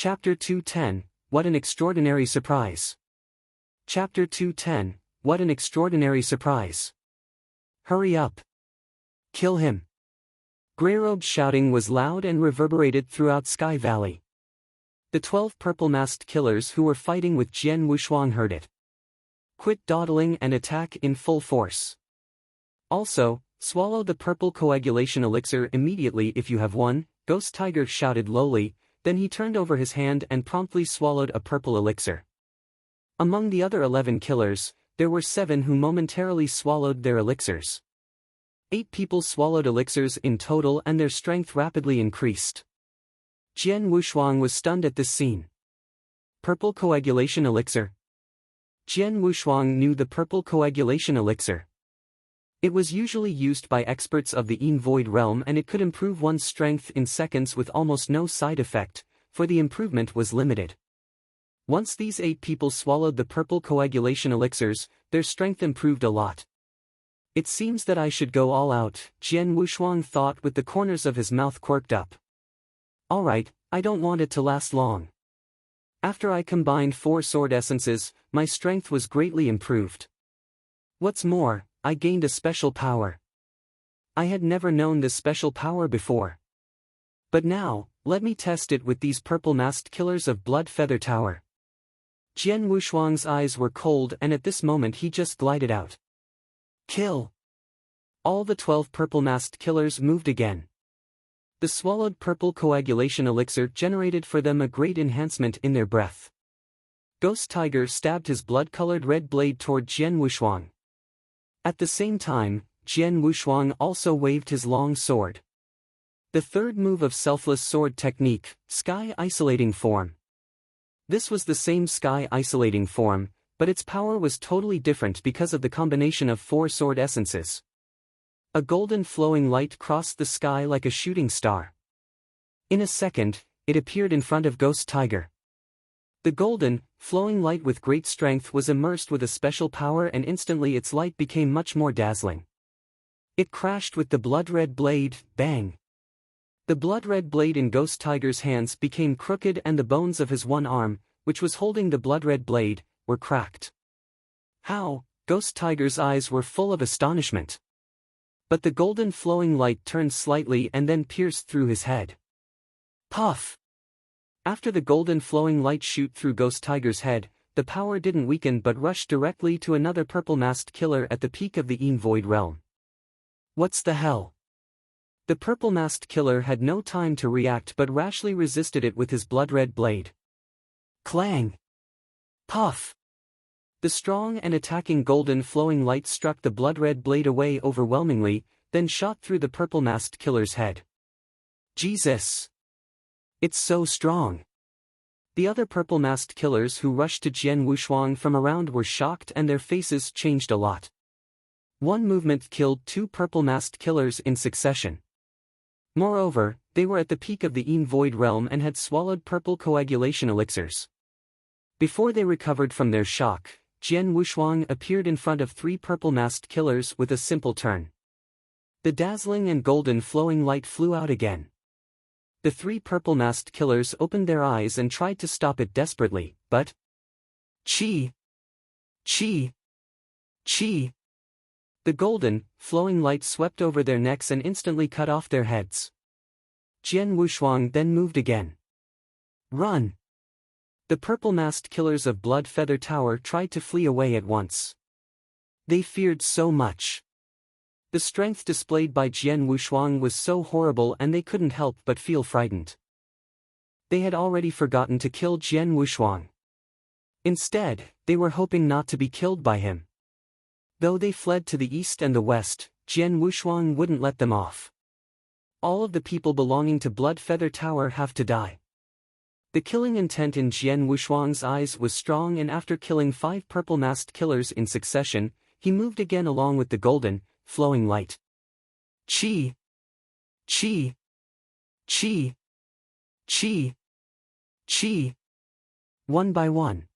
Chapter 210, What an Extraordinary Surprise. Chapter 210, What an Extraordinary Surprise. Hurry up. Kill him. Greyrobe's shouting was loud and reverberated throughout Sky Valley. The 12 purple-masked killers who were fighting with Jian Wushuang heard it. Quit dawdling and attack in full force. Also, swallow the purple coagulation elixir immediately if you have one, Ghost Tiger shouted lowly, then he turned over his hand and promptly swallowed a purple elixir. Among the other 11 killers, there were 7 who momentarily swallowed their elixirs. 8 people swallowed elixirs in total and their strength rapidly increased. Jian Wushuang was stunned at this scene. Purple coagulation elixir. Jian Wushuang knew the purple coagulation elixir. It was usually used by experts of the Yin Void realm and it could improve one's strength in seconds with almost no side effect, for the improvement was limited. Once these 8 people swallowed the purple coagulation elixirs, their strength improved a lot. It seems that I should go all out, Jian Wushuang thought with the corners of his mouth quirked up. Alright, I don't want it to last long. After I combined 4 sword essences, my strength was greatly improved. What's more, I gained a special power. I had never known this special power before. But now, let me test it with these purple-masked killers of Blood Feather Tower. Jian Wushuang's eyes were cold and at this moment he just glided out. Kill! All the 12 purple-masked killers moved again. The swallowed purple coagulation elixir generated for them a great enhancement in their breath. Ghost Tiger stabbed his blood-colored red blade toward Jian Wushuang. At the same time, Jian Wushuang also waved his long sword. The third move of Selfless Sword Technique, Sky Isolating Form. This was the same Sky Isolating Form, but its power was totally different because of the combination of 4 sword essences. A golden flowing light crossed the sky like a shooting star. In a second, it appeared in front of Ghost Tiger. The golden, flowing light with great strength was immersed with a special power and instantly its light became much more dazzling. It crashed with the blood-red blade, bang! The blood-red blade in Ghost Tiger's hands became crooked and the bones of his one arm, which was holding the blood-red blade, were cracked. How? Ghost Tiger's eyes were full of astonishment. But the golden flowing light turned slightly and then pierced through his head. Puff! After the golden flowing light shoot through Ghost Tiger's head, the power didn't weaken but rushed directly to another purple-masked killer at the peak of the Yin Void realm. What's the hell? The purple-masked killer had no time to react but rashly resisted it with his blood-red blade. Clang! Puff! The strong and attacking golden flowing light struck the blood-red blade away overwhelmingly, then shot through the purple-masked killer's head. Jesus! It's so strong! The other purple-masked killers who rushed to Jian Wushuang from around were shocked and their faces changed a lot. One movement killed 2 purple-masked killers in succession. Moreover, they were at the peak of the Yin Void realm and had swallowed purple coagulation elixirs. Before they recovered from their shock, Jian Wushuang appeared in front of 3 purple-masked killers with a simple turn. The dazzling and golden flowing light flew out again. The 3 purple-masked killers opened their eyes and tried to stop it desperately, but... Chi! Chi! Chi! The golden, flowing light swept over their necks and instantly cut off their heads. Jian Wushuang then moved again. Run! The purple-masked killers of Blood Feather Tower tried to flee away at once. They feared so much. The strength displayed by Jian Wushuang was so horrible and they couldn't help but feel frightened. They had already forgotten to kill Jian Wushuang. Instead, they were hoping not to be killed by him. Though they fled to the east and the west, Jian Wushuang wouldn't let them off. All of the people belonging to Blood Feather Tower have to die. The killing intent in Jian Wushuang's eyes was strong and after killing 5 purple-masked killers in succession, he moved again along with the golden, flowing light. Chi! Chi! Chi! Chi! Chi! One by one.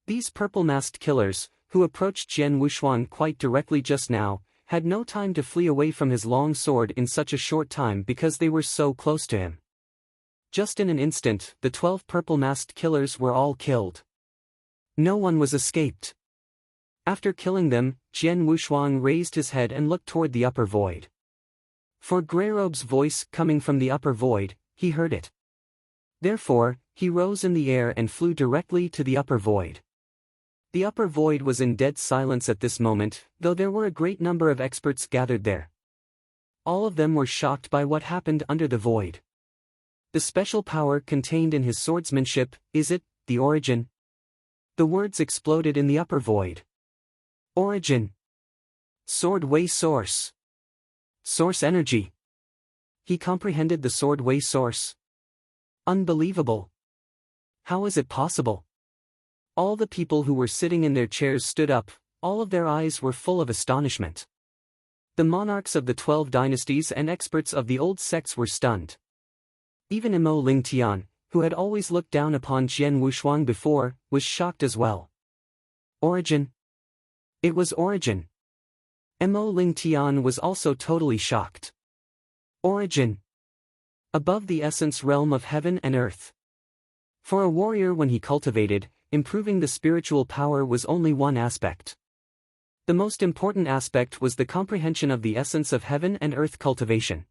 These purple-masked killers, who approached Jian Wushuang quite directly just now, had no time to flee away from his long sword in such a short time because they were so close to him. Just in an instant, the 12 purple-masked killers were all killed. No one was escaped. After killing them, Jian Wushuang raised his head and looked toward the upper void. For Greyrobe's voice coming from the upper void, he heard it. Therefore, he rose in the air and flew directly to the upper void. The upper void was in dead silence at this moment, though there were a great number of experts gathered there. All of them were shocked by what happened under the void. The special power contained in his swordsmanship, is it, the origin? The words exploded in the upper void. Origin. Sword way source. Source energy. He comprehended the sword way source. Unbelievable. How is it possible? All the people who were sitting in their chairs stood up, all of their eyes were full of astonishment. The monarchs of the 12 dynasties and experts of the old sects were stunned. Even Emo Ling Tian, who had always looked down upon Jian Wushuang before, was shocked as well. Origin? It was origin. Emo Ling Tian was also totally shocked. Origin. Above the essence realm of heaven and earth. For a warrior, when he cultivated, improving the spiritual power was only one aspect. The most important aspect was the comprehension of the essence of heaven and earth cultivation.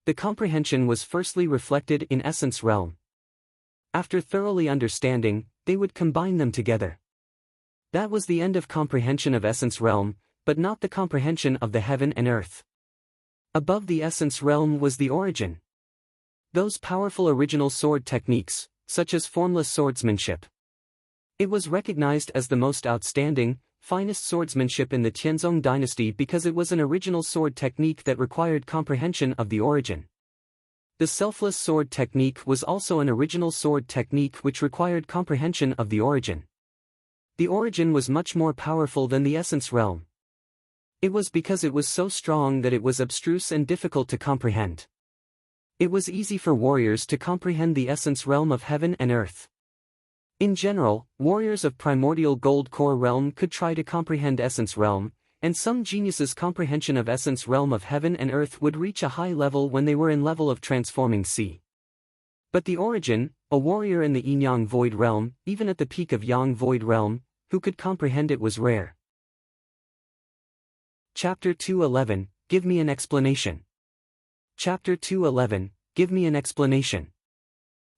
The comprehension was firstly reflected in essence realm. After thoroughly understanding, they would combine them together. That was the end of comprehension of essence realm, but not the comprehension of the heaven and earth. Above the essence realm was the origin. Those powerful original sword techniques, such as formless swordsmanship. It was recognized as the most outstanding, finest swordsmanship in the Tianzong dynasty because it was an original sword technique that required comprehension of the origin. The selfless sword technique was also an original sword technique which required comprehension of the origin. The origin was much more powerful than the essence realm. It was because it was so strong that it was abstruse and difficult to comprehend. It was easy for warriors to comprehend the essence realm of heaven and earth. In general, warriors of primordial gold core realm could try to comprehend essence realm, and some geniuses' comprehension of essence realm of heaven and earth would reach a high level when they were in level of transforming sea. But the origin, a warrior in the yin-yang void realm, even at the peak of yang void realm, who could comprehend it was rare. Chapter 2:11, Give me an explanation. Chapter 2:11, Give me an explanation.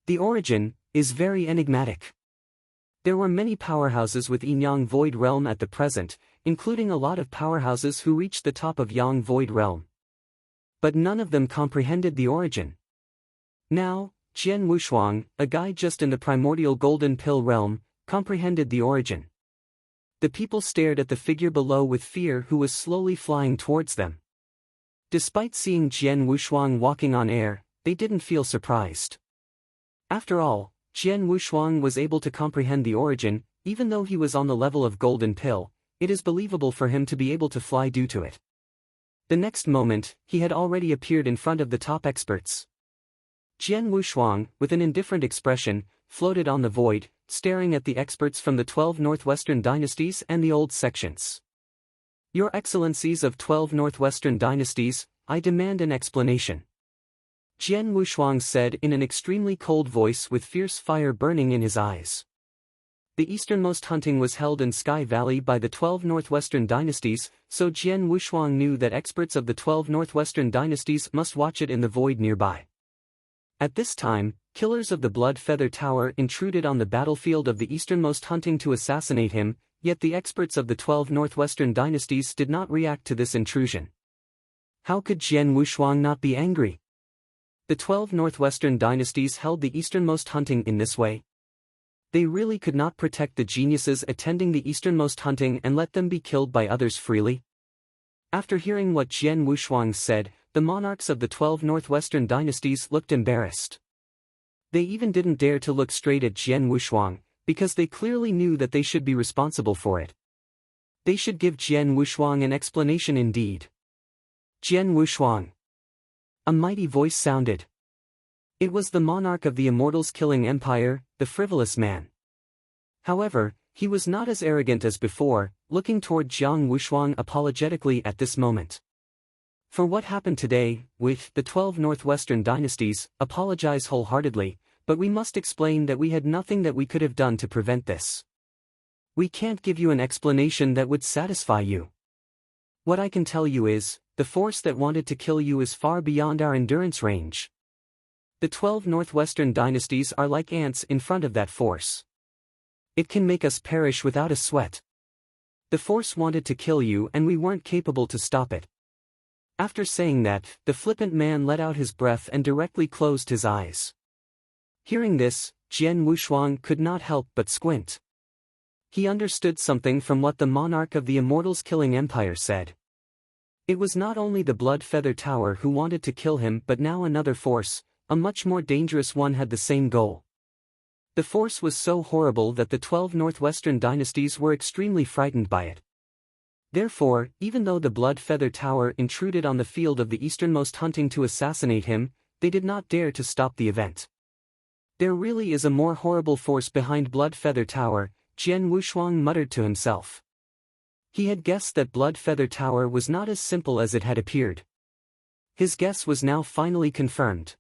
The origin is very enigmatic. There were many powerhouses with yin-yang void realm at the present, including a lot of powerhouses who reached the top of yang void realm. But none of them comprehended the origin. Now, Jian Wushuang, a guy just in the primordial golden pill realm, comprehended the origin. The people stared at the figure below with fear who was slowly flying towards them. Despite seeing Jian Wushuang walking on air, they didn't feel surprised. After all, Jian Wushuang was able to comprehend the origin, even though he was on the level of golden pill. It is believable for him to be able to fly due to it. The next moment, he had already appeared in front of the top experts. Jian Wushuang, with an indifferent expression, floated on the void, staring at the experts from the 12 northwestern dynasties and the old sections. Your Excellencies of 12 northwestern dynasties, I demand an explanation. Jian Wushuang said in an extremely cold voice with fierce fire burning in his eyes. The easternmost hunting was held in Sky Valley by the 12 northwestern dynasties, so Jian Wushuang knew that experts of the 12 northwestern dynasties must watch it in the void nearby. At this time, killers of the Blood Feather Tower intruded on the battlefield of the easternmost hunting to assassinate him, yet the experts of the 12 northwestern dynasties did not react to this intrusion. How could Jian Wushuang not be angry? The 12 northwestern dynasties held the easternmost hunting in this way. They really could not protect the geniuses attending the easternmost hunting and let them be killed by others freely. After hearing what Jian Wushuang said, the monarchs of the 12 northwestern dynasties looked embarrassed. They even didn't dare to look straight at Jian Wushuang, because they clearly knew that they should be responsible for it. They should give Jian Wushuang an explanation indeed. Jian Wushuang. A mighty voice sounded. It was the monarch of the Immortals Killing Empire, the frivolous man. However, he was not as arrogant as before, looking toward Jiang Wushuang apologetically at this moment. For what happened today, with the 12 Northwestern dynasties, apologize wholeheartedly, but we must explain that we had nothing that we could have done to prevent this. We can't give you an explanation that would satisfy you. What I can tell you is, the force that wanted to kill you is far beyond our endurance range. The 12 Northwestern dynasties are like ants in front of that force. It can make us perish without a sweat. The force wanted to kill you and we weren't capable to stop it. After saying that, the flippant man let out his breath and directly closed his eyes. Hearing this, Jian Wushuang could not help but squint. He understood something from what the monarch of the Immortals Killing Empire said. It was not only the Blood Feather Tower who wanted to kill him but now another force, a much more dangerous one, had the same goal. The force was so horrible that the 12 Northwestern dynasties were extremely frightened by it. Therefore, even though the Blood Feather Tower intruded on the field of the easternmost hunting to assassinate him, they did not dare to stop the event. There really is a more horrible force behind Blood Feather Tower, Jian Wushuang muttered to himself. He had guessed that Blood Feather Tower was not as simple as it had appeared. His guess was now finally confirmed.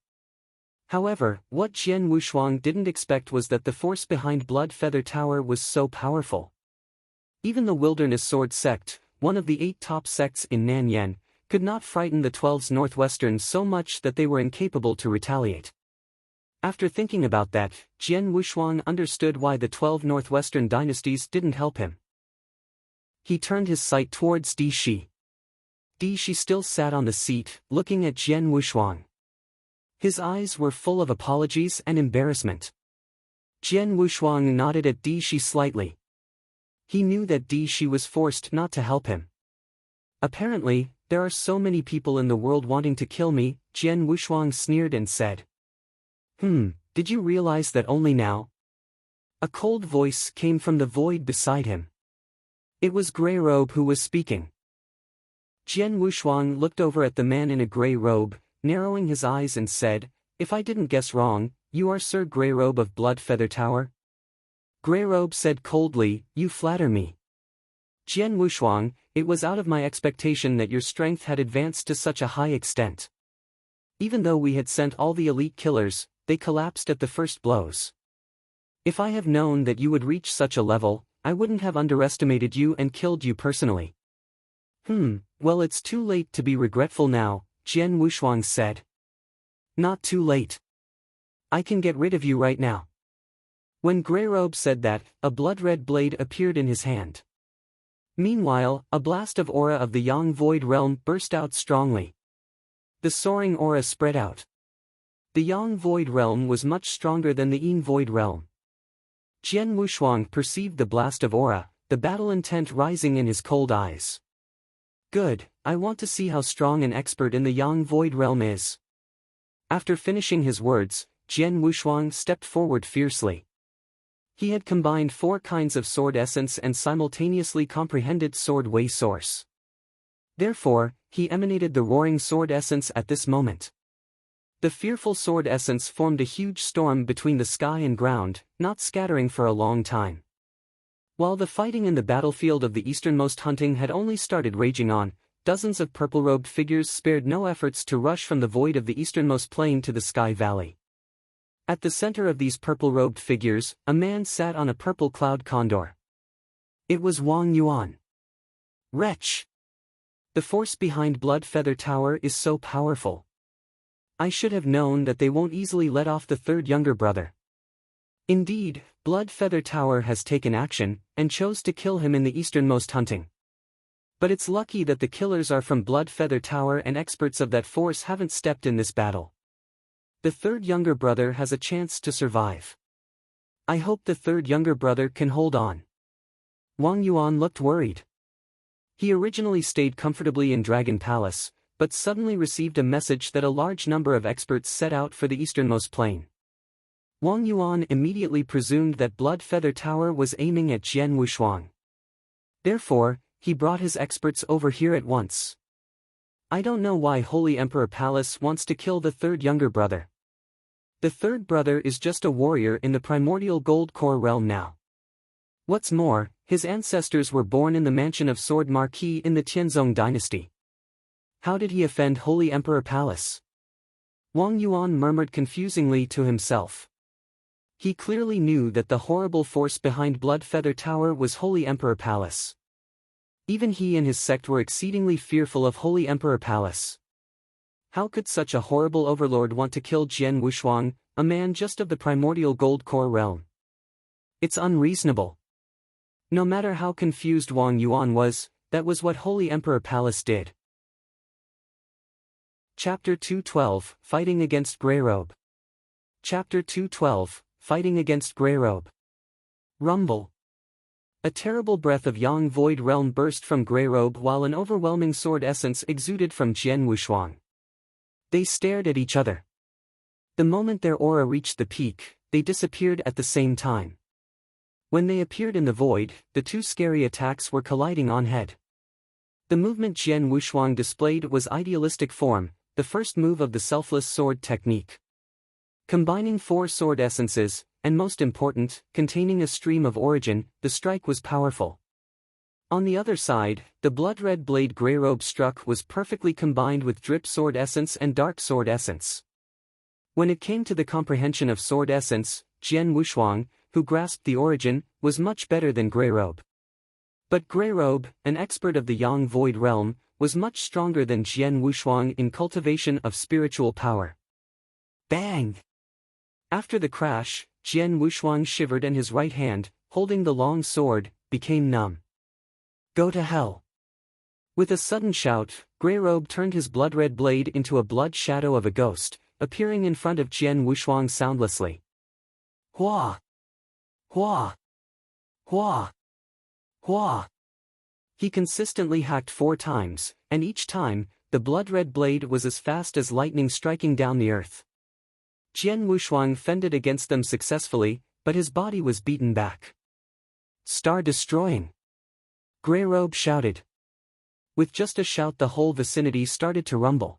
However, what Jian Wushuang didn't expect was that the force behind Blood Feather Tower was so powerful. Even the Wilderness Sword Sect, one of the 8 top sects in Nanyan, could not frighten the 12's Northwestern so much that they were incapable to retaliate. After thinking about that, Jian Wushuang understood why the 12 Northwestern dynasties didn't help him. He turned his sight towards Di Shi. Di Shi still sat on the seat, looking at Jian Wushuang. His eyes were full of apologies and embarrassment. Jian Wushuang nodded at Di Shi slightly. He knew that Di Shi was forced not to help him. Apparently, there are so many people in the world wanting to kill me, Jian Wushuang sneered and said. Did you realize that only now? A cold voice came from the void beside him. It was Grey Robe who was speaking. Jian Wushuang looked over at the man in a grey robe, narrowing his eyes and said, "If I didn't guess wrong, you are Sir Grey Robe of Blood Feather Tower?" Grey Robe said coldly, "You flatter me. Jian Wushuang, it was out of my expectation that your strength had advanced to such a high extent. Even though we had sent all the elite killers, they collapsed at the first blows. If I have known that you would reach such a level, I wouldn't have underestimated you and killed you personally." Well, it's too late to be regretful now, Jian Wushuang said. "Not too late. I can get rid of you right now." When Grey Robe said that, a blood-red blade appeared in his hand. Meanwhile, a blast of aura of the Yang Void Realm burst out strongly. The soaring aura spread out. The Yang Void Realm was much stronger than the Yin Void Realm. Jian Wushuang perceived the blast of aura, the battle intent rising in his cold eyes. Good, I want to see how strong an expert in the Yang Void Realm is. After finishing his words, Jian Wushuang stepped forward fiercely. He had combined 4 kinds of sword essence and simultaneously comprehended sword way source. Therefore, he emanated the roaring sword essence at this moment. The fearful sword essence formed a huge storm between the sky and ground, not scattering for a long time. While the fighting in the battlefield of the easternmost hunting had only started raging on, dozens of purple-robed figures spared no efforts to rush from the void of the easternmost plain to the Sky Valley. At the center of these purple-robed figures, a man sat on a purple cloud condor. It was Wang Yuan. Wretch! The force behind Blood Feather Tower is so powerful. I should have known that they won't easily let off the 3rd younger brother. Indeed, Blood Feather Tower has taken action, and chose to kill him in the easternmost hunting. But it's lucky that the killers are from Blood Feather Tower and experts of that force haven't stepped in this battle. The 3rd younger brother has a chance to survive. I hope the 3rd younger brother can hold on." Wang Yuan looked worried. He originally stayed comfortably in Dragon Palace, but suddenly received a message that a large number of experts set out for the easternmost plain. Wang Yuan immediately presumed that Blood Feather Tower was aiming at Jian Wushuang. Therefore, he brought his experts over here at once. I don't know why Holy Emperor Palace wants to kill the 3rd younger brother. The 3rd brother is just a warrior in the primordial gold core realm now. What's more, his ancestors were born in the mansion of Sword Marquis in the Tianzong dynasty. How did he offend Holy Emperor Palace? Wang Yuan murmured confusingly to himself. He clearly knew that the horrible force behind Blood Feather Tower was Holy Emperor Palace. Even he and his sect were exceedingly fearful of Holy Emperor Palace. How could such a horrible overlord want to kill Jian Wushuang, a man just of the primordial gold core realm? It's unreasonable. No matter how confused Wang Yuan was, that was what Holy Emperor Palace did. Chapter 212, Fighting Against Greyrobe. Chapter 212, Fighting Against Greyrobe. Rumble. A terrible breath of Yang Void Realm burst from Greyrobe while an overwhelming sword essence exuded from Jian Wushuang. They stared at each other. The moment their aura reached the peak, they disappeared at the same time. When they appeared in the void, the two scary attacks were colliding on head. The movement Jian Wushuang displayed was idealistic form, the first move of the selfless sword technique. Combining 4 sword essences, and most important, containing a stream of origin, the strike was powerful. On the other side, the blood-red blade Greyrobe struck was perfectly combined with drip sword essence and dark sword essence. When it came to the comprehension of sword essence, Jian Wushuang, who grasped the origin, was much better than Greyrobe. But Greyrobe, an expert of the Yang Void Realm, was much stronger than Jian Wushuang in cultivation of spiritual power. Bang! After the crash, Jian Wushuang shivered and his right hand, holding the long sword, became numb. Go to hell! With a sudden shout, Greyrobe turned his blood-red blade into a blood shadow of a ghost, appearing in front of Jian Wushuang soundlessly. Hua! Hua! Hua! Hua! He consistently hacked 4 times, and each time, the blood-red blade was as fast as lightning striking down the earth. Jian Wushuang fended against them successfully, but his body was beaten back. Star-destroying! Greyrobe shouted. With just a shout the whole vicinity started to rumble.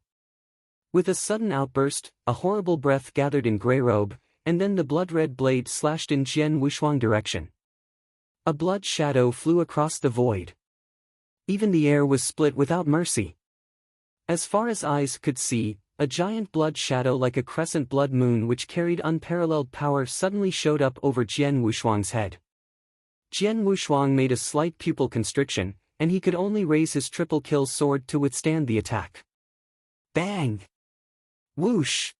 With a sudden outburst, a horrible breath gathered in Greyrobe, and then the blood-red blade slashed in Jian Wushuang direction. A blood shadow flew across the void. Even the air was split without mercy. As far as eyes could see, a giant blood shadow like a crescent blood moon which carried unparalleled power suddenly showed up over Jian Wushuang's head. Jian Wushuang made a slight pupil constriction, and he could only raise his triple-kill sword to withstand the attack. Bang! Whoosh!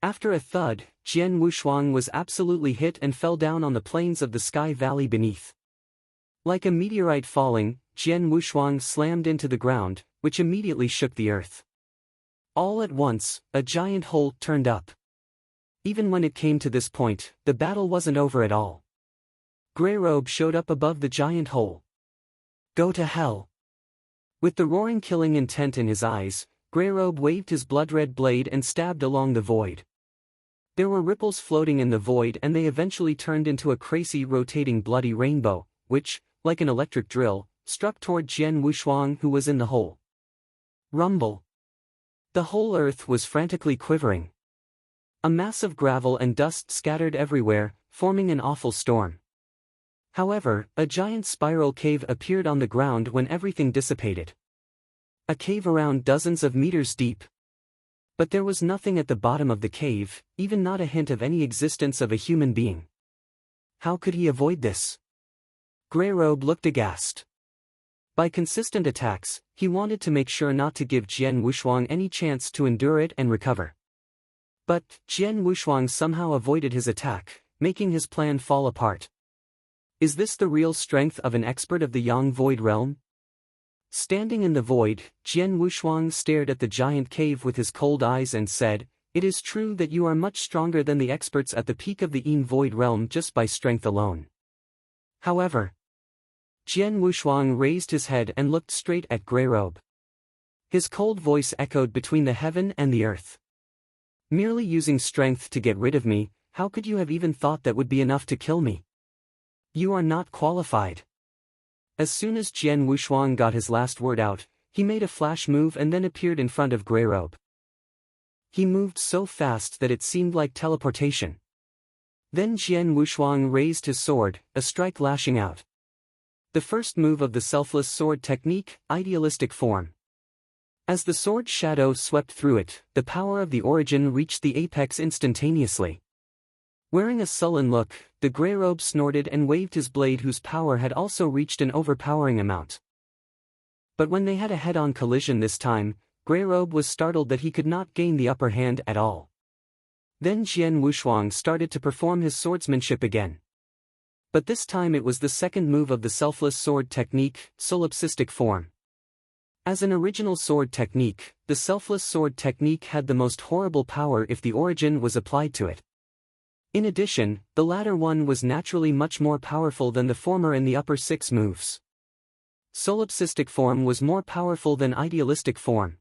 After a thud, Jian Wushuang was absolutely hit and fell down on the plains of the sky valley beneath. Like a meteorite falling, Jian Wushuang slammed into the ground, which immediately shook the earth. All at once, a giant hole turned up. Even when it came to this point, the battle wasn't over at all. Greyrobe showed up above the giant hole. Go to hell! With the roaring killing intent in his eyes, Greyrobe waved his blood-red blade and stabbed along the void. There were ripples floating in the void and they eventually turned into a crazy rotating bloody rainbow, which, like an electric drill, struck toward Jian Wushuang who was in the hole. Rumble! The whole earth was frantically quivering. A mass of gravel and dust scattered everywhere, forming an awful storm. However, a giant spiral cave appeared on the ground when everything dissipated. A cave around dozens of meters deep. But there was nothing at the bottom of the cave, even not a hint of any existence of a human being. How could he avoid this? Greyrobe looked aghast. By consistent attacks, he wanted to make sure not to give Jian Wushuang any chance to endure it and recover. But, Jian Wushuang somehow avoided his attack, making his plan fall apart. Is this the real strength of an expert of the Yang Void Realm? Standing in the void, Jian Wushuang stared at the giant cave with his cold eyes and said, "It is true that you are much stronger than the experts at the peak of the Yang Void Realm just by strength alone. However..." Jian Wushuang raised his head and looked straight at Greyrobe. His cold voice echoed between the heaven and the earth. "Merely using strength to get rid of me, how could you have even thought that would be enough to kill me? You are not qualified." As soon as Jian Wushuang got his last word out, he made a flash move and then appeared in front of Greyrobe. He moved so fast that it seemed like teleportation. Then Jian Wushuang raised his sword, a strike lashing out. The first move of the selfless sword technique, idealistic form. As the sword's shadow swept through it, the power of the origin reached the apex instantaneously. Wearing a sullen look, the Greyrobe snorted and waved his blade, whose power had also reached an overpowering amount. But when they had a head-on collision this time, Greyrobe was startled that he could not gain the upper hand at all. Then Jian Wushuang started to perform his swordsmanship again. But this time it was the second move of the selfless sword technique, solipsistic form. As an original sword technique, the selfless sword technique had the most horrible power if the origin was applied to it. In addition, the latter one was naturally much more powerful than the former in the upper 6 moves. Solipsistic form was more powerful than idealistic form.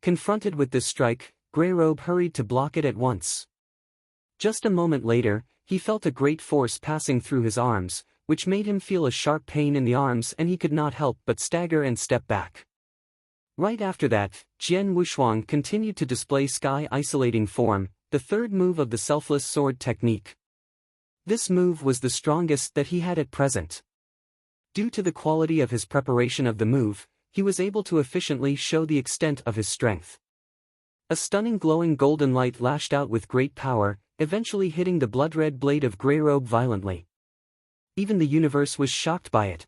Confronted with this strike, Greyrobe hurried to block it at once. Just a moment later, he felt a great force passing through his arms, which made him feel a sharp pain in the arms, and he could not help but stagger and step back. Right after that, Jian Wushuang continued to display sky isolating form, the third move of the selfless sword technique. This move was the strongest that he had at present. Due to the quality of his preparation of the move, he was able to efficiently show the extent of his strength. A stunning glowing golden light lashed out with great power, eventually hitting the blood-red blade of Greyrobe violently. Even the universe was shocked by it.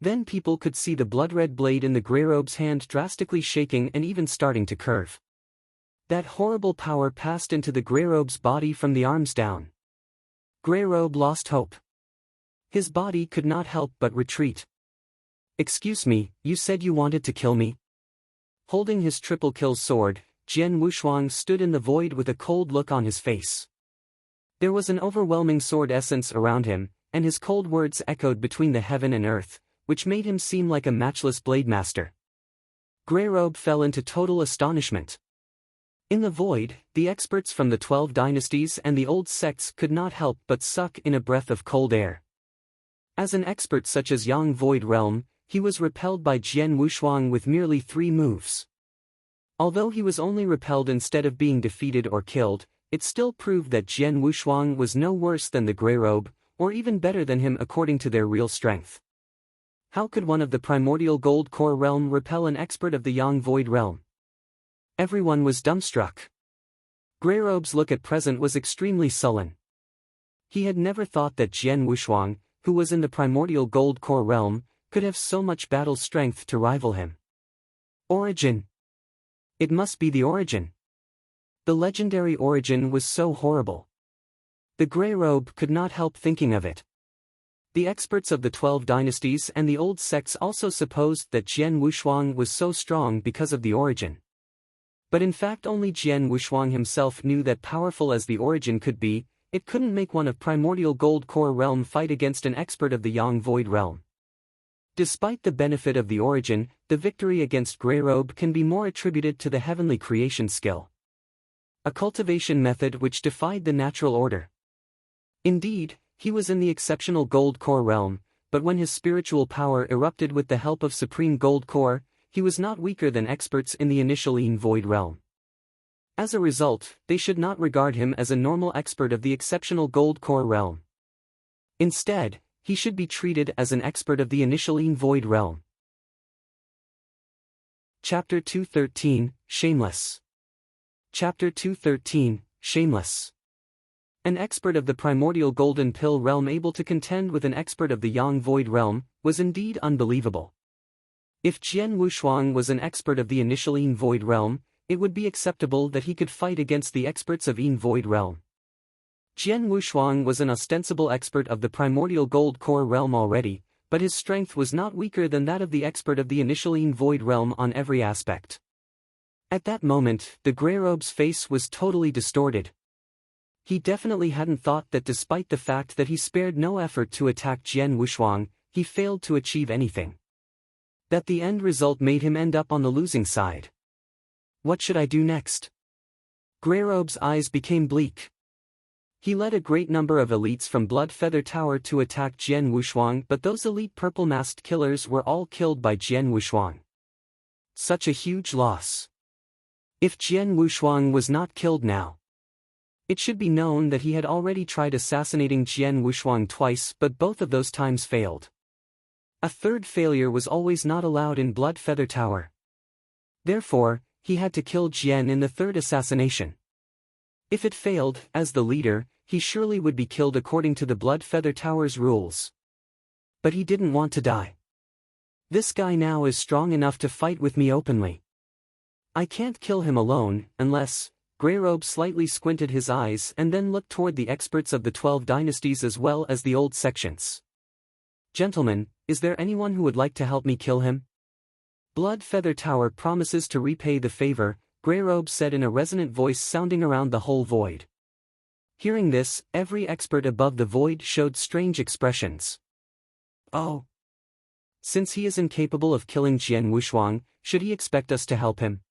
Then people could see the blood-red blade in the Greyrobe's hand drastically shaking and even starting to curve. That horrible power passed into the Greyrobe's body from the arms down. Greyrobe lost hope. His body could not help but retreat. "Excuse me, you said you wanted to kill me?" Holding his triple kill sword, Jian Wushuang stood in the void with a cold look on his face. There was an overwhelming sword essence around him, and his cold words echoed between the heaven and earth, which made him seem like a matchless blade master. Greyrobe fell into total astonishment. In the void, the experts from the 12 dynasties and the old sects could not help but suck in a breath of cold air. As an expert such as Yang Void Realm, he was repelled by Jian Wushuang with merely 3 moves. Although he was only repelled instead of being defeated or killed, it still proved that Jian Wushuang was no worse than the Greyrobe, or even better than him according to their real strength. How could one of the primordial gold core realm repel an expert of the Yang Void Realm? Everyone was dumbstruck. Greyrobe's look at present was extremely sullen. He had never thought that Jian Wushuang, who was in the primordial gold core realm, could have so much battle strength to rival him. Origin. It must be the origin. The legendary origin was so horrible. The Greyrobe could not help thinking of it. The experts of the 12 dynasties and the old sects also supposed that Jian Wushuang was so strong because of the origin. But in fact only Jian Wushuang himself knew that powerful as the origin could be, it couldn't make one of primordial gold core realm fight against an expert of the Yang Void Realm. Despite the benefit of the origin, the victory against Greyrobe can be more attributed to the heavenly creation skill. A cultivation method which defied the natural order. Indeed, he was in the exceptional gold core realm, but when his spiritual power erupted with the help of supreme gold core, he was not weaker than experts in the initial Yin Void Realm. As a result, they should not regard him as a normal expert of the exceptional gold core realm. Instead, he should be treated as an expert of the initial Yin Void Realm. Chapter 213, Shameless. Chapter 213, Shameless. An expert of the primordial golden pill realm able to contend with an expert of the Yang Void Realm, was indeed unbelievable. If Jian Wushuang was an expert of the initial Yin Void Realm, it would be acceptable that he could fight against the experts of Yin Void Realm. Jian Wushuang was an ostensible expert of the primordial gold core realm already, but his strength was not weaker than that of the expert of the initial Yin Void Realm on every aspect. At that moment, the Greyrobe's face was totally distorted. He definitely hadn't thought that despite the fact that he spared no effort to attack Jian Wushuang, he failed to achieve anything. That the end result made him end up on the losing side. What should I do next? Greyrobe's eyes became bleak. He led a great number of elites from Blood Feather Tower to attack Jian Wushuang, but those elite purple-masked killers were all killed by Jian Wushuang. Such a huge loss. If Jian Wushuang was not killed now, it should be known that he had already tried assassinating Jian Wushuang twice, but both of those times failed. A third failure was always not allowed in Blood Feather Tower. Therefore, he had to kill Jian in the third assassination. If it failed, as the leader, he surely would be killed according to the Blood Feather Tower's rules. But he didn't want to die. This guy now is strong enough to fight with me openly. I can't kill him alone, unless... Greyrobe slightly squinted his eyes and then looked toward the experts of the 12 dynasties as well as the old sections. Gentlemen, is there anyone who would like to help me kill him? Blood Feather Tower promises to repay the favor, Greyrobe said in a resonant voice sounding around the whole void. Hearing this, every expert above the void showed strange expressions. Oh. Since he is incapable of killing Jian Wushuang, should he expect us to help him?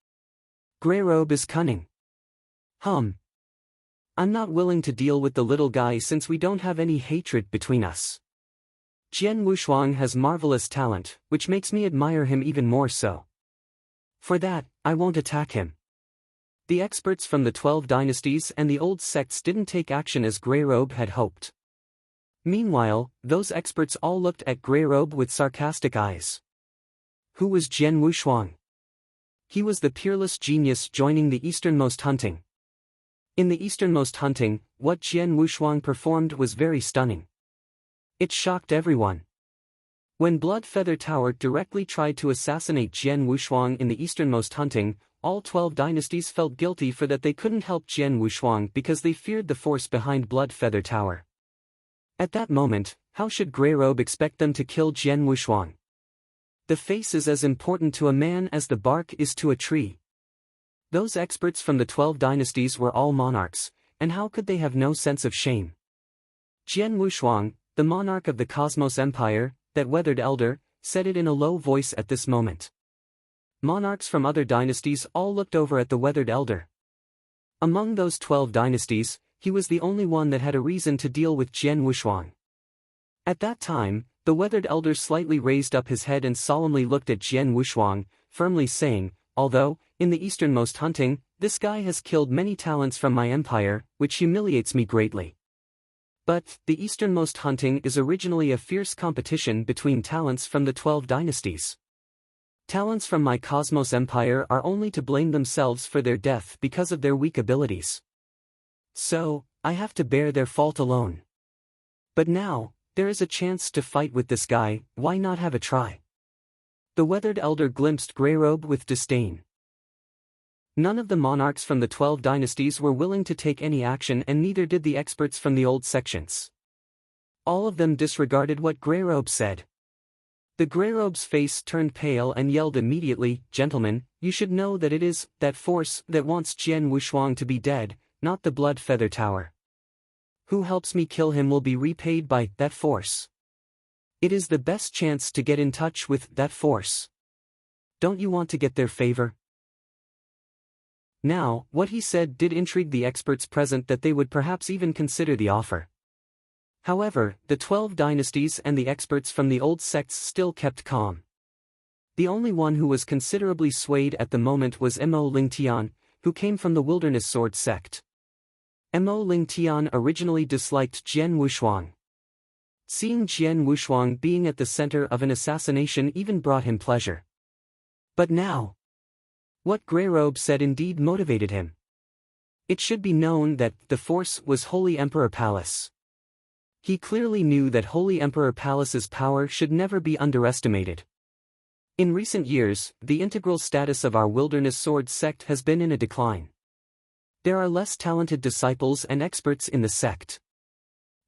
Greyrobe is cunning. I'm not willing to deal with the little guy since we don't have any hatred between us. Jian Wushuang has marvelous talent, which makes me admire him even more so. For that, I won't attack him. The experts from the 12 dynasties and the old sects didn't take action as Greyrobe had hoped. Meanwhile, those experts all looked at Greyrobe with sarcastic eyes. Who was Jian Wushuang? He was the peerless genius joining the easternmost hunting. In the easternmost hunting, what Jian Wushuang performed was very stunning. It shocked everyone. When Blood Feather Tower directly tried to assassinate Jian Wushuang in the easternmost hunting, all 12 dynasties felt guilty for that they couldn't help Jian Wushuang because they feared the force behind Blood Feather Tower. At that moment, how should Greyrobe expect them to kill Jian Wushuang? The face is as important to a man as the bark is to a tree. Those experts from the 12 dynasties were all monarchs, and how could they have no sense of shame? Jian Wushuang, the monarch of the Cosmos Empire, that weathered elder, said it in a low voice at this moment. Monarchs from other dynasties all looked over at the weathered elder. Among those 12 dynasties, he was the only one that had a reason to deal with Jian Wushuang. At that time, the weathered elder slightly raised up his head and solemnly looked at Jian Wushuang, firmly saying, although, in the easternmost hunting, this guy has killed many talents from my empire, which humiliates me greatly. But, the easternmost hunting is originally a fierce competition between talents from the 12 dynasties. Talents from my Cosmos Empire are only to blame themselves for their death because of their weak abilities. So, I have to bear their fault alone. But now, there is a chance to fight with this guy, why not have a try? The weathered elder glimpsed Greyrobe with disdain. None of the monarchs from the 12 dynasties were willing to take any action and neither did the experts from the old sections. All of them disregarded what Greyrobe said. The Greyrobe's face turned pale and yelled immediately, "Gentlemen, you should know that it is that force that wants Jian Wushuang to be dead, not the Blood Feather Tower. Who helps me kill him will be repaid by that force. It is the best chance to get in touch with that force. Don't you want to get their favor?" Now, what he said did intrigue the experts present that they would perhaps even consider the offer. However, the 12 dynasties and the experts from the old sects still kept calm. The only one who was considerably swayed at the moment was Mo Lingtian, who came from the Wilderness Sword sect. Mo Lingtian originally disliked Jian Wushuang. Seeing Jian Wushuang being at the center of an assassination even brought him pleasure. But now, what Greyrobe said indeed motivated him. It should be known that the force was Holy Emperor Palace. He clearly knew that Holy Emperor Palace's power should never be underestimated. In recent years, the integral status of our Wilderness Sword sect has been in a decline. There are less talented disciples and experts in the sect.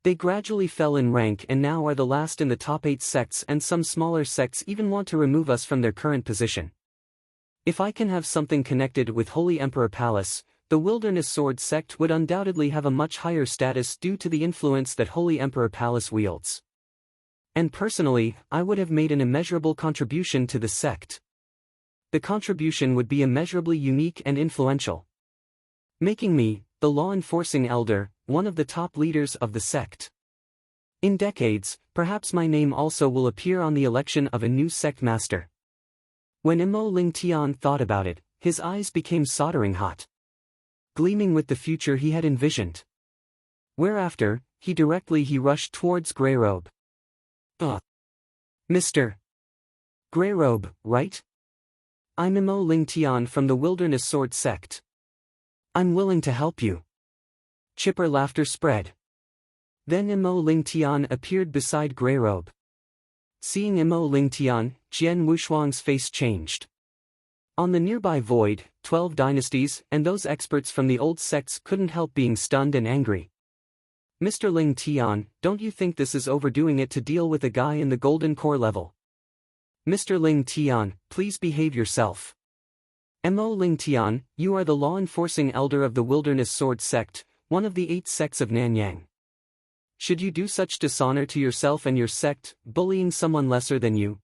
They gradually fell in rank and now are the last in the top 8 sects, and some smaller sects even want to remove us from their current position. If I can have something connected with Holy Emperor Palace, the Wilderness Sword sect would undoubtedly have a much higher status due to the influence that Holy Emperor Palace wields. And personally, I would have made an immeasurable contribution to the sect. The contribution would be immeasurably unique and influential, making me, the law-enforcing elder, one of the top leaders of the sect. In decades, perhaps my name also will appear on the election of a new sect master. When Mo Lingtian thought about it, his eyes became soldering hot, gleaming with the future he had envisioned. Whereafter, he rushed towards Greyrobe. Mr. Greyrobe, right? I'm Mo Ling Tian from the Wilderness Sword Sect. I'm willing to help you. Chipper laughter spread. Then Mo Ling Tian appeared beside Greyrobe. Seeing Mo Ling Tian, Jian Wushuang's face changed. On the nearby void, 12 dynasties and those experts from the old sects couldn't help being stunned and angry. Mr. Ling Tian, don't you think this is overdoing it to deal with a guy in the golden core level? Mr. Ling Tian, please behave yourself. Mo Ling Tian, you are the law-enforcing elder of the Wilderness Sword Sect, one of the 8 sects of Nanyang. Should you do such dishonor to yourself and your sect, bullying someone lesser than you?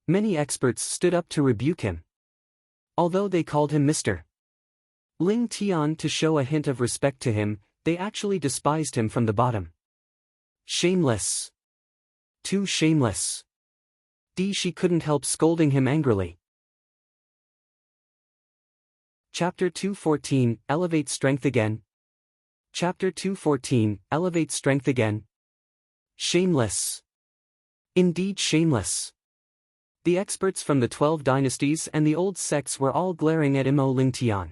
Many experts stood up to rebuke him. Although they called him Mr. Ling Tian to show a hint of respect to him, they actually despised him from the bottom. Shameless. Too shameless. She couldn't help scolding him angrily. Chapter 214, Elevate Strength Again. Chapter 214, Elevate Strength Again. Shameless. Indeed shameless. The experts from the 12 dynasties and the old sects were all glaring at Mo Ling Tian.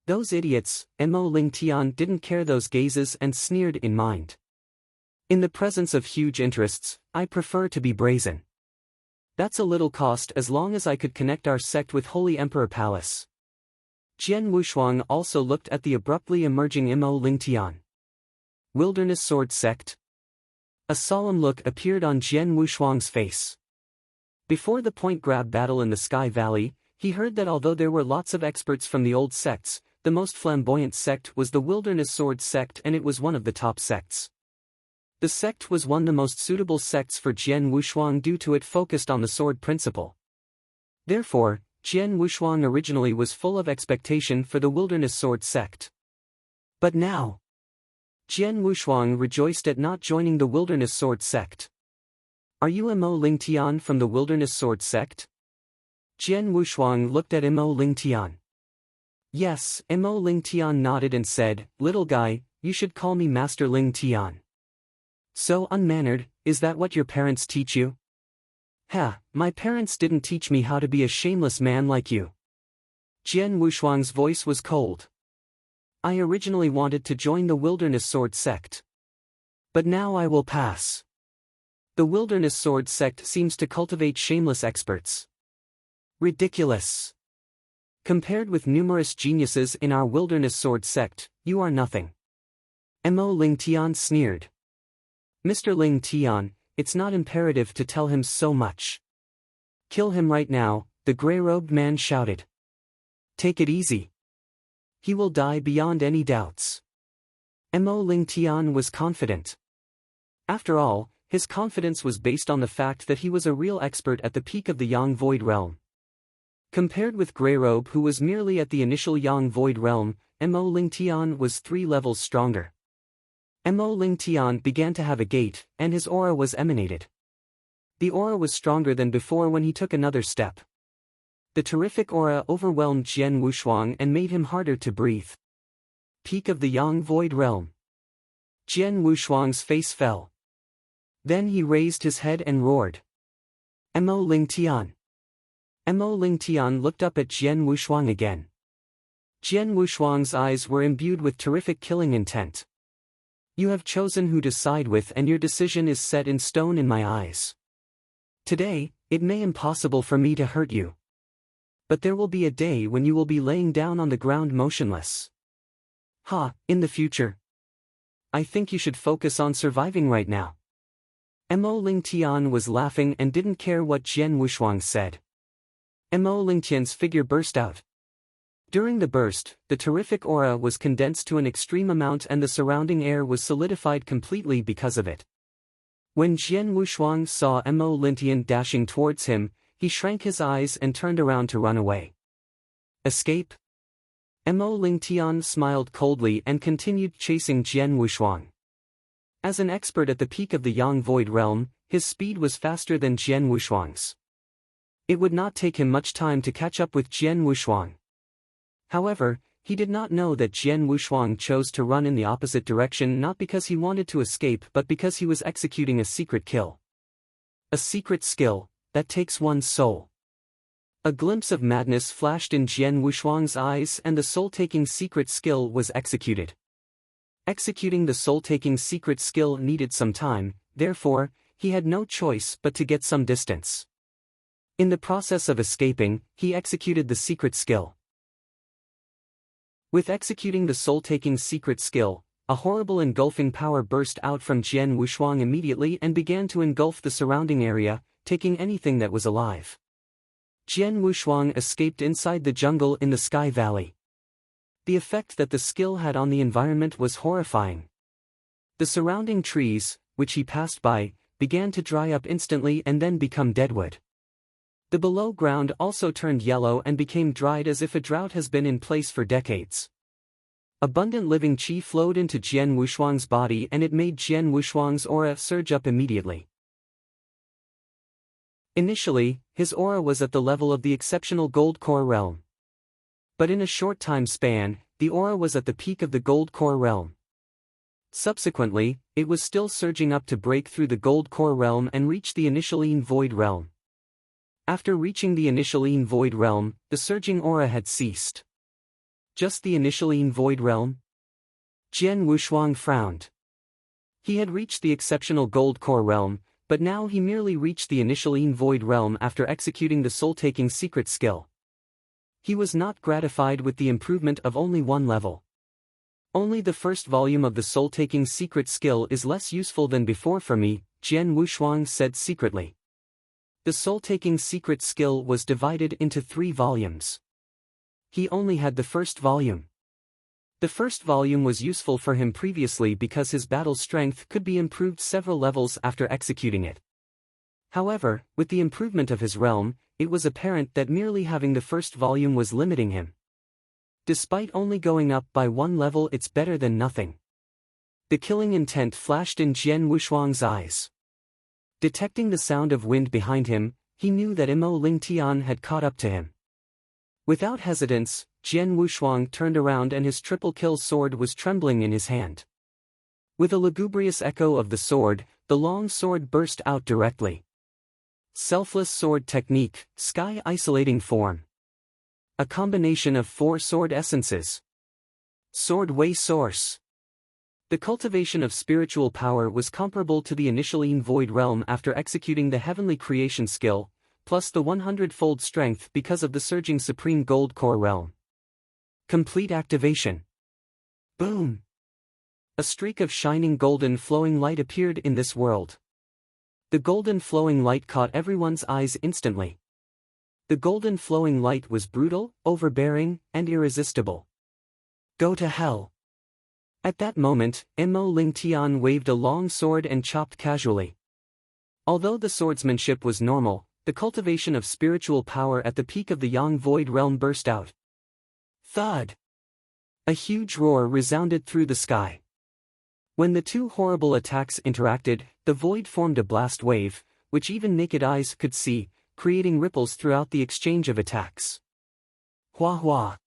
Those idiots, Mo Ling Tian didn't care those gazes and sneered in mind. In the presence of huge interests, I prefer to be brazen. That's a little cost as long as I could connect our sect with Holy Emperor Palace. Jian Wushuang also looked at the abruptly emerging Mo Ling Tian. Wilderness Sword Sect? A solemn look appeared on Jian Wushuang's face. Before the point grab battle in the Sky Valley, he heard that although there were lots of experts from the old sects, the most flamboyant sect was the Wilderness Sword Sect, and it was one of the top sects. The sect was one of the most suitable sects for Jian Wushuang due to it focused on the sword principle. Therefore, Jian Wushuang originally was full of expectation for the Wilderness Sword Sect. But now, Jian Wushuang rejoiced at not joining the Wilderness Sword Sect. Are you Mo Ling Tian from the Wilderness Sword Sect? Jian Wushuang looked at Mo Ling Tian. Yes, Mo Ling Tian nodded and said, little guy, you should call me Master Ling Tian. So unmannered, is that what your parents teach you? Ha, my parents didn't teach me how to be a shameless man like you. Jian Wushuang's voice was cold. I originally wanted to join the Wilderness Sword Sect. But now I will pass. The Wilderness Sword Sect seems to cultivate shameless experts. Ridiculous. Compared with numerous geniuses in our Wilderness Sword Sect, you are nothing. Mo Ling Tian sneered. Mr. Ling Tian, it's not imperative to tell him so much. Kill him right now, the gray-robed man shouted. Take it easy. He will die beyond any doubts. Mo Ling Tian was confident. After all, his confidence was based on the fact that he was a real expert at the peak of the Yang Void Realm. Compared with Greyrobe, who was merely at the initial Yang Void Realm, Mo Ling Tian was 3 levels stronger. Mo Ling Tian began to have a gait, and his aura was emanated. The aura was stronger than before when he took another step. The terrific aura overwhelmed Jian Wushuang and made him harder to breathe. Peak of the Yang Void Realm. Jian Wushuang's face fell. Then he raised his head and roared. Mo Ling Tian. Mo Ling Tian looked up at Jian Wushuang again. Jian Wushuang's eyes were imbued with terrific killing intent. You have chosen who to side with, and your decision is set in stone in my eyes. Today, it may be impossible for me to hurt you. But there will be a day when you will be laying down on the ground motionless. In the future. I think you should focus on surviving right now. Mo Ling Tian was laughing and didn't care what Jian Wushuang said. Mo Ling Tian's figure burst out. During the burst, the terrific aura was condensed to an extreme amount and the surrounding air was solidified completely because of it. When Jian Wushuang saw Mo Ling Tian dashing towards him, he shrank his eyes and turned around to run away. Escape? Mo Ling Tian smiled coldly and continued chasing Jian Wushuang. As an expert at the peak of the Yang Void Realm, his speed was faster than Jian Wushuang's. It would not take him much time to catch up with Jian Wushuang. However, he did not know that Jian Wushuang chose to run in the opposite direction not because he wanted to escape but because he was executing a secret kill. A secret skill, that takes one's soul. A glimpse of madness flashed in Jian Wushuang's eyes and the soul-taking secret skill was executed. Executing the soul-taking secret skill needed some time, therefore, he had no choice but to get some distance. In the process of escaping, he executed the secret skill. With executing the soul-taking secret skill, a horrible engulfing power burst out from Jian Wushuang immediately and began to engulf the surrounding area, taking anything that was alive. Jian Wushuang escaped inside the jungle in the Sky Valley. The effect that the skill had on the environment was horrifying. The surrounding trees, which he passed by, began to dry up instantly and then become deadwood. The below ground also turned yellow and became dried as if a drought has been in place for decades. Abundant living qi flowed into Jian Wushuang's body and it made Jian Wushuang's aura surge up immediately. Initially, his aura was at the level of the exceptional gold core realm. But in a short time span, the aura was at the peak of the gold core realm. Subsequently, it was still surging up to break through the gold core realm and reach the initialine void realm. After reaching the initialine void realm, the surging aura had ceased. Just the initialine void realm? Jian Wushuang frowned. He had reached the exceptional gold core realm, but now he merely reached the initialine void realm after executing the soul-taking secret skill. He was not gratified with the improvement of only one level. Only the first volume of the soul-taking secret skill is less useful than before for me, Jian Wushuang said secretly. The soul-taking secret skill was divided into 3 volumes. He only had the first volume. The first volume was useful for him previously because his battle strength could be improved several levels after executing it. However, with the improvement of his realm, it was apparent that merely having the first volume was limiting him. Despite only going up by 1 level, it's better than nothing. The killing intent flashed in Jian Wushuang's eyes. Detecting the sound of wind behind him, he knew that Mo Lingtian had caught up to him. Without hesitance, Jian Wushuang turned around and his triple-kill sword was trembling in his hand. With a lugubrious echo of the sword, the long sword burst out directly. Selfless sword technique, sky isolating form. A combination of 4 sword essences. Sword way source. The cultivation of spiritual power was comparable to the initialine void realm after executing the heavenly creation skill, plus the 100-fold strength because of the surging supreme gold core realm. Complete activation. Boom! A streak of shining golden flowing light appeared in this world. The golden flowing light caught everyone's eyes instantly. The golden flowing light was brutal, overbearing, and irresistible. Go to hell. At that moment, Mo Lingtian waved a long sword and chopped casually. Although the swordsmanship was normal, the cultivation of spiritual power at the peak of the Yang Void realm burst out. Thud! A huge roar resounded through the sky. When the 2 horrible attacks interacted, the void formed a blast wave, which even naked eyes could see, creating ripples throughout the exchange of attacks. Hua hua!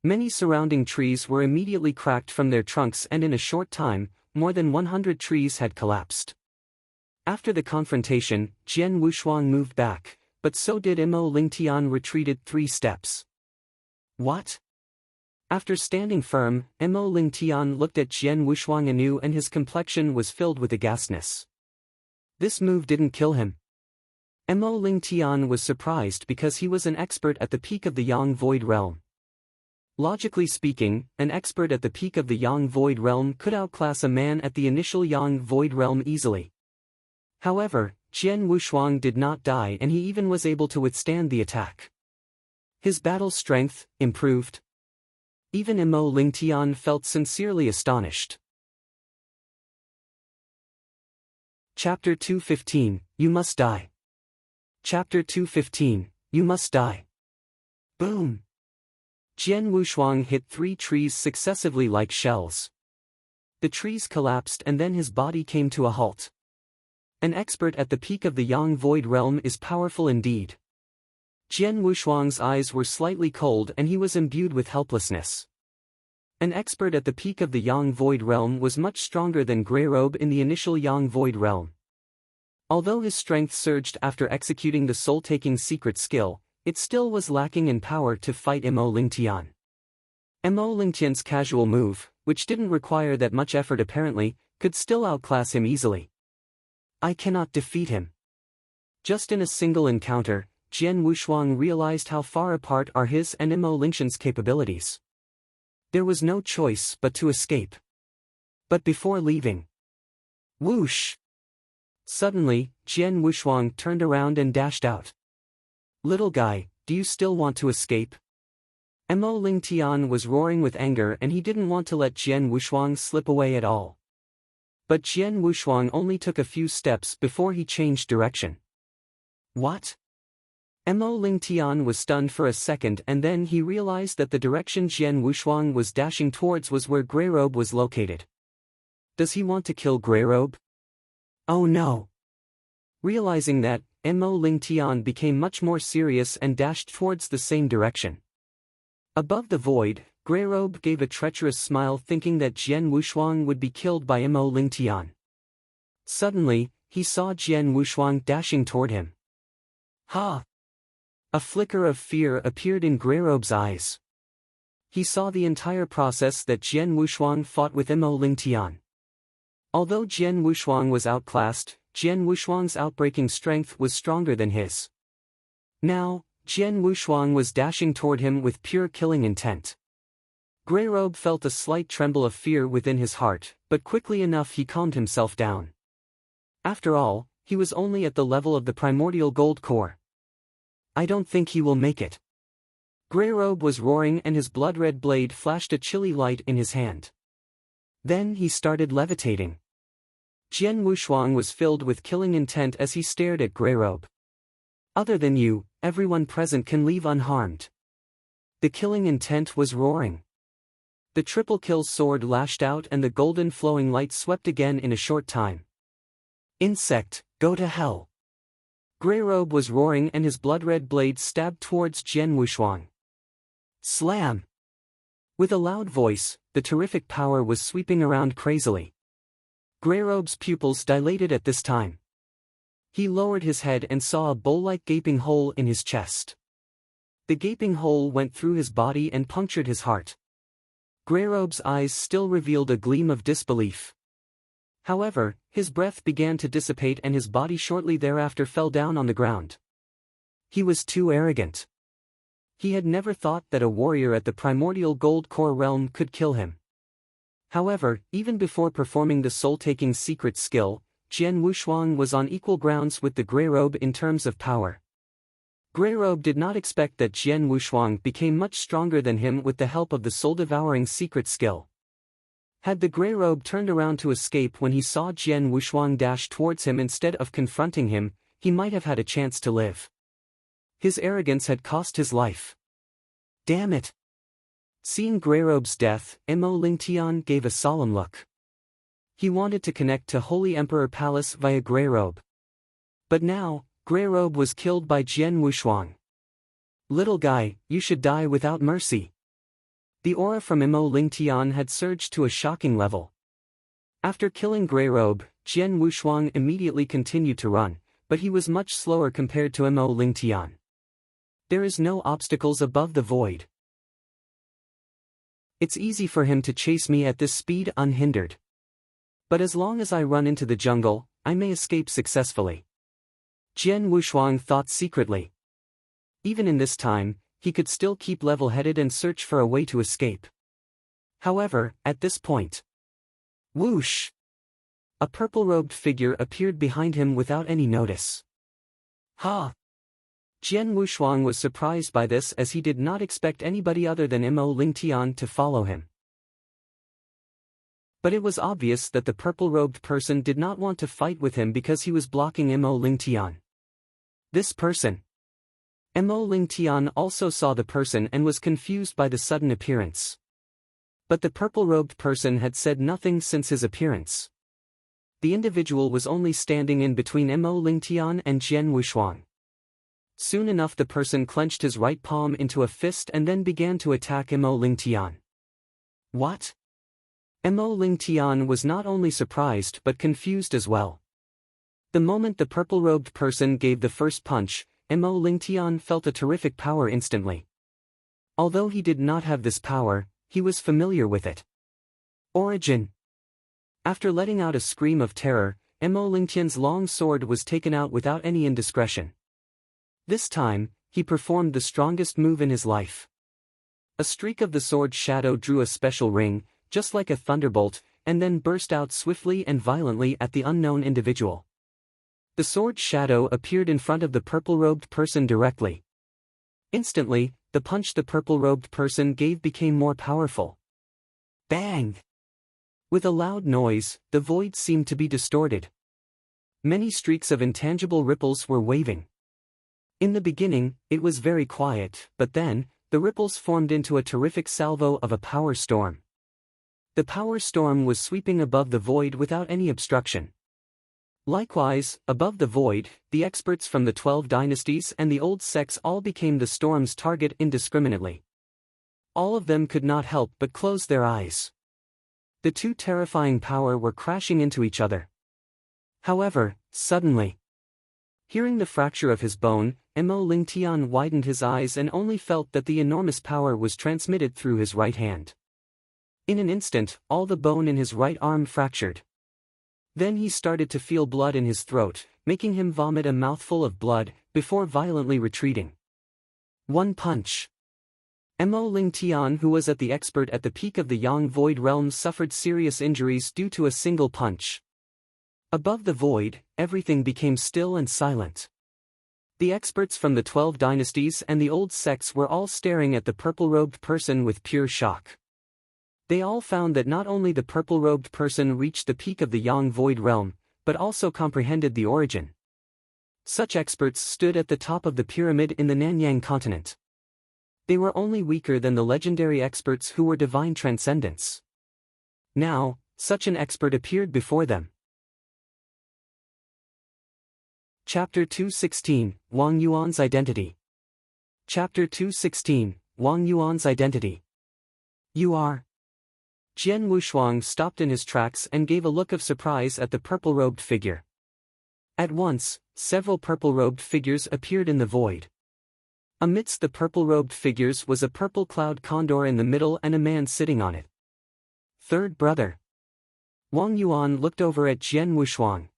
Many surrounding trees were immediately cracked from their trunks and in a short time, more than 100 trees had collapsed. After the confrontation, Jian Wushuang moved back, but so did Mo Lingtian retreated 3 steps. What? After standing firm, Mo Lingtian looked at Jian Wushuang anew and his complexion was filled with aghastness. This move didn't kill him. Mo Lingtian was surprised because he was an expert at the peak of the Yang Void realm. Logically speaking, an expert at the peak of the Yang Void realm could outclass a man at the initial Yang Void realm easily. However, Jian Wushuang did not die and he even was able to withstand the attack. His battle strength improved. Even Mo Lingtian felt sincerely astonished. Chapter 215, You Must Die. Chapter 215, You Must Die. Boom! Jian Wushuang hit 3 trees successively like shells. The trees collapsed and then his body came to a halt. An expert at the peak of the Yang Void realm is powerful indeed. Jian Wushuang's eyes were slightly cold and he was imbued with helplessness. An expert at the peak of the Yang Void realm was much stronger than Greyrobe in the initial Yang Void realm. Although his strength surged after executing the soul-taking secret skill, it still was lacking in power to fight Mo Lingtian. Mo Lingtian's casual move, which didn't require that much effort apparently, could still outclass him easily. I cannot defeat him. Just in a single encounter, Jian Wushuang realized how far apart are his and Mo Lingtian's capabilities. There was no choice but to escape. But before leaving, whoosh! Suddenly, Jian Wushuang turned around and dashed out. Little guy, do you still want to escape? Mo Lingtian was roaring with anger and he didn't want to let Jian Wushuang slip away at all. But Jian Wushuang only took a few steps before he changed direction. What? Mo Lingtian was stunned for a second and then he realized that the direction Jian Wushuang was dashing towards was where Greyrobe was located. Does he want to kill Greyrobe? Oh no! Realizing that, Mo Lingtian became much more serious and dashed towards the same direction. Above the void, Greyrobe gave a treacherous smile thinking that Jian Wushuang would be killed by Mo Lingtian. Suddenly, he saw Jian Wushuang dashing toward him. Ha! A flicker of fear appeared in Greyrobe's eyes. He saw the entire process that Jian Wushuang fought with Mo Lingtian. Although Jian Wushuang was outclassed, Jian Wushuang's outbreaking strength was stronger than his. Now, Jian Wushuang was dashing toward him with pure killing intent. Greyrobe felt a slight tremble of fear within his heart, but quickly enough he calmed himself down. After all, he was only at the level of the primordial gold core. I don't think he will make it. Greyrobe was roaring and his blood-red blade flashed a chilly light in his hand. Then he started levitating. Jian Wushuang was filled with killing intent as he stared at Greyrobe. Other than you, everyone present can leave unharmed. The killing intent was roaring. The triple kill sword lashed out and the golden flowing light swept again in a short time. Insect, go to hell. Greyrobe was roaring and his blood-red blade stabbed towards Jian Wushuang. Slam! With a loud voice, the terrific power was sweeping around crazily. Greyrobe's pupils dilated at this time. He lowered his head and saw a bowl-like gaping hole in his chest. The gaping hole went through his body and punctured his heart. Greyrobe's eyes still revealed a gleam of disbelief. However, his breath began to dissipate and his body shortly thereafter fell down on the ground. He was too arrogant. He had never thought that a warrior at the primordial gold core realm could kill him. However, even before performing the soul-taking secret skill, Jian Wushuang was on equal grounds with the Greyrobe in terms of power. Greyrobe did not expect that Jian Wushuang became much stronger than him with the help of the soul-devouring secret skill. Had the Greyrobe turned around to escape when he saw Jian Wushuang dash towards him instead of confronting him, he might have had a chance to live. His arrogance had cost his life. Damn it! Seeing Greyrobe's death, Mo Lingtian gave a solemn look. He wanted to connect to Holy Emperor Palace via Greyrobe. But now, Greyrobe was killed by Jian Wushuang. Little guy, you should die without mercy. The aura from Mo Lingtian had surged to a shocking level. After killing Greyrobe, Jian Wushuang immediately continued to run, but he was much slower compared to Mo Lingtian. There is no obstacles above the void. It's easy for him to chase me at this speed unhindered. But as long as I run into the jungle, I may escape successfully. Jian Wushuang thought secretly. Even in this time, he could still keep level-headed and search for a way to escape. However, at this point, whoosh! A purple-robed figure appeared behind him without any notice. Ha! Jian Wushuang was surprised by this as he did not expect anybody other than Mo Lingtian to follow him. But it was obvious that the purple-robed person did not want to fight with him because he was blocking Mo Lingtian. This person. Mo Lingtian also saw the person and was confused by the sudden appearance. But the purple-robed person had said nothing since his appearance. The individual was only standing in between Mo Lingtian and Jian Wushuang. Soon enough the person clenched his right palm into a fist and then began to attack Mo Lingtian. What? Mo Lingtian was not only surprised but confused as well. The moment the purple-robed person gave the first punch, Mo Lingtian felt a terrific power instantly. Although he did not have this power, he was familiar with it. Origin. After letting out a scream of terror, Mo Lingtian's long sword was taken out without any indiscretion. This time, he performed the strongest move in his life. A streak of the sword's shadow drew a special ring, just like a thunderbolt, and then burst out swiftly and violently at the unknown individual. The sword's shadow appeared in front of the purple-robed person directly. Instantly, the punch the purple-robed person gave became more powerful. Bang! With a loud noise, the void seemed to be distorted. Many streaks of intangible ripples were waving. In the beginning, it was very quiet, but then, the ripples formed into a terrific salvo of a power storm. The power storm was sweeping above the void without any obstruction. Likewise, above the void, the experts from the 12 dynasties and the old sects all became the storm's target indiscriminately. All of them could not help but close their eyes. The two terrifying power were crashing into each other. However, suddenly, hearing the fracture of his bone, Mo Lingtian widened his eyes and only felt that the enormous power was transmitted through his right hand. In an instant, all the bone in his right arm fractured. Then he started to feel blood in his throat, making him vomit a mouthful of blood, before violently retreating. One punch. Mo Lingtian, who was the expert at the peak of the Yang Void realm, suffered serious injuries due to a single punch. Above the void, everything became still and silent. The experts from the 12 dynasties and the old sects were all staring at the purple-robed person with pure shock. They all found that not only the purple-robed person reached the peak of the Yang Void realm, but also comprehended the origin. Such experts stood at the top of the pyramid in the Nanyang continent. They were only weaker than the legendary experts who were divine transcendents. Now, such an expert appeared before them. Chapter 216, Wang Yuan's Identity. Chapter 216, Wang Yuan's Identity. You are? Jian Wushuang stopped in his tracks and gave a look of surprise at the purple-robed figure. At once, several purple-robed figures appeared in the void. Amidst the purple-robed figures was a purple cloud condor in the middle and a man sitting on it. Third brother. Wang Yuan looked over at Jian Wushuang.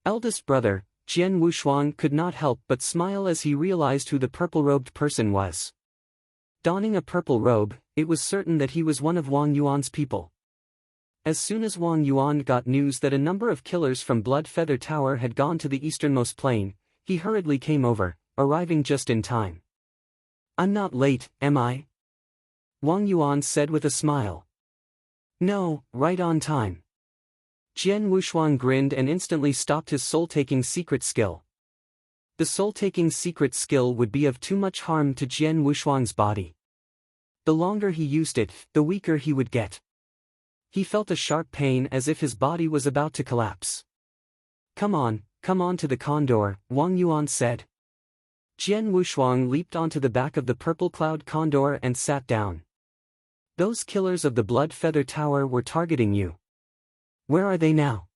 Eldest brother, Jian Wushuang could not help but smile as he realized who the purple-robed person was. Donning a purple robe, it was certain that he was one of Wang Yuan's people. As soon as Wang Yuan got news that a number of killers from Blood Feather Tower had gone to the easternmost plain, he hurriedly came over, arriving just in time. I'm not late, am I? Wang Yuan said with a smile. No, right on time. Jian Wushuang grinned and instantly stopped his soul-taking secret skill. The soul-taking secret skill would be of too much harm to Jian Wushuang's body. The longer he used it, the weaker he would get. He felt a sharp pain as if his body was about to collapse. Come on to the condor, Wang Yuan said. Jian Wushuang leaped onto the back of the purple cloud condor and sat down. Those killers of the Blood Feather Tower were targeting you. Where are they now?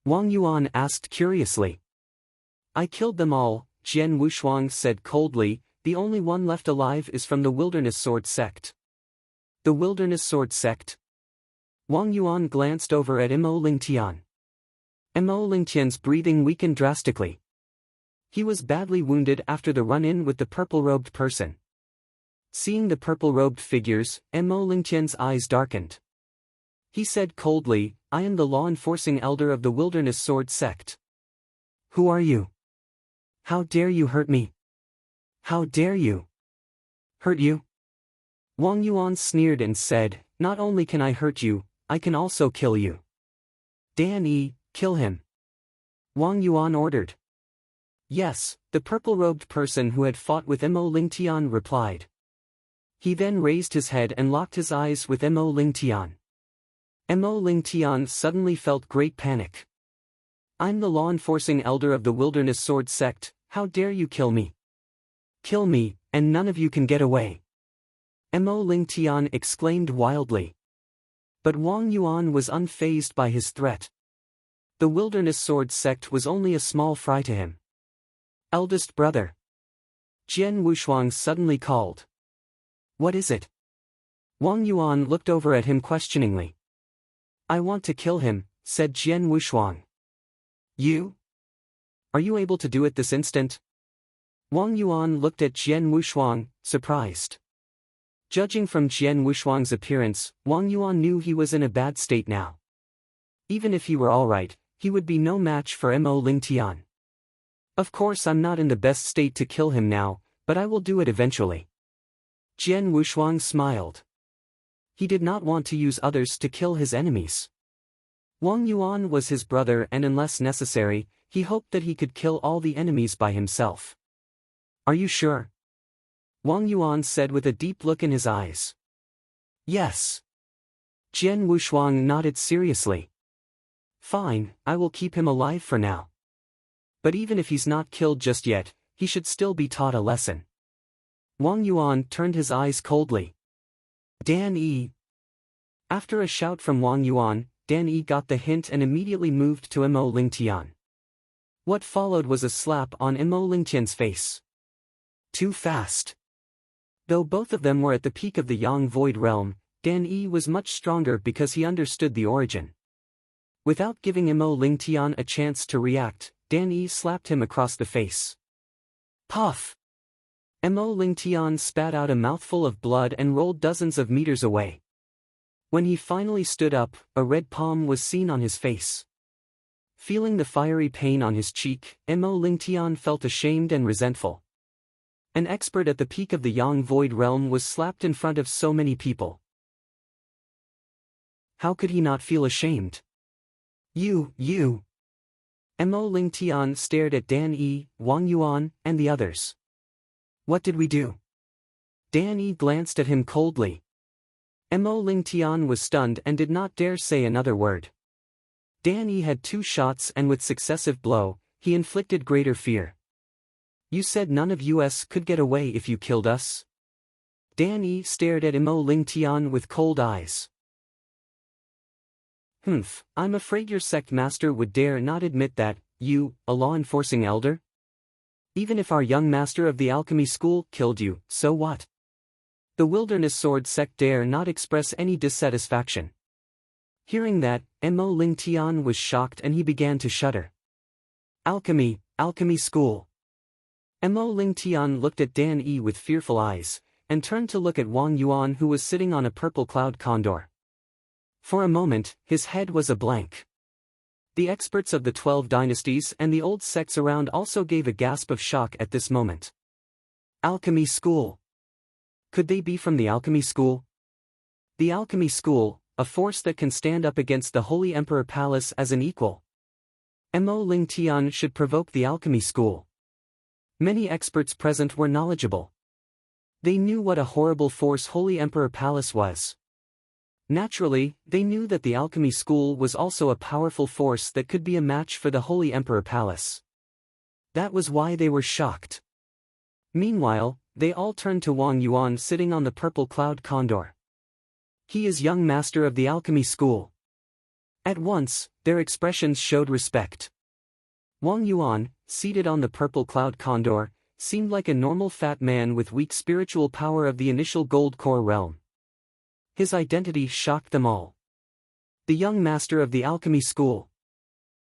Wang Yuan asked curiously. I killed them all, Jian Wushuang said coldly. The only one left alive is from the Wilderness Sword sect. The Wilderness Sword sect? Wang Yuan glanced over at Mo Lingtian. Mo Lingtian's breathing weakened drastically. He was badly wounded after the run-in with the purple-robed person. Seeing the purple-robed figures, Mo Lingtian's eyes darkened. He said coldly, I am the law-enforcing elder of the Wilderness Sword sect. Who are you? How dare you hurt me? How dare you? Hurt you? Wang Yuan sneered and said, not only can I hurt you, I can also kill you. Dan Yi, kill him. Wang Yuan ordered. Yes, the purple-robed person who had fought with Mo Lingtian replied. He then raised his head and locked his eyes with Mo Lingtian. Mo Lingtian suddenly felt great panic. I'm the law-enforcing elder of the Wilderness Sword sect, how dare you kill me? Kill me, and none of you can get away. Mo Lingtian exclaimed wildly. But Wang Yuan was unfazed by his threat. The Wilderness Sword sect was only a small fry to him. Eldest brother. Jian Wushuang suddenly called. What is it? Wang Yuan looked over at him questioningly. I want to kill him, said Jian Wushuang. You? Are you able to do it this instant? Wang Yuan looked at Jian Wushuang, surprised. Judging from Jian Wushuang's appearance, Wang Yuan knew he was in a bad state now. Even if he were alright, he would be no match for Mo Lingtian. Of course I'm not in the best state to kill him now, but I will do it eventually. Jian Wushuang smiled. He did not want to use others to kill his enemies. Wang Yuan was his brother, and unless necessary, he hoped that he could kill all the enemies by himself. Are you sure? Wang Yuan said with a deep look in his eyes. Yes. Jian Wushuang nodded seriously. Fine, I will keep him alive for now. But even if he's not killed just yet, he should still be taught a lesson. Wang Yuan turned his eyes coldly. Dan Yi. After a shout from Wang Yuan, Dan Yi got the hint and immediately moved to Mo Lingtian. What followed was a slap on Mo Lingtian's face. Too fast. Though both of them were at the peak of the Yang Void Realm, Dan Yi was much stronger because he understood the origin. Without giving Mo Lingtian a chance to react, Dan Yi slapped him across the face. Puff! Mo Lingtian spat out a mouthful of blood and rolled dozens of meters away. When he finally stood up, a red palm was seen on his face. Feeling the fiery pain on his cheek, Mo Lingtian felt ashamed and resentful. An expert at the peak of the Yang Void Realm was slapped in front of so many people. How could he not feel ashamed? You. Mo Lingtian stared at Dan Yi, Wang Yuan, and the others. What did we do? Dan Yi glanced at him coldly. Mo Lingtian was stunned and did not dare say another word. Dan Yi had 2 shots, and with successive blow, he inflicted greater fear. You said none of us could get away if you killed us? Dan Yi stared at Mo Lingtian with cold eyes. I'm afraid your sect master would dare not admit that, you, a law-enforcing elder? Even if our young master of the alchemy school killed you, so what? The Wilderness Sword sect dare not express any dissatisfaction. Hearing that, Mo Lingtian was shocked and he began to shudder. Alchemy school. Mo Lingtian looked at Dan Yi with fearful eyes, and turned to look at Wang Yuan, who was sitting on a purple cloud condor. For a moment, his head was a blank. The experts of the 12 dynasties and the old sects around also gave a gasp of shock at this moment. Alchemy school. Could they be from the alchemy school? The alchemy school, a force that can stand up against the Holy Emperor Palace as an equal. Mo Lingtian should provoke the alchemy school. Many experts present were knowledgeable. They knew what a horrible force Holy Emperor Palace was. Naturally, they knew that the alchemy school was also a powerful force that could be a match for the Holy Emperor Palace. That was why they were shocked. Meanwhile, they all turned to Wang Yuan sitting on the purple cloud condor. He is young master of the alchemy school. At once, their expressions showed respect. Wang Yuan, seated on the purple cloud condor, seemed like a normal fat man with weak spiritual power of the initial gold core realm. His identity shocked them all. The young master of the alchemy school.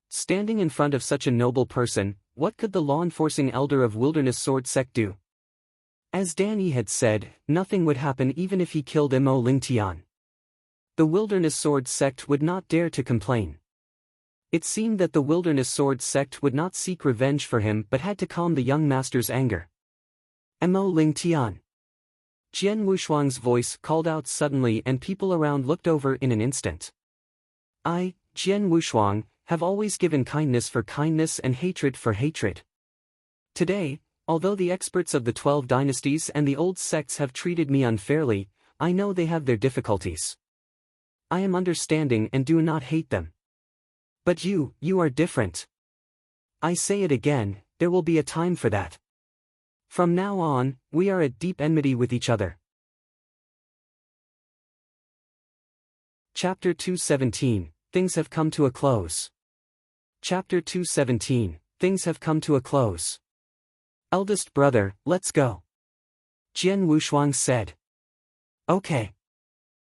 Standing in front of such a noble person, what could the law-enforcing elder of Wilderness Sword sect do? As Dan Yi had said, nothing would happen even if he killed Mo Lingtian. The Wilderness Sword sect would not dare to complain. It seemed that the Wilderness Sword sect would not seek revenge for him but had to calm the young master's anger. Mo Lingtian. Jian Wushuang's voice called out suddenly, and people around looked over in an instant. I, Jian Wushuang, have always given kindness for kindness and hatred for hatred. Today, although the experts of the 12 dynasties and the old sects have treated me unfairly, I know they have their difficulties. I am understanding and do not hate them. But you are different. I say it again, there will be a time for that. From now on, we are at deep enmity with each other. Chapter 217, Things have come to a close. Chapter 217, Things have come to a close. Eldest brother, let's go. Jian Wushuang said. Okay.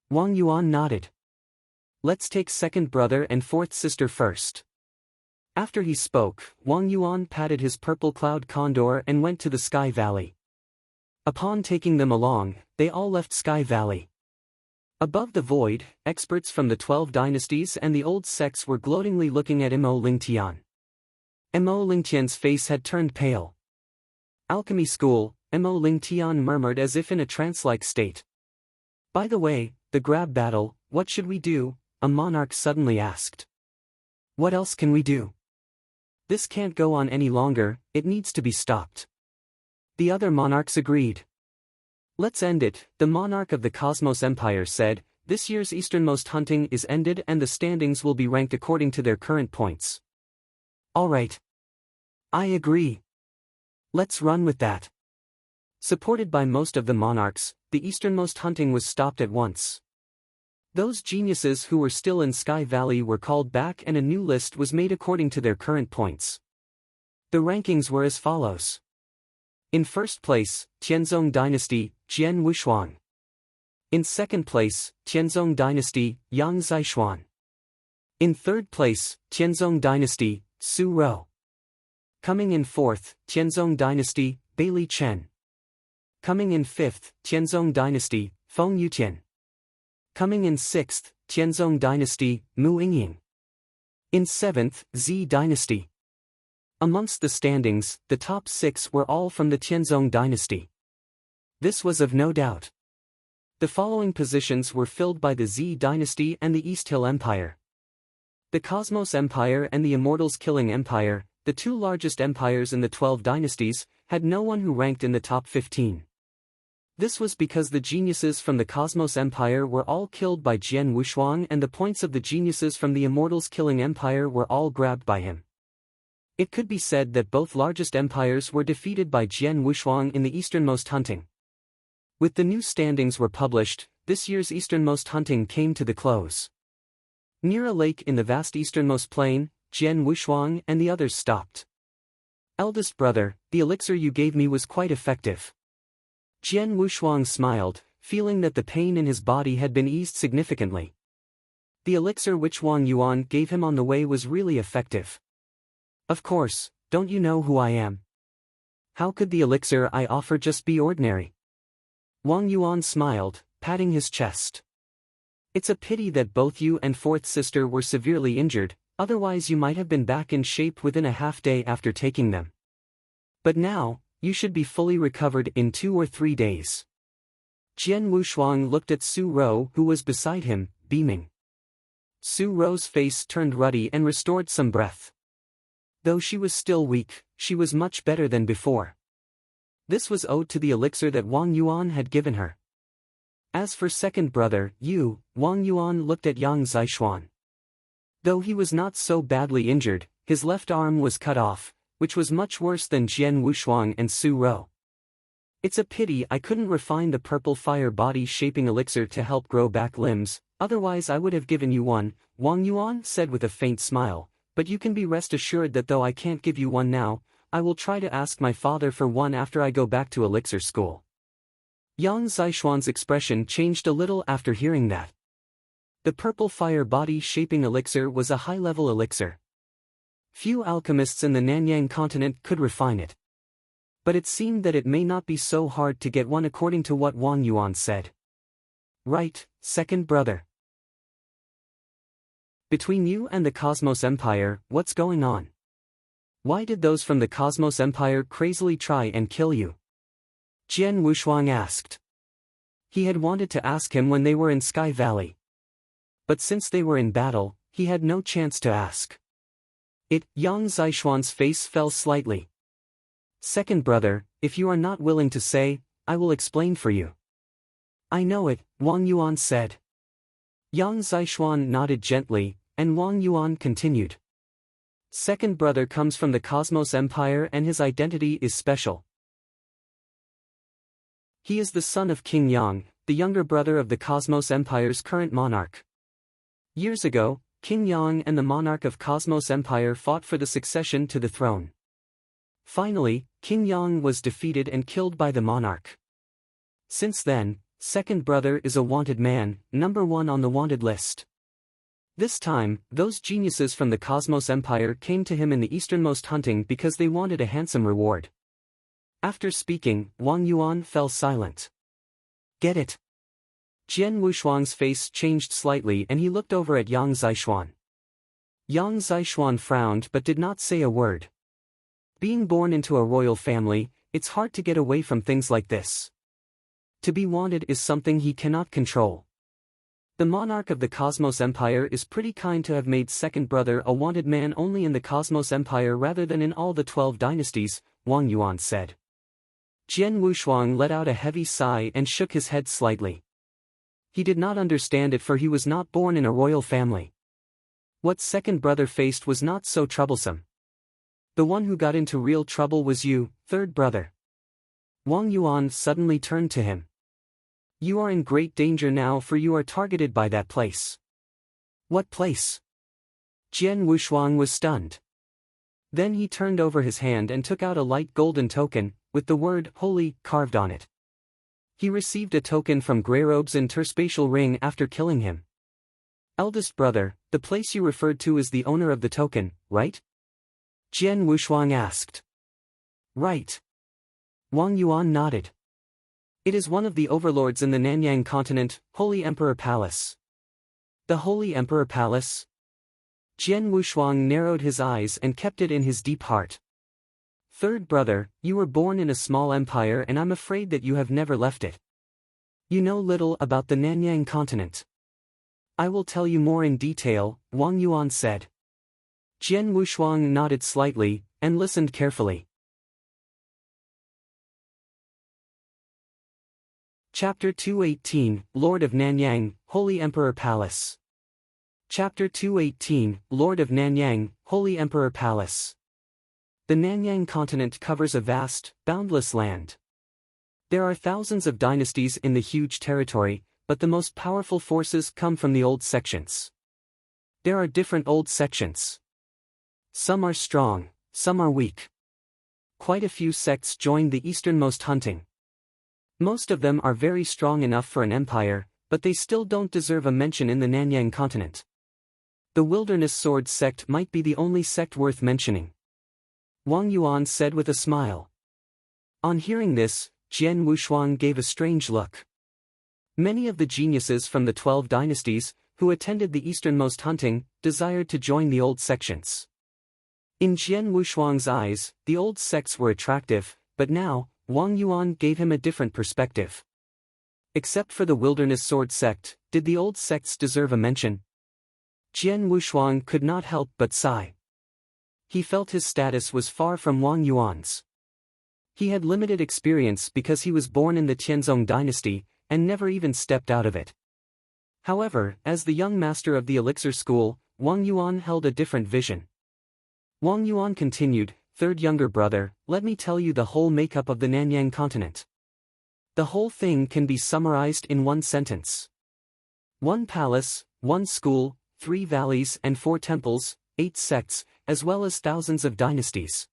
Wang Yuan nodded. Let's take second brother and fourth sister first. After he spoke, Wang Yuan patted his purple cloud condor and went to the Sky Valley. Upon taking them along, they all left Sky Valley. Above the void, experts from the 12 dynasties and the old sects were gloatingly looking at Mo Lingtian. Mo Lingtian's face had turned pale. Alchemy school, Mo Lingtian murmured as if in a trance-like state. By the way, the grab battle, what should we do? A monarch suddenly asked. What else can we do? This can't go on any longer, it needs to be stopped. The other monarchs agreed. Let's end it, the monarch of the Cosmos Empire said. This year's easternmost hunting is ended and the standings will be ranked according to their current points. Alright. I agree. Let's run with that. Supported by most of the monarchs, the easternmost hunting was stopped at once. Those geniuses who were still in Sky Valley were called back and a new list was made according to their current points. The rankings were as follows. In first place, Tianzong Dynasty, Jian Wushuang. In second place, Tianzong Dynasty, Yang Zishuan. In third place, Tianzong Dynasty, Su Rou. Coming in fourth, Tianzong Dynasty, Bailey Chen. Coming in fifth, Tianzong Dynasty, Feng Yutian. Coming in sixth, Tianzong Dynasty, Mu Yingying. In seventh, Z Dynasty. Amongst the standings, the top 6 were all from the Tianzong Dynasty. This was of no doubt. The following positions were filled by the Z Dynasty and the East Hill Empire. The Cosmos Empire and the Immortals Killing Empire, the two largest empires in the 12 dynasties, had no one who ranked in the top 15. This was because the geniuses from the Cosmos Empire were all killed by Jian Wushuang and the points of the geniuses from the Immortals Killing Empire were all grabbed by him. It could be said that both largest empires were defeated by Jian Wushuang in the easternmost hunting. With the new standings were published, this year's easternmost hunting came to the close. Near a lake in the vast easternmost plain, Jian Wushuang and the others stopped. Eldest brother, the elixir you gave me was quite effective. Jian Wushuang smiled, feeling that the pain in his body had been eased significantly. The elixir which Wang Yuan gave him on the way was really effective. Of course, don't you know who I am? How could the elixir I offer just be ordinary? Wang Yuan smiled, patting his chest. It's a pity that both you and fourth sister were severely injured, otherwise you might have been back in shape within a half day after taking them. But now, you should be fully recovered in 2 or 3 days. Jian Wushuang looked at Su Rou who was beside him, beaming. Su Rou's face turned ruddy and restored some breath. Though she was still weak, she was much better than before. This was owed to the elixir that Wang Yuan had given her. As for second brother, Wang Yuan looked at Yang Zishuan. Though he was not so badly injured, his left arm was cut off, which was much worse than Jian Wushuang and Su Rou. It's a pity I couldn't refine the purple fire body shaping elixir to help grow back limbs, otherwise I would have given you one, Wang Yuan said with a faint smile, but you can be rest assured that though I can't give you one now, I will try to ask my father for one after I go back to elixir school. Yang Zishuan's expression changed a little after hearing that. The purple fire body shaping elixir was a high-level elixir. Few alchemists in the Nanyang continent could refine it. But it seemed that it may not be so hard to get one according to what Wang Yuan said. Right, second brother. Between you and the Cosmos Empire, what's going on? Why did those from the Cosmos Empire crazily try and kill you? Jian Wushuang asked. He had wanted to ask him when they were in Sky Valley. But since they were in battle, he had no chance to ask. Yang Zishuan's face fell slightly. Second brother, if you are not willing to say, I will explain for you. I know it, Wang Yuan said. Yang Zishuan nodded gently, and Wang Yuan continued. Second brother comes from the Cosmos Empire and his identity is special. He is the son of King Yang, the younger brother of the Cosmos Empire's current monarch. Years ago, King Yang and the monarch of Cosmos Empire fought for the succession to the throne. Finally, King Yang was defeated and killed by the monarch. Since then, second brother is a wanted man, number 1 on the wanted list. This time, those geniuses from the Cosmos Empire came to him in the easternmost hunting because they wanted a handsome reward. After speaking, Wang Yuan fell silent. Get it? Jian Wushuang's face changed slightly and he looked over at Yang Zixuan. Yang Zixuan frowned but did not say a word. Being born into a royal family, it's hard to get away from things like this. To be wanted is something he cannot control. The monarch of the Cosmos Empire is pretty kind to have made second brother a wanted man only in the Cosmos Empire rather than in all the 12 dynasties, Wang Yuan said. Jian Wushuang let out a heavy sigh and shook his head slightly. He did not understand it for he was not born in a royal family. What second brother faced was not so troublesome. The one who got into real trouble was you, third brother. Wang Yuan suddenly turned to him. You are in great danger now for you are targeted by that place. What place? Jian Wushuang was stunned. Then he turned over his hand and took out a light golden token, with the word holy carved on it. He received a token from Greyrobe's interspatial ring after killing him. Eldest brother, the place you referred to is the owner of the token, right? Jian Wushuang asked. Right. Wang Yuan nodded. It is one of the overlords in the Nanyang continent, Holy Emperor Palace. The Holy Emperor Palace? Jian Wushuang narrowed his eyes and kept it in his deep heart. Third brother, you were born in a small empire and I'm afraid that you have never left it. You know little about the Nanyang continent. I will tell you more in detail, Wang Yuan said. Jian Wushuang nodded slightly, and listened carefully. Chapter 218, Lord of Nanyang, Holy Emperor Palace. Chapter 218, Lord of Nanyang, Holy Emperor Palace. The Nanyang continent covers a vast, boundless land. There are thousands of dynasties in the huge territory, but the most powerful forces come from the old sections. There are different old sections. Some are strong, some are weak. Quite a few sects joined the easternmost hunting. Most of them are very strong enough for an empire, but they still don't deserve a mention in the Nanyang continent. The Wilderness Sword sect might be the only sect worth mentioning. Wang Yuan said with a smile. On hearing this, Jian Wushuang gave a strange look. Many of the geniuses from the 12 dynasties, who attended the easternmost hunting, desired to join the old sections. In Jian Wushuang's eyes, the old sects were attractive, but now, Wang Yuan gave him a different perspective. Except for the Wilderness Sword sect, did the old sects deserve a mention? Jian Wushuang could not help but sigh. He felt his status was far from Wang Yuan's. He had limited experience because he was born in the Tianzong dynasty, and never even stepped out of it. However, as the young master of the elixir school, Wang Yuan held a different vision. Wang Yuan continued, third younger brother, let me tell you the whole makeup of the Nanyang continent. The whole thing can be summarized in one sentence. 1 palace, 1 school, 3 valleys and 4 temples, 8 sects, as well as thousands of dynasties.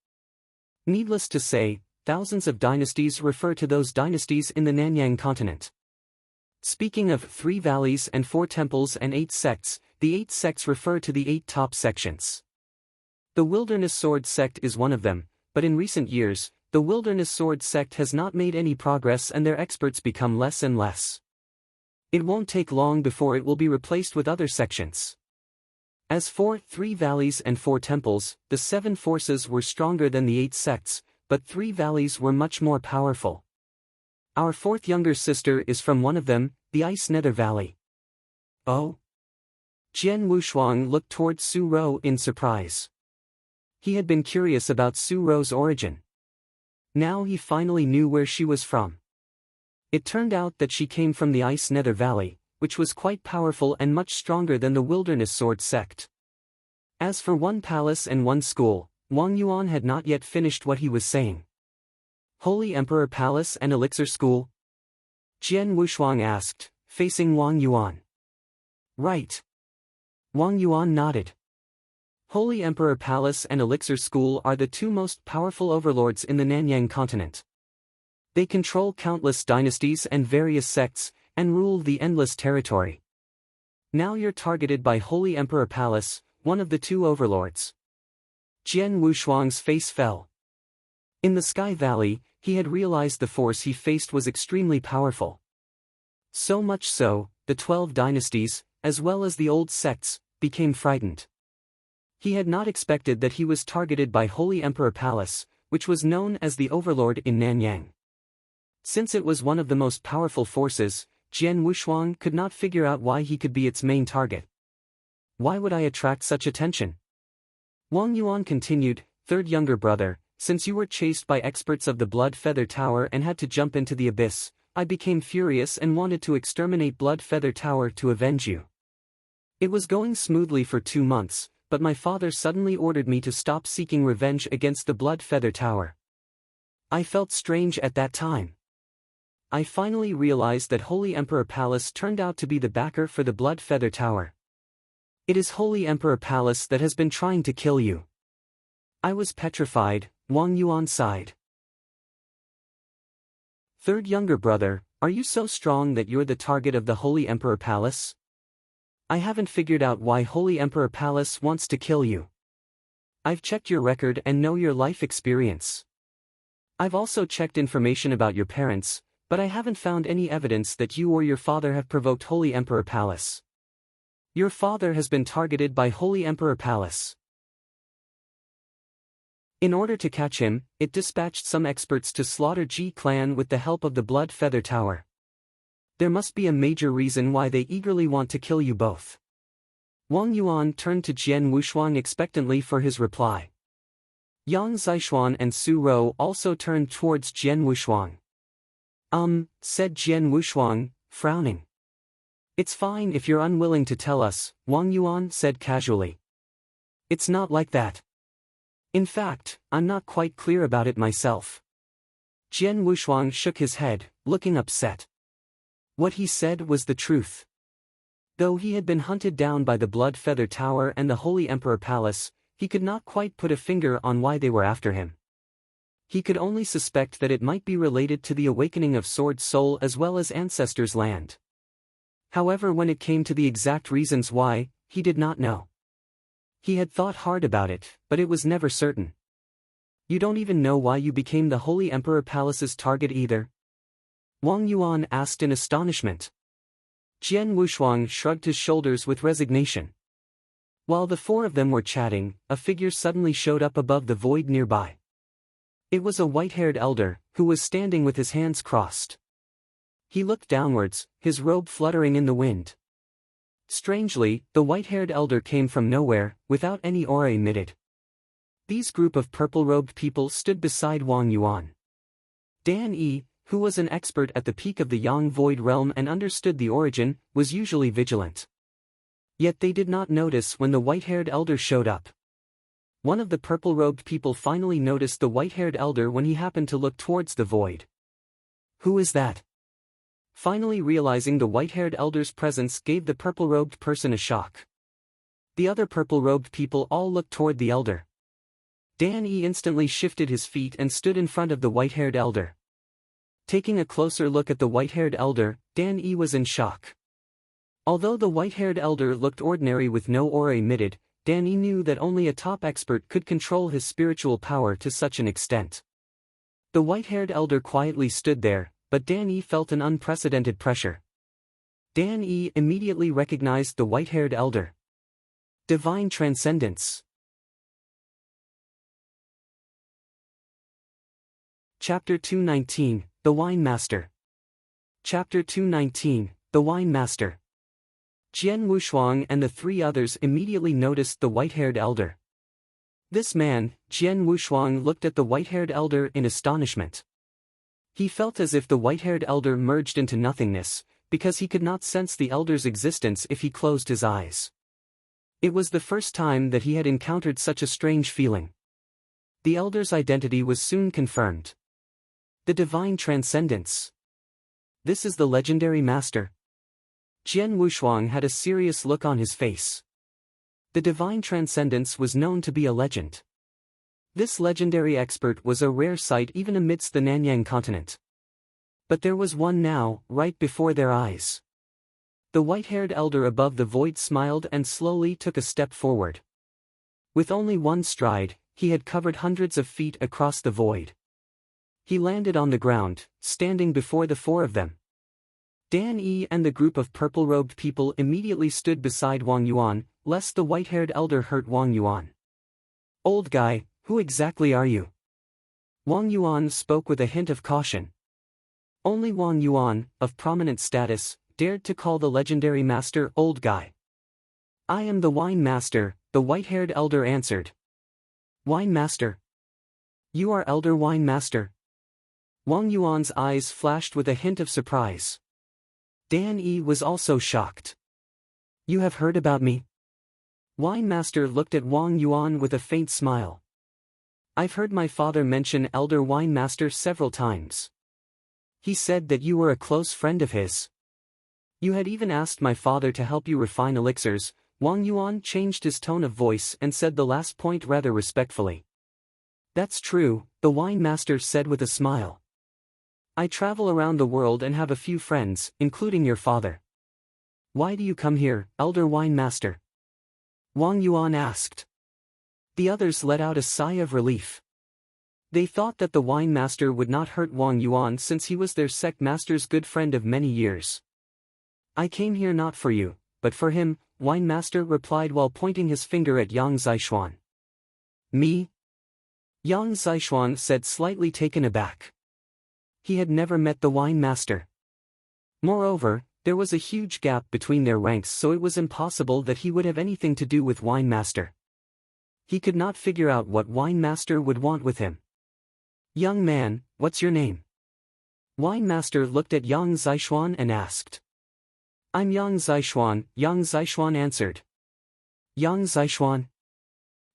Needless to say, thousands of dynasties refer to those dynasties in the Nanyang continent. Speaking of 3 valleys and 4 temples and 8 sects, the 8 sects refer to the 8 top sections. The Wilderness Sword sect is one of them, but in recent years, the Wilderness Sword sect has not made any progress and their experts become less and less. It won't take long before it will be replaced with other sections. As for 3 valleys and 4 temples, the 7 forces were stronger than the 8 sects, but 3 valleys were much more powerful. Our 4th younger sister is from one of them, the Ice Nether Valley. Oh? Jian Wushuang looked toward Su Rou in surprise. He had been curious about Su Rou's origin. Now he finally knew where she was from. It turned out that she came from the Ice Nether Valley, which was quite powerful and much stronger than the Wilderness Sword sect. As for 1 palace and 1 school, Wang Yuan had not yet finished what he was saying. Holy Emperor Palace and Elixir School? Jian Wushuang asked, facing Wang Yuan. Right. Wang Yuan nodded. Holy Emperor Palace and Elixir School are the two most powerful overlords in the Nanyang continent. They control countless dynasties and various sects, and rule the endless territory. Now you're targeted by Holy Emperor Palace, one of the two overlords. Jian Wushuang's face fell. In the Sky Valley, he had realized the force he faced was extremely powerful. So much so, the 12 dynasties, as well as the old sects, became frightened. He had not expected that he was targeted by Holy Emperor Palace, which was known as the Overlord in Nanyang. Since it was one of the most powerful forces, Jian Wushuang could not figure out why he could be its main target. Why would I attract such attention? Wang Yuan continued, third younger brother, since you were chased by experts of the Blood Feather Tower and had to jump into the abyss, I became furious and wanted to exterminate Blood Feather Tower to avenge you. It was going smoothly for 2 months, but my father suddenly ordered me to stop seeking revenge against the Blood Feather Tower. I felt strange at that time. I finally realized that Holy Emperor Palace turned out to be the backer for the Blood Feather Tower. It is Holy Emperor Palace that has been trying to kill you. I was petrified, Wang Yuan sighed. Third younger brother, are you so strong that you're the target of the Holy Emperor Palace? I haven't figured out why Holy Emperor Palace wants to kill you. I've checked your record and know your life experience. I've also checked information about your parents, but I haven't found any evidence that you or your father have provoked Holy Emperor Palace. Your father has been targeted by Holy Emperor Palace. In order to catch him, it dispatched some experts to slaughter Ji clan with the help of the Blood Feather Tower. There must be a major reason why they eagerly want to kill you both. Wang Yuan turned to Jian Wushuang expectantly for his reply. Yang Zishuan and Su Rou also turned towards Jian Wushuang. Said Jian Wushuang, frowning. It's fine if you're unwilling to tell us, Wang Yuan said casually. It's not like that. In fact, I'm not quite clear about it myself. Jian Wushuang shook his head, looking upset. What he said was the truth. Though he had been hunted down by the Blood Feather Tower and the Holy Emperor Palace, he could not quite put a finger on why they were after him. He could only suspect that it might be related to the awakening of Sword Soul as well as Ancestors' Land. However, when it came to the exact reasons why, he did not know. He had thought hard about it, but it was never certain. You don't even know why you became the Holy Emperor Palace's target either? Wang Yuan asked in astonishment. Jian Wushuang shrugged his shoulders with resignation. While the four of them were chatting, a figure suddenly showed up above the void nearby. It was a white-haired elder, who was standing with his hands crossed. He looked downwards, his robe fluttering in the wind. Strangely, the white-haired elder came from nowhere, without any aura emitted. These group of purple-robed people stood beside Wang Yuan. Dan Yi, who was an expert at the peak of the Yang Void Realm and understood the origin, was usually vigilant. Yet they did not notice when the white-haired elder showed up. One of the purple-robed people finally noticed the white-haired elder when he happened to look towards the void. Who is that? Finally realizing the white-haired elder's presence gave the purple-robed person a shock. The other purple-robed people all looked toward the elder. Dan Yi instantly shifted his feet and stood in front of the white-haired elder. Taking a closer look at the white-haired elder, Dan Yi was in shock. Although the white-haired elder looked ordinary with no aura emitted, Dan Yi knew that only a top expert could control his spiritual power to such an extent. The white-haired elder quietly stood there, but Dan Yi felt an unprecedented pressure. Dan Yi immediately recognized the white-haired elder. Divine Transcendence. Chapter 219, The Wine Master. Chapter 219, The Wine Master. Jian Wushuang and the three others immediately noticed the white-haired elder. This man, Jian Wushuang, looked at the white-haired elder in astonishment. He felt as if the white-haired elder merged into nothingness, because he could not sense the elder's existence if he closed his eyes. It was the first time that he had encountered such a strange feeling. The elder's identity was soon confirmed. The Divine Transcendence. This is the legendary master. Jian Wushuang had a serious look on his face. The divine transcendence was known to be a legend. This legendary expert was a rare sight even amidst the Nanyang continent. But there was one now, right before their eyes. The white-haired elder above the void smiled and slowly took a step forward. With only one stride, he had covered hundreds of feet across the void. He landed on the ground, standing before the four of them. Dan Yi and the group of purple-robed people immediately stood beside Wang Yuan, lest the white-haired elder hurt Wang Yuan. "Old guy, who exactly are you?" Wang Yuan spoke with a hint of caution. Only Wang Yuan, of prominent status, dared to call the legendary master old guy. "I am the wine master," the white-haired elder answered. "Wine master? You are elder wine master?" Wang Yuan's eyes flashed with a hint of surprise. Dan Yi was also shocked. "You have heard about me?" Wine master looked at Wang Yuan with a faint smile. "I've heard my father mention elder wine master several times. He said that you were a close friend of his. You had even asked my father to help you refine elixirs." Wang Yuan changed his tone of voice and said the last point rather respectfully. "That's true," the wine master said with a smile. "I travel around the world and have a few friends, including your father." "Why do you come here, elder wine master?" Wang Yuan asked. The others let out a sigh of relief. They thought that the wine master would not hurt Wang Yuan since he was their sect master's good friend of many years. "I came here not for you, but for him," wine master replied while pointing his finger at Yang Zishuan. "Me?" Yang Zishuan said, slightly taken aback. He had never met the wine master. Moreover, there was a huge gap between their ranks, so it was impossible that he would have anything to do with wine master. He could not figure out what wine master would want with him. "Young man, what's your name?" Wine master looked at Yang Zishuan and asked. "I'm Yang Zishuan," Yang Zishuan answered. "Yang Zishuan?"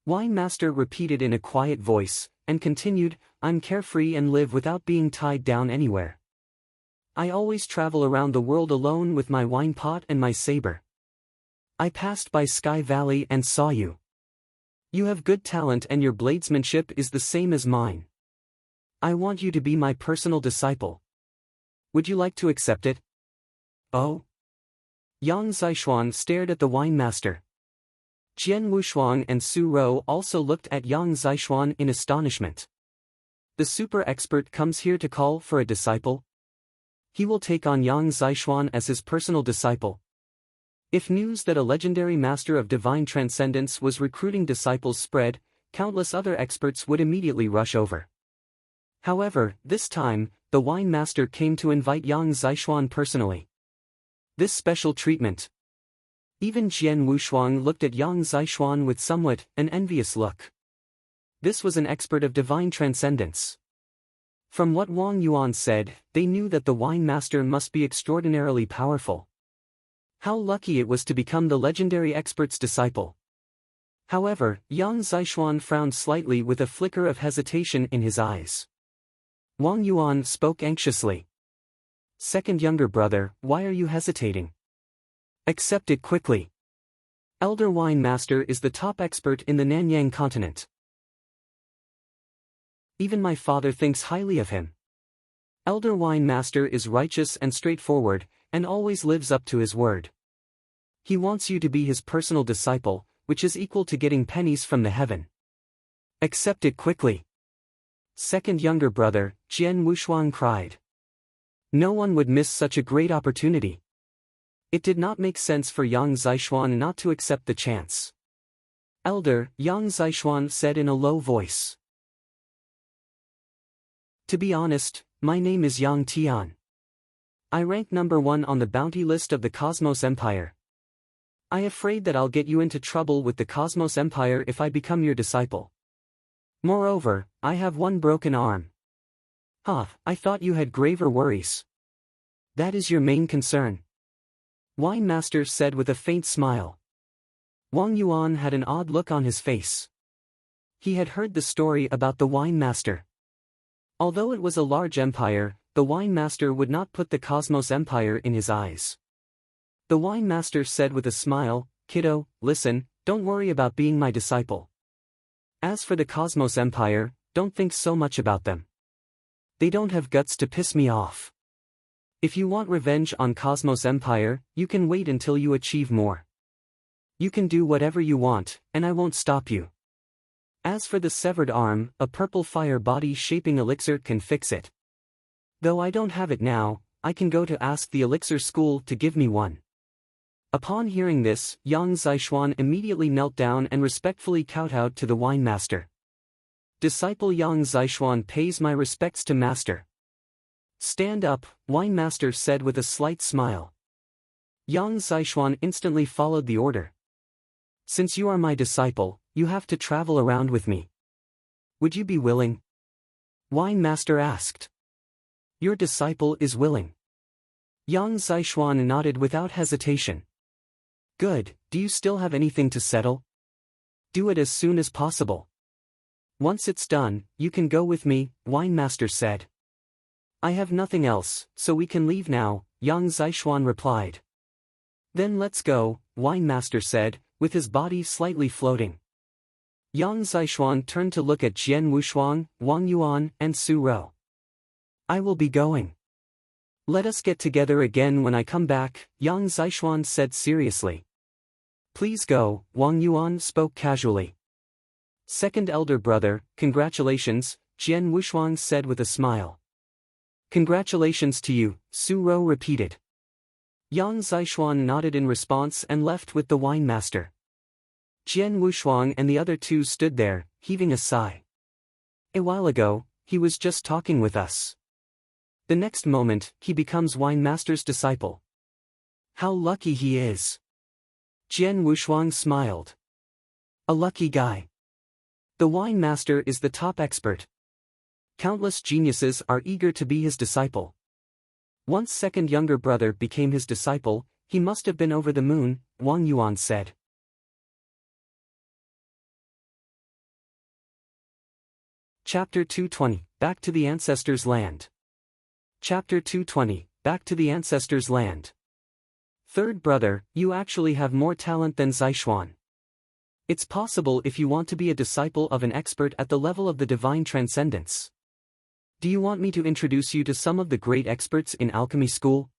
Wine master repeated in a quiet voice, and continued, "I'm carefree and live without being tied down anywhere. I always travel around the world alone with my wine pot and my saber. I passed by Sky Valley and saw you. You have good talent and your bladesmanship is the same as mine. I want you to be my personal disciple. Would you like to accept it?" "Oh?" Yang Zishuan stared at the wine master. Jian Wushuang and Su Rou also looked at Yang Zishuan in astonishment. The super expert comes here to call for a disciple? He will take on Yang Zishuan as his personal disciple. If news that a legendary master of divine transcendence was recruiting disciples spread, countless other experts would immediately rush over. However, this time, the wine master came to invite Yang Zishuan personally. This special treatment. Even Jian Wushuang looked at Yang Zishuan with somewhat an envious look. This was an expert of divine transcendence. From what Wang Yuan said, they knew that the wine master must be extraordinarily powerful. How lucky it was to become the legendary expert's disciple. However, Yang Zishuan frowned slightly with a flicker of hesitation in his eyes. Wang Yuan spoke anxiously. "Second younger brother, why are you hesitating? Accept it quickly. Elder Wine Master is the top expert in the Nanyang continent. Even my father thinks highly of him. Elder Wine Master is righteous and straightforward, and always lives up to his word. He wants you to be his personal disciple, which is equal to getting pennies from the heaven. Accept it quickly." Second younger brother, Jian Wushuang cried. No one would miss such a great opportunity. It did not make sense for Yang Zishuan not to accept the chance. "Elder," Yang Zishuan said in a low voice. "To be honest, my name is Yang Tian. I rank number 1 on the bounty list of the Cosmos Empire. I afraid that I'll get you into trouble with the Cosmos Empire if I become your disciple. Moreover, I have one broken arm." I thought you had graver worries. That is your main concern?" Wine Master said with a faint smile. Wang Yuan had an odd look on his face. He had heard the story about the Wine Master. Although it was a large empire, the Wine Master would not put the Cosmos Empire in his eyes. The Wine Master said with a smile, "Kiddo, listen, Don't worry about being my disciple. As for the Cosmos Empire, don't think so much about them. They don't have guts to piss me off. If you want revenge on Cosmos Empire, you can wait until you achieve more. You can do whatever you want, and I won't stop you. As for the severed arm, a purple fire body shaping elixir can fix it. Though I don't have it now, I can go to ask the elixir school to give me one. Upon hearing this, Yang Zishuan immediately knelt down and respectfully kowtowed to the wine master. Disciple Yang Zishuan pays my respects to master. Stand up, wine master said with a slight smile. Yang Zishuan instantly followed the order. Since you are my disciple, you have to travel around with me. Would you be willing? Wine master asked. Your disciple is willing. Yang Zishuan nodded without hesitation. Good, do you still have anything to settle? Do it as soon as possible. Once it's done, you can go with me, wine master said. I have nothing else, so we can leave now, Yang Zishuan replied. Then let's go, wine master said, with his body slightly floating. Yang Zishuan turned to look at Jian Wushuang, Wang Yuan, and Su Rou. I will be going. Let us get together again when I come back, Yang Zishuan said seriously. Please go, Wang Yuan spoke casually. Second elder brother, congratulations, Jian Wushuang said with a smile. Congratulations to you, Su Rou repeated. Yang Zishuan nodded in response and left with the wine master. Jian Wushuang and the other two stood there, heaving a sigh. A while ago, he was just talking with us. The next moment, he becomes wine master's disciple. How lucky he is. Jian Wushuang smiled. A lucky guy. The wine master is the top expert. Countless geniuses are eager to be his disciple. Once second younger brother became his disciple, he must have been over the moon, Wang Yuan said. Chapter 220, Back to the Ancestors' Land. Chapter 220, Back to the Ancestors' Land. Third brother, you actually have more talent than Zishuan. It's possible if you want to be a disciple of an expert at the level of the divine transcendence. Do you want me to introduce you to some of the great experts in alchemy school?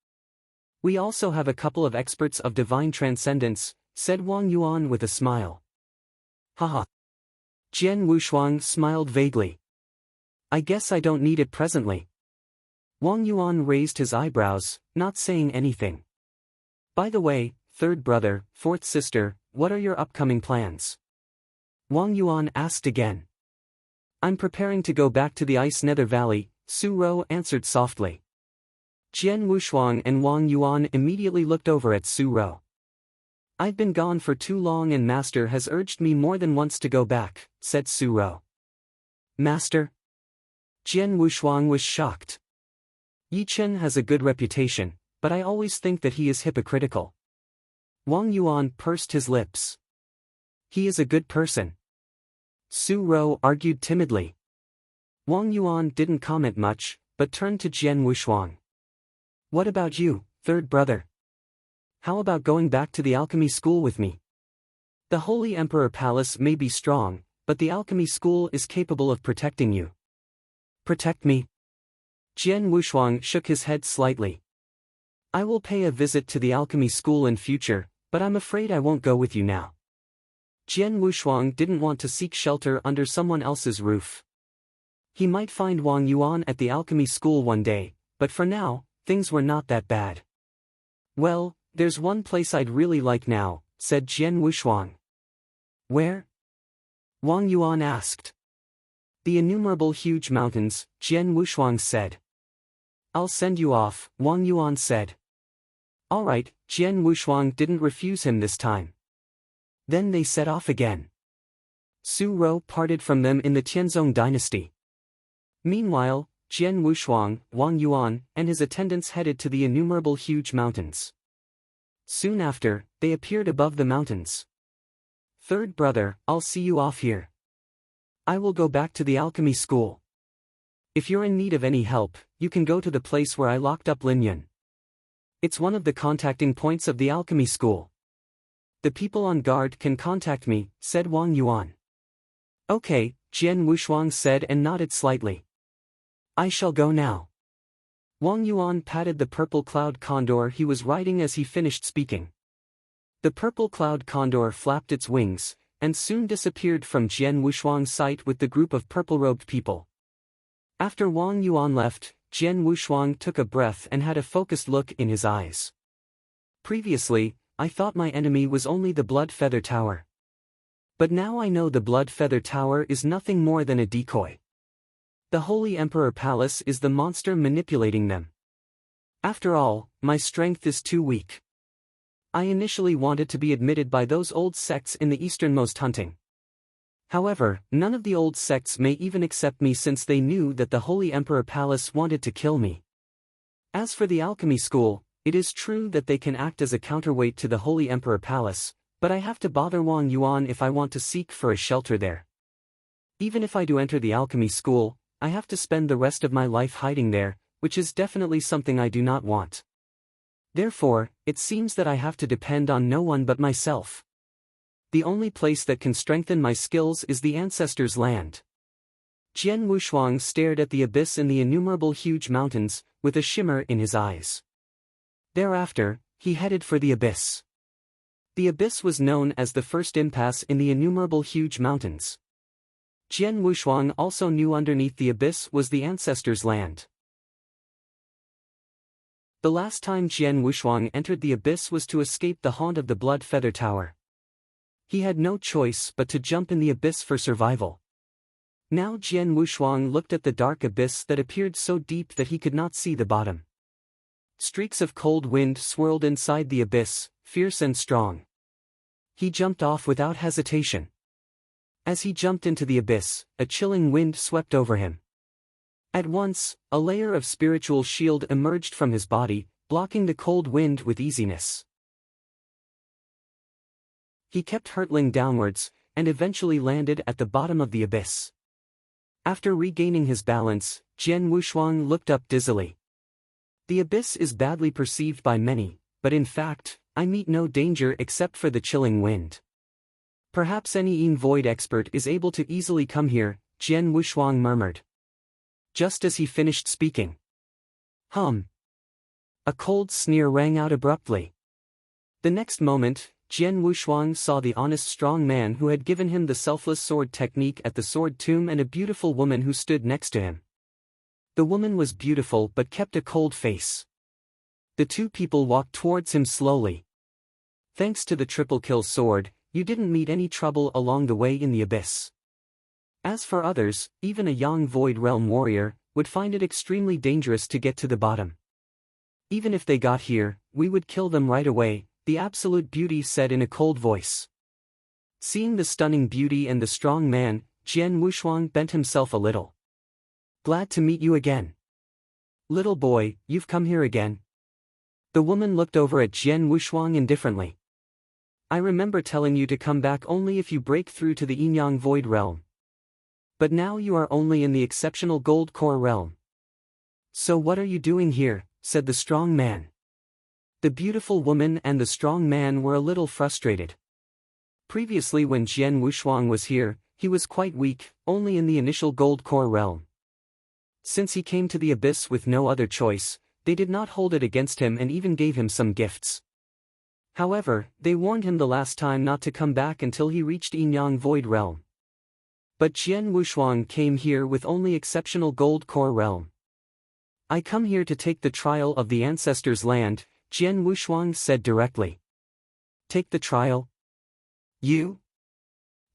We also have a couple of experts of divine transcendence, said Wang Yuan with a smile. Haha. Jian Wushuang smiled vaguely. I guess I don't need it presently. Wang Yuan raised his eyebrows, not saying anything. By the way, third brother, fourth sister, what are your upcoming plans? Wang Yuan asked again. I'm preparing to go back to the Ice Nether Valley, Su Rou answered softly. Jian Wushuang and Wang Yuan immediately looked over at Su Rou. I've been gone for too long and Master has urged me more than once to go back, said Su Rou. Master? Jian Wushuang was shocked. Yi Chen has a good reputation, but I always think that he is hypocritical. Wang Yuan pursed his lips. He is a good person. Su Rou argued timidly. Wang Yuan didn't comment much, but turned to Jian Wushuang. What about you, third brother? How about going back to the alchemy school with me? The Holy Emperor Palace may be strong, but the alchemy school is capable of protecting you. Protect me? Jian Wushuang shook his head slightly. I will pay a visit to the alchemy school in future, but I'm afraid I won't go with you now. Jian Wushuang didn't want to seek shelter under someone else's roof. He might find Wang Yuan at the alchemy school one day, but for now, things were not that bad. Well, there's one place I'd really like now, said Jian Wushuang. Where? Wang Yuan asked. The innumerable huge mountains, Jian Wushuang said. I'll send you off, Wang Yuan said. Alright, Jian Wushuang didn't refuse him this time. Then they set off again. Su Rou parted from them in the Tianzong dynasty. Meanwhile, Jian Wushuang, Wang Yuan, and his attendants headed to the innumerable huge mountains. Soon after, they appeared above the mountains. Third brother, I'll see you off here. I will go back to the alchemy school. If you're in need of any help, you can go to the place where I locked up Lin Yun. It's one of the contacting points of the alchemy school. The people on guard can contact me, said Wang Yuan. Okay, Jian Wushuang said and nodded slightly. I shall go now. Wang Yuan patted the purple cloud condor he was riding as he finished speaking. The purple cloud condor flapped its wings, and soon disappeared from Jian Wushuang's sight with the group of purple-robed people. After Wang Yuan left, Jian Wushuang took a breath and had a focused look in his eyes. Previously, I thought my enemy was only the Blood Feather Tower. But now I know the Blood Feather Tower is nothing more than a decoy. The Holy Emperor Palace is the monster manipulating them. After all, my strength is too weak. I initially wanted to be admitted by those old sects in the easternmost hunting. However, none of the old sects may even accept me since they knew that the Holy Emperor Palace wanted to kill me. As for the alchemy school, it is true that they can act as a counterweight to the Holy Emperor Palace, but I have to bother Wang Yuan if I want to seek for a shelter there. Even if I do enter the alchemy school, I have to spend the rest of my life hiding there, which is definitely something I do not want. Therefore, it seems that I have to depend on no one but myself. The only place that can strengthen my skills is the ancestors' land. Jian Wushuang stared at the abyss in the innumerable huge mountains, with a shimmer in his eyes. Thereafter, he headed for the abyss. The abyss was known as the first impasse in the innumerable huge mountains. Jian Wushuang also knew underneath the abyss was the ancestors' land. The last time Jian Wushuang entered the abyss was to escape the haunt of the Blood Feather Tower. He had no choice but to jump in the abyss for survival. Now Jian Wushuang looked at the dark abyss that appeared so deep that he could not see the bottom. Streaks of cold wind swirled inside the abyss, fierce and strong. He jumped off without hesitation. As he jumped into the abyss, a chilling wind swept over him. At once, a layer of spiritual shield emerged from his body, blocking the cold wind with easiness. He kept hurtling downwards, and eventually landed at the bottom of the abyss. After regaining his balance, Jian Wushuang looked up dizzily. The abyss is badly perceived by many, but in fact, I meet no danger except for the chilling wind. Perhaps any Yin Void expert is able to easily come here, Jian Wushuang murmured. Just as he finished speaking. A cold sneer rang out abruptly. The next moment, Jian Wushuang saw the honest strong man who had given him the selfless sword technique at the sword tomb and a beautiful woman who stood next to him. The woman was beautiful but kept a cold face. The two people walked towards him slowly. Thanks to the triple kill sword, you didn't meet any trouble along the way in the abyss. As for others, even a young Void Realm warrior would find it extremely dangerous to get to the bottom. Even if they got here, we would kill them right away, the absolute beauty said in a cold voice. Seeing the stunning beauty and the strong man, Jian Wushuang bent himself a little. Glad to meet you again. Little boy, you've come here again. The woman looked over at Jian Wushuang indifferently. I remember telling you to come back only if you break through to the Yin-Yang Void Realm. But now you are only in the exceptional Gold Core Realm. So what are you doing here, said the strong man. The beautiful woman and the strong man were a little frustrated. Previously when Jian Wushuang was here, he was quite weak, only in the initial Gold Core Realm. Since he came to the abyss with no other choice, they did not hold it against him and even gave him some gifts. However, they warned him the last time not to come back until he reached Yin-Yang Void Realm. But Jian Wushuang came here with only exceptional Gold Core Realm. I come here to take the trial of the ancestors' land, Jian Wushuang said directly. Take the trial? You?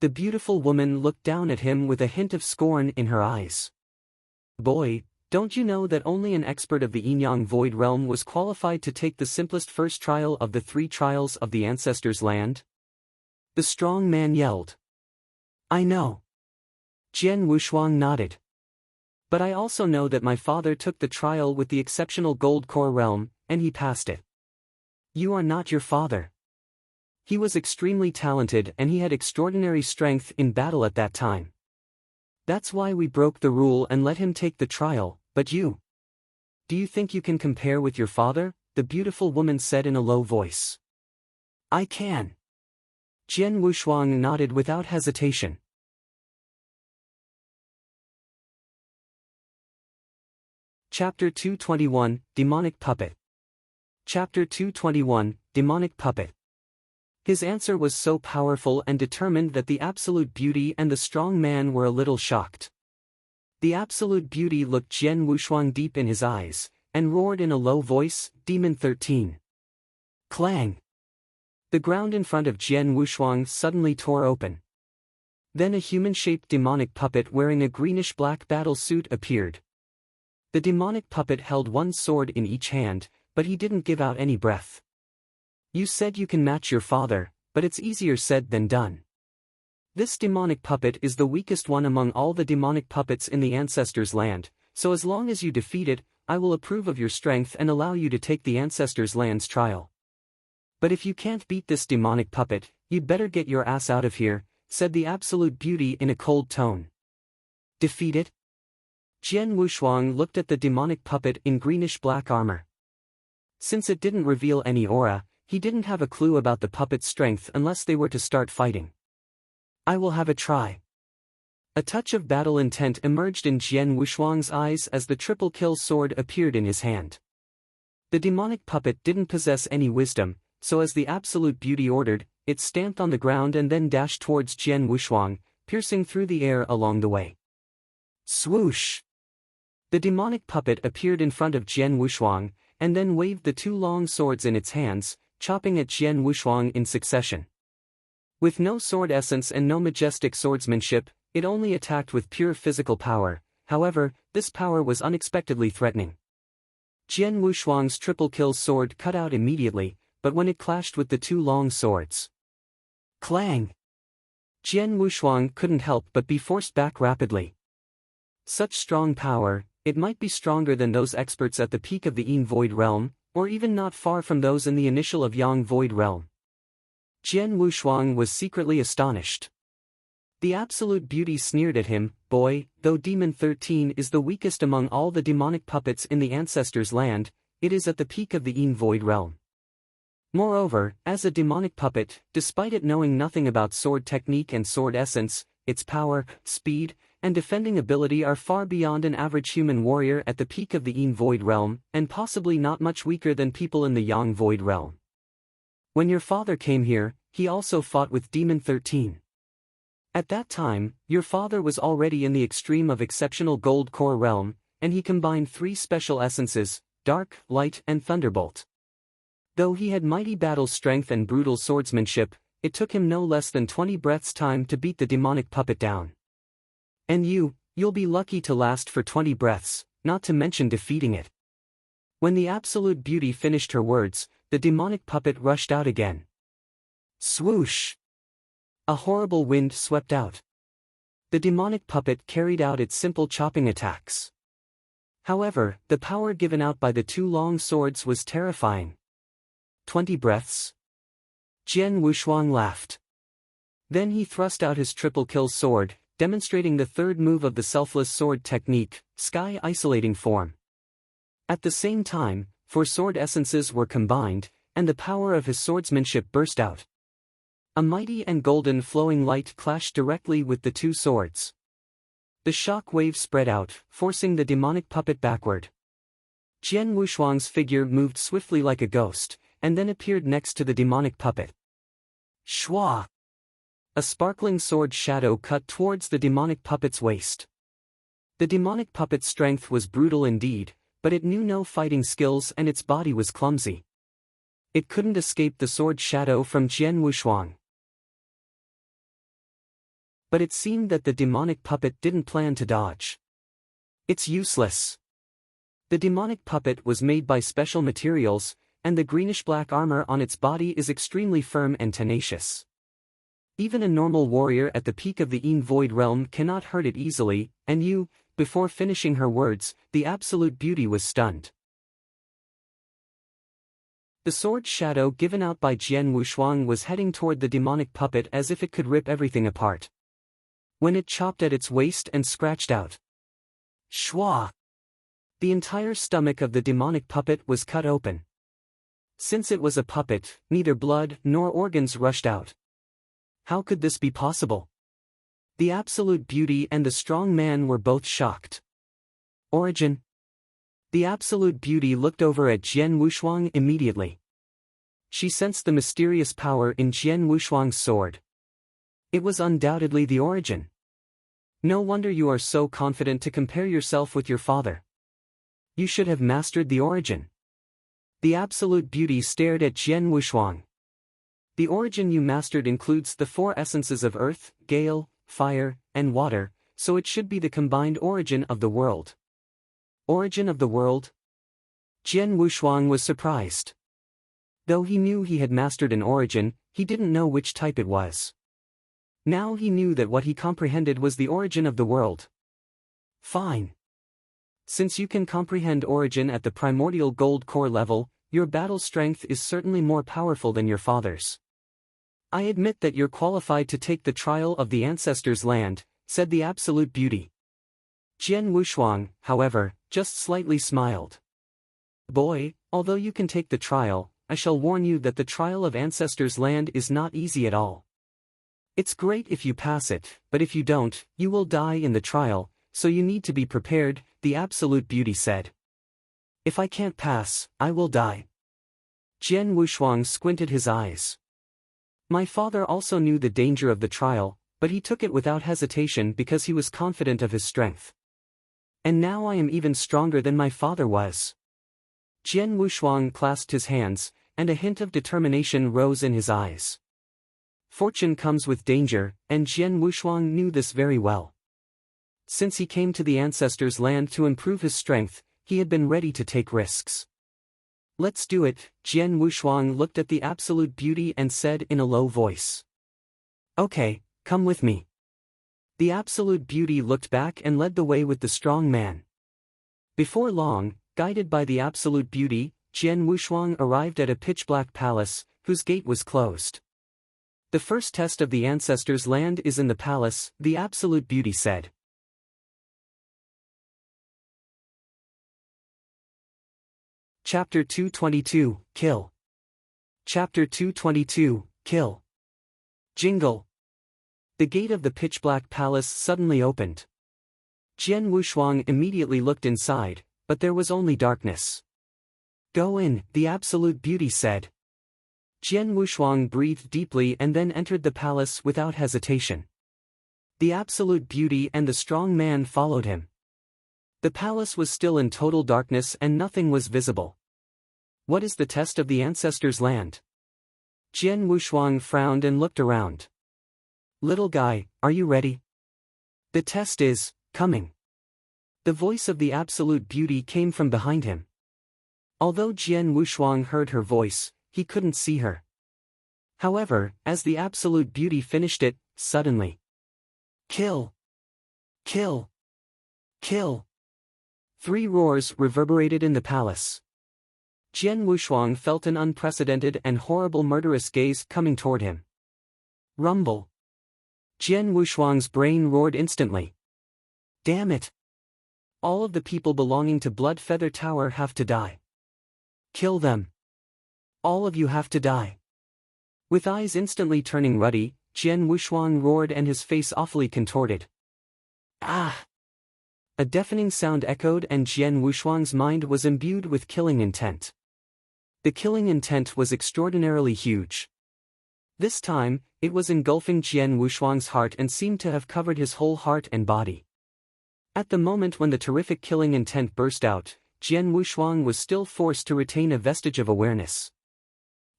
The beautiful woman looked down at him with a hint of scorn in her eyes. Boy, don't you know that only an expert of the Yin-Yang Void Realm was qualified to take the simplest first trial of the 3 trials of the ancestors' land? The strong man yelled. I know. Jian Wushuang nodded. But I also know that my father took the trial with the exceptional Gold Core Realm, and he passed it. You are not your father. He was extremely talented and he had extraordinary strength in battle at that time. That's why we broke the rule and let him take the trial, but you? Do you think you can compare with your father? The beautiful woman said in a low voice. I can. Jian Wushuang nodded without hesitation. Chapter 221, Demonic Puppet. Chapter 221, Demonic Puppet. His answer was so powerful and determined that the Absolute Beauty and the strong man were a little shocked. The Absolute Beauty looked Jian Wushuang deep in his eyes, and roared in a low voice, Demon 13. Clang! The ground in front of Jian Wushuang suddenly tore open. Then a human-shaped demonic puppet wearing a greenish-black battle suit appeared. The demonic puppet held one sword in each hand, but he didn't give out any breath. You said you can match your father, but it's easier said than done. This demonic puppet is the weakest one among all the demonic puppets in the Ancestors' Land, so as long as you defeat it, I will approve of your strength and allow you to take the Ancestors' Land's trial. But if you can't beat this demonic puppet, you'd better get your ass out of here, said the Absolute Beauty in a cold tone. Defeat it? Jian Wushuang looked at the demonic puppet in greenish-black armor. Since it didn't reveal any aura, he didn't have a clue about the puppet's strength unless they were to start fighting. I will have a try. A touch of battle intent emerged in Jian Wushuang's eyes as the triple kill sword appeared in his hand. The demonic puppet didn't possess any wisdom, so as the Absolute Beauty ordered, it stamped on the ground and then dashed towards Jian Wushuang, piercing through the air along the way. Swoosh! The demonic puppet appeared in front of Jian Wushuang, and then waved the two long swords in its hands, chopping at Jian Wushuang in succession. With no sword essence and no majestic swordsmanship, it only attacked with pure physical power. However, this power was unexpectedly threatening. Jian Wushuang's triple kill sword cut out immediately, but when it clashed with the two long swords. Clang! Jian Wushuang couldn't help but be forced back rapidly. Such strong power, it might be stronger than those experts at the peak of the Yin Void Realm, or even not far from those in the initial of Yang Void Realm. Jian Wushuang was secretly astonished. The Absolute Beauty sneered at him, boy, though Demon 13 is the weakest among all the demonic puppets in the Ancestors' Land, it is at the peak of the Yin Void Realm. Moreover, as a demonic puppet, despite it knowing nothing about sword technique and sword essence, its power, speed, and defending ability are far beyond an average human warrior at the peak of the Yin Void Realm, and possibly not much weaker than people in the Yang Void Realm. When your father came here, he also fought with Demon 13. At that time, your father was already in the extreme of exceptional Gold Core Realm, and he combined three special essences, Dark, Light, and Thunderbolt. Though he had mighty battle strength and brutal swordsmanship, it took him no less than 20 breaths' time to beat the demonic puppet down. And you'll be lucky to last for 20 breaths, not to mention defeating it. When the Absolute Beauty finished her words, the demonic puppet rushed out again. Swoosh! A horrible wind swept out. The demonic puppet carried out its simple chopping attacks. However, the power given out by the two long swords was terrifying. 20 breaths? Jian Wushuang laughed. Then he thrust out his triple kill sword, demonstrating the third move of the selfless sword technique, Sky Isolating Form. At the same time, four sword essences were combined, and the power of his swordsmanship burst out. A mighty and golden flowing light clashed directly with the two swords. The shock wave spread out, forcing the demonic puppet backward. Jian Wushuang's figure moved swiftly like a ghost, and then appeared next to the demonic puppet. Shwa! A sparkling sword shadow cut towards the demonic puppet's waist. The demonic puppet's strength was brutal indeed, but it knew no fighting skills and its body was clumsy. It couldn't escape the sword shadow from Jian Wushuang. But it seemed that the demonic puppet didn't plan to dodge. It's useless. The demonic puppet was made by special materials, and the greenish-black armor on its body is extremely firm and tenacious. Even a normal warrior at the peak of the Yin Void Realm cannot hurt it easily, and before finishing her words, the Absolute Beauty was stunned. The sword shadow given out by Jian Wushuang was heading toward the demonic puppet as if it could rip everything apart. When it chopped at its waist and scratched out. Shwa! The entire stomach of the demonic puppet was cut open. Since it was a puppet, neither blood nor organs rushed out. How could this be possible? The absolute beauty and the strong man were both shocked. Origin? The absolute beauty looked over at Jian Wushuang immediately. She sensed the mysterious power in Jian Wushuang's sword. It was undoubtedly the origin. No wonder you are so confident to compare yourself with your father. You should have mastered the origin. The absolute beauty stared at Jian Wushuang. The origin you mastered includes the 4 essences of earth, gale, fire, and water, so it should be the combined origin of the world. Origin of the world? Jian Wushuang was surprised. Though he knew he had mastered an origin, he didn't know which type it was. Now he knew that what he comprehended was the origin of the world. Fine. Since you can comprehend origin at the primordial gold core level, your battle strength is certainly more powerful than your father's. I admit that you're qualified to take the trial of the ancestors' land, said the absolute beauty. Jian Wushuang, however, just slightly smiled. Boy, although you can take the trial, I shall warn you that the trial of ancestors' land is not easy at all. It's great if you pass it, but if you don't, you will die in the trial, so you need to be prepared, the absolute beauty said. If I can't pass, I will die. Jian Wushuang squinted his eyes. My father also knew the danger of the trial, but he took it without hesitation because he was confident of his strength. And now I am even stronger than my father was. Jian Wushuang clasped his hands, and a hint of determination rose in his eyes. Fortune comes with danger, and Jian Wushuang knew this very well. Since he came to the ancestors' land to improve his strength, he had been ready to take risks. Let's do it, Jian Wushuang looked at the absolute beauty and said in a low voice. Okay, come with me. The absolute beauty looked back and led the way with the strong man. Before long, guided by the absolute beauty, Jian Wushuang arrived at a pitch-black palace, whose gate was closed. The first test of the ancestors' land is in the palace, the absolute beauty said. Chapter 222, Kill. Chapter 222, Kill. Jingle. The gate of the pitch-black palace suddenly opened. Jian Wushuang immediately looked inside, but there was only darkness. Go in, the absolute beauty said. Jian Wushuang breathed deeply and then entered the palace without hesitation. The absolute beauty and the strong man followed him. The palace was still in total darkness and nothing was visible. What is the test of the ancestors' land? Jian Wushuang frowned and looked around. Little guy, are you ready? The test is coming. The voice of the absolute beauty came from behind him. Although Jian Wushuang heard her voice, he couldn't see her. However, as the absolute beauty finished it, suddenly. Kill! Kill! Kill! 3 roars reverberated in the palace. Jian Wushuang felt an unprecedented and horrible murderous gaze coming toward him. Rumble! Jian Wushuang's brain roared instantly. Damn it! All of the people belonging to Blood Feather Tower have to die. Kill them. All of you have to die. With eyes instantly turning ruddy, Jian Wushuang roared and his face awfully contorted. Ah! A deafening sound echoed and Jian Wushuang's mind was imbued with killing intent. The killing intent was extraordinarily huge. This time, it was engulfing Jian Wushuang's heart and seemed to have covered his whole heart and body. At the moment when the terrific killing intent burst out, Jian Wushuang was still forced to retain a vestige of awareness.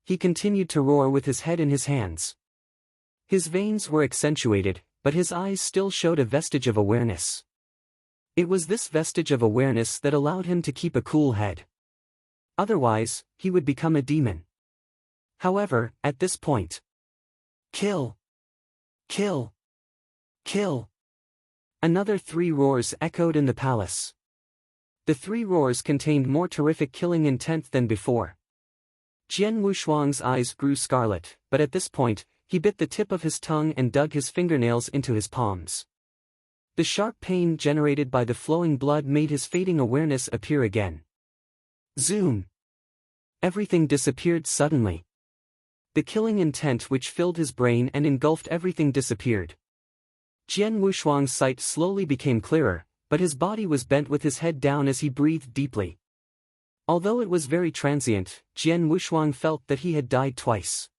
He continued to roar with his head in his hands. His veins were accentuated, but his eyes still showed a vestige of awareness. It was this vestige of awareness that allowed him to keep a cool head. Otherwise, he would become a demon. However, at this point, kill! Kill! Kill! Another 3 roars echoed in the palace. The 3 roars contained more terrific killing intent than before. Jian Wushuang's eyes grew scarlet, but at this point, he bit the tip of his tongue and dug his fingernails into his palms. The sharp pain generated by the flowing blood made his fading awareness appear again. Zoom! Everything disappeared suddenly. The killing intent which filled his brain and engulfed everything disappeared. Jian Wushuang's sight slowly became clearer, but his body was bent with his head down as he breathed deeply. Although it was very transient, Jian Wushuang felt that he had died twice.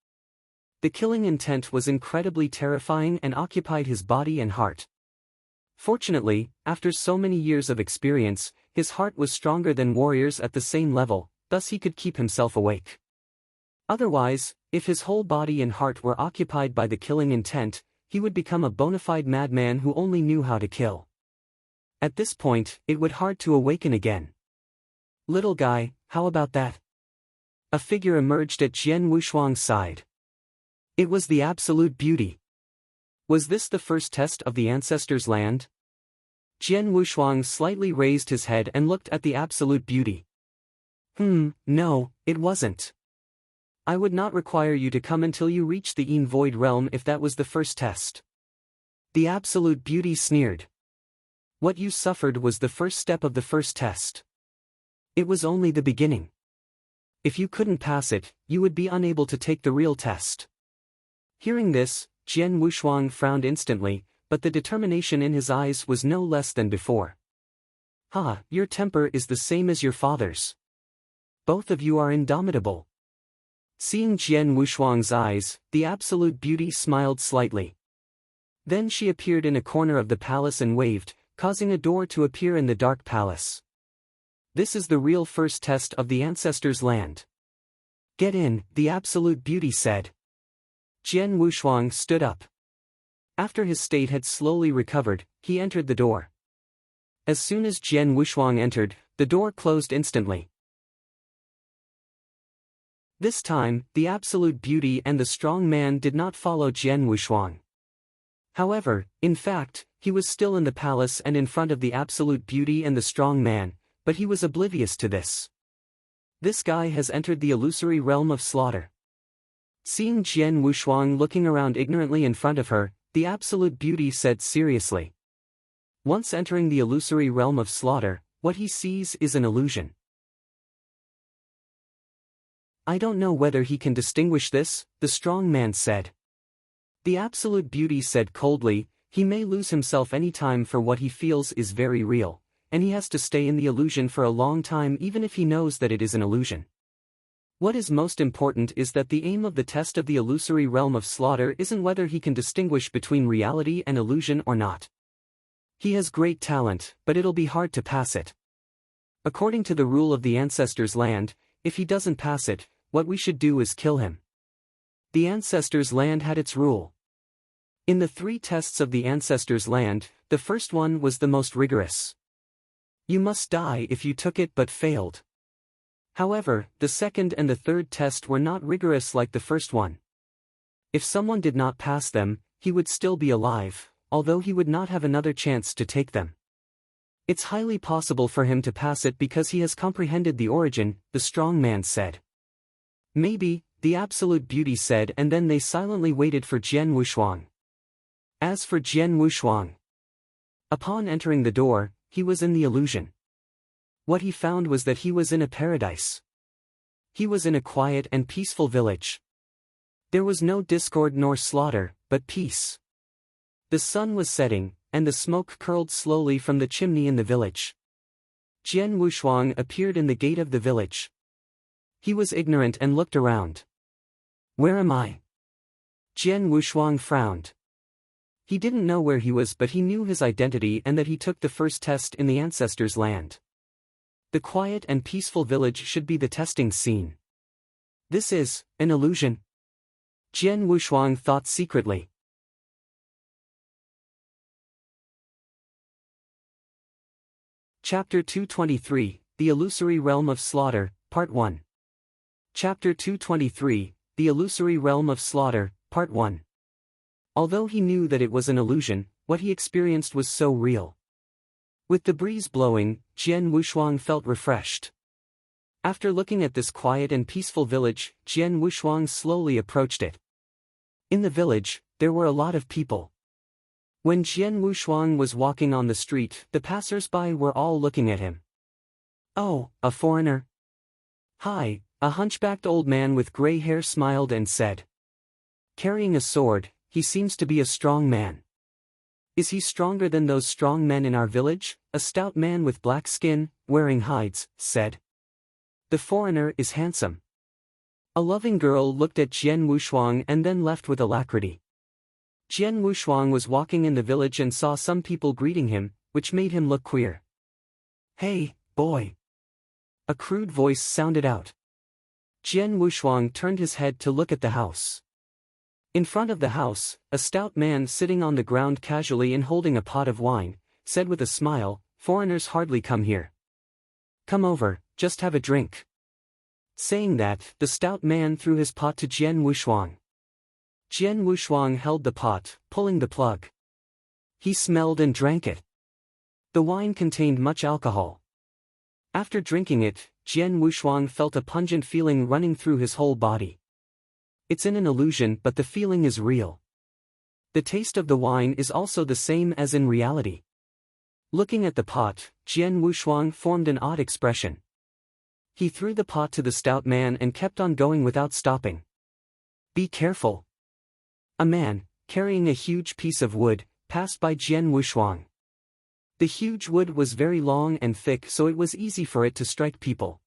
The killing intent was incredibly terrifying and occupied his body and heart. Fortunately, after so many years of experience, his heart was stronger than warriors at the same level, thus he could keep himself awake. Otherwise, if his whole body and heart were occupied by the killing intent, he would become a bona fide madman who only knew how to kill. At this point, it would hard to awaken again. "Little guy, how about that?" A figure emerged at Jian Wushuang's side. It was the Absolute Beauty. Was this the first test of the Ancestors' Land? Jian Wushuang slightly raised his head and looked at the Absolute Beauty. No, it wasn't. I would not require you to come until you reach the Yin Void realm if that was the first test. The Absolute Beauty sneered. What you suffered was the first step of the first test. It was only the beginning. If you couldn't pass it, you would be unable to take the real test. Hearing this, Jian Wushuang frowned instantly, but the determination in his eyes was no less than before. "Ha, your temper is the same as your father's. Both of you are indomitable." Seeing Jian Wushuang's eyes, the Absolute Beauty smiled slightly. Then she appeared in a corner of the palace and waved, causing a door to appear in the dark palace. "This is the real first test of the Ancestors' Land. Get in," the Absolute Beauty said. Jian Wushuang stood up. After his state had slowly recovered, he entered the door. As soon as Jian Wushuang entered, the door closed instantly. This time, the Absolute Beauty and the strong man did not follow Jian Wushuang. However, in fact, he was still in the palace and in front of the Absolute Beauty and the strong man, but he was oblivious to this. This guy has entered the illusory realm of slaughter. Seeing Jian Wushuang looking around ignorantly in front of her, the Absolute Beauty said seriously. Once entering the illusory realm of slaughter, what he sees is an illusion. "I don't know whether he can distinguish this," the strong man said. The Absolute Beauty said coldly, "He may lose himself any time, for what he feels is very real, and he has to stay in the illusion for a long time even if he knows that it is an illusion. What is most important is that the aim of the test of the illusory realm of slaughter isn't whether he can distinguish between reality and illusion or not. He has great talent, but it'll be hard to pass it. According to the rule of the Ancestors' Land, if he doesn't pass it, what we should do is kill him." The Ancestors' Land had its rule. In the 3 tests of the Ancestors' Land, the first one was the most rigorous. You must die if you took it but failed. However, the second and the third test were not rigorous like the first one. If someone did not pass them, he would still be alive, although he would not have another chance to take them. It's highly possible for him to pass it because he has comprehended the origin, the strong man said. Maybe, the Absolute Beauty said, and then they silently waited for Jian Wushuang. As for Jian Wushuang, upon entering the door, he was in the illusion. What he found was that he was in a paradise. He was in a quiet and peaceful village. There was no discord nor slaughter, but peace. The sun was setting, and the smoke curled slowly from the chimney in the village. Jian Wushuang appeared in the gate of the village. He was ignorant and looked around. "Where am I?" Jian Wushuang frowned. He didn't know where he was, but he knew his identity and that he took the first test in the Ancestors' Land. The quiet and peaceful village should be the testing scene. This is an illusion. Jian Wushuang thought secretly. Chapter 223, The Illusory Realm of Slaughter, Part 1. Chapter 223, The Illusory Realm of Slaughter, Part 1. Although he knew that it was an illusion, what he experienced was so real. With the breeze blowing, Jian Wushuang felt refreshed. After looking at this quiet and peaceful village, Jian Wushuang slowly approached it. In the village, there were a lot of people. When Jian Wushuang was walking on the street, the passers-by were all looking at him. "Oh, a foreigner? Hi, A hunchbacked old man with gray hair smiled and said. Carrying a sword, he seems to be a strong man. Is he stronger than those strong men in our village? A stout man with black skin, wearing hides, said. The foreigner is handsome. A loving girl looked at Jian Wushuang and then left with alacrity. Jian Wushuang was walking in the village and saw some people greeting him, which made him look queer. Hey, boy. A crude voice sounded out. Jian Wushuang turned his head to look at the house. In front of the house, a stout man sitting on the ground casually and holding a pot of wine, said with a smile, foreigners hardly come here. Come over, just have a drink. Saying that, the stout man threw his pot to Jian Wushuang. Jian Wushuang held the pot, pulling the plug. He smelled and drank it. The wine contained much alcohol. After drinking it, Jian Wushuang felt a pungent feeling running through his whole body. It's an illusion, but the feeling is real. The taste of the wine is also the same as in reality. Looking at the pot, Jian Wushuang formed an odd expression. He threw the pot to the stout man and kept on going without stopping. Be careful. A man, carrying a huge piece of wood, passed by Jian Wushuang. The huge wood was very long and thick, so it was easy for it to strike people.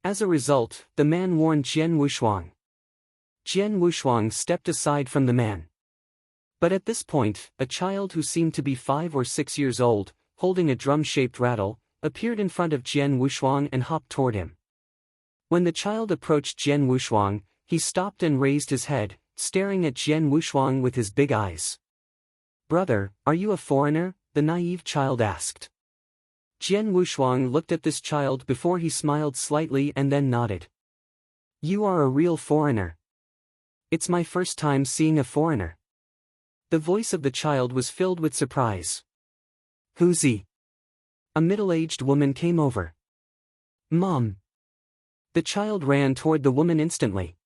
As a result, the man warned Jian Wushuang. Jian Wushuang stepped aside from the man. But at this point, a child who seemed to be 5 or 6 years old, holding a drum-shaped rattle, appeared in front of Jian Wushuang and hopped toward him. When the child approached Jian Wushuang, he stopped and raised his head, staring at Jian Wushuang with his big eyes. Brother, are you a foreigner? The naive child asked. Jian Wushuang looked at this child before he smiled slightly and then nodded. You are a real foreigner. It's my first time seeing a foreigner. The voice of the child was filled with surprise. Who's he? A middle-aged woman came over. Mom. The child ran toward the woman instantly.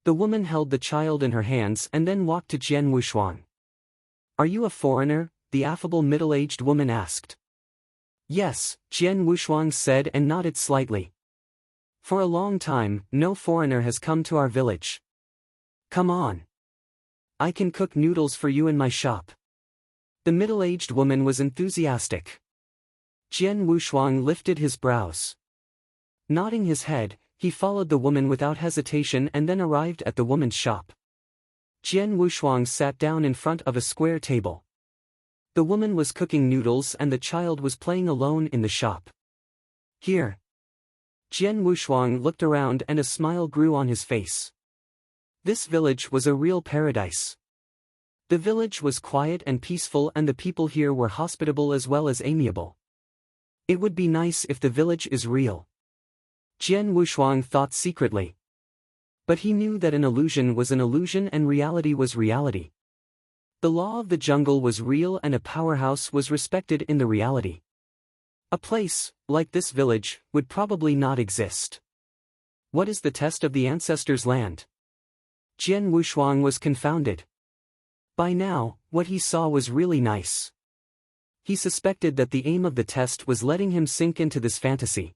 The woman held the child in her hands and then walked to Jian Wushuang. Are you a foreigner? The affable middle-aged woman asked. Yes, Jian Wushuang said and nodded slightly. For a long time, no foreigner has come to our village. Come on. I can cook noodles for you in my shop. The middle-aged woman was enthusiastic. Jian Wushuang lifted his brows. Nodding his head, he followed the woman without hesitation and then arrived at the woman's shop. Jian Wushuang sat down in front of a square table. The woman was cooking noodles and the child was playing alone in the shop. Here. Jian Wushuang looked around and a smile grew on his face. This village was a real paradise. The village was quiet and peaceful and the people here were hospitable as well as amiable. It would be nice if the village is real. Jian Wushuang thought secretly. But he knew that an illusion was an illusion and reality was reality. The law of the jungle was real and a powerhouse was respected in the reality. A place, like this village, would probably not exist. What is the test of the ancestors' land? Jian Wushuang was confounded. By now, what he saw was really nice. He suspected that the aim of the test was letting him sink into this fantasy.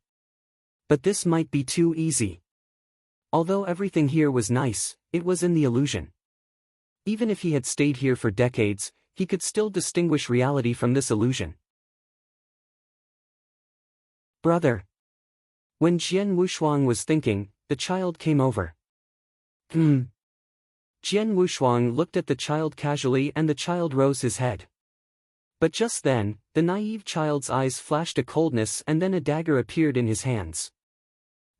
But this might be too easy. Although everything here was nice, it was in the illusion. Even if he had stayed here for decades, he could still distinguish reality from this illusion. Brother. When Jian Wushuang was thinking, the child came over. Jian Wushuang looked at the child casually and the child rose his head. But just then, the naive child's eyes flashed a coldness and then a dagger appeared in his hands.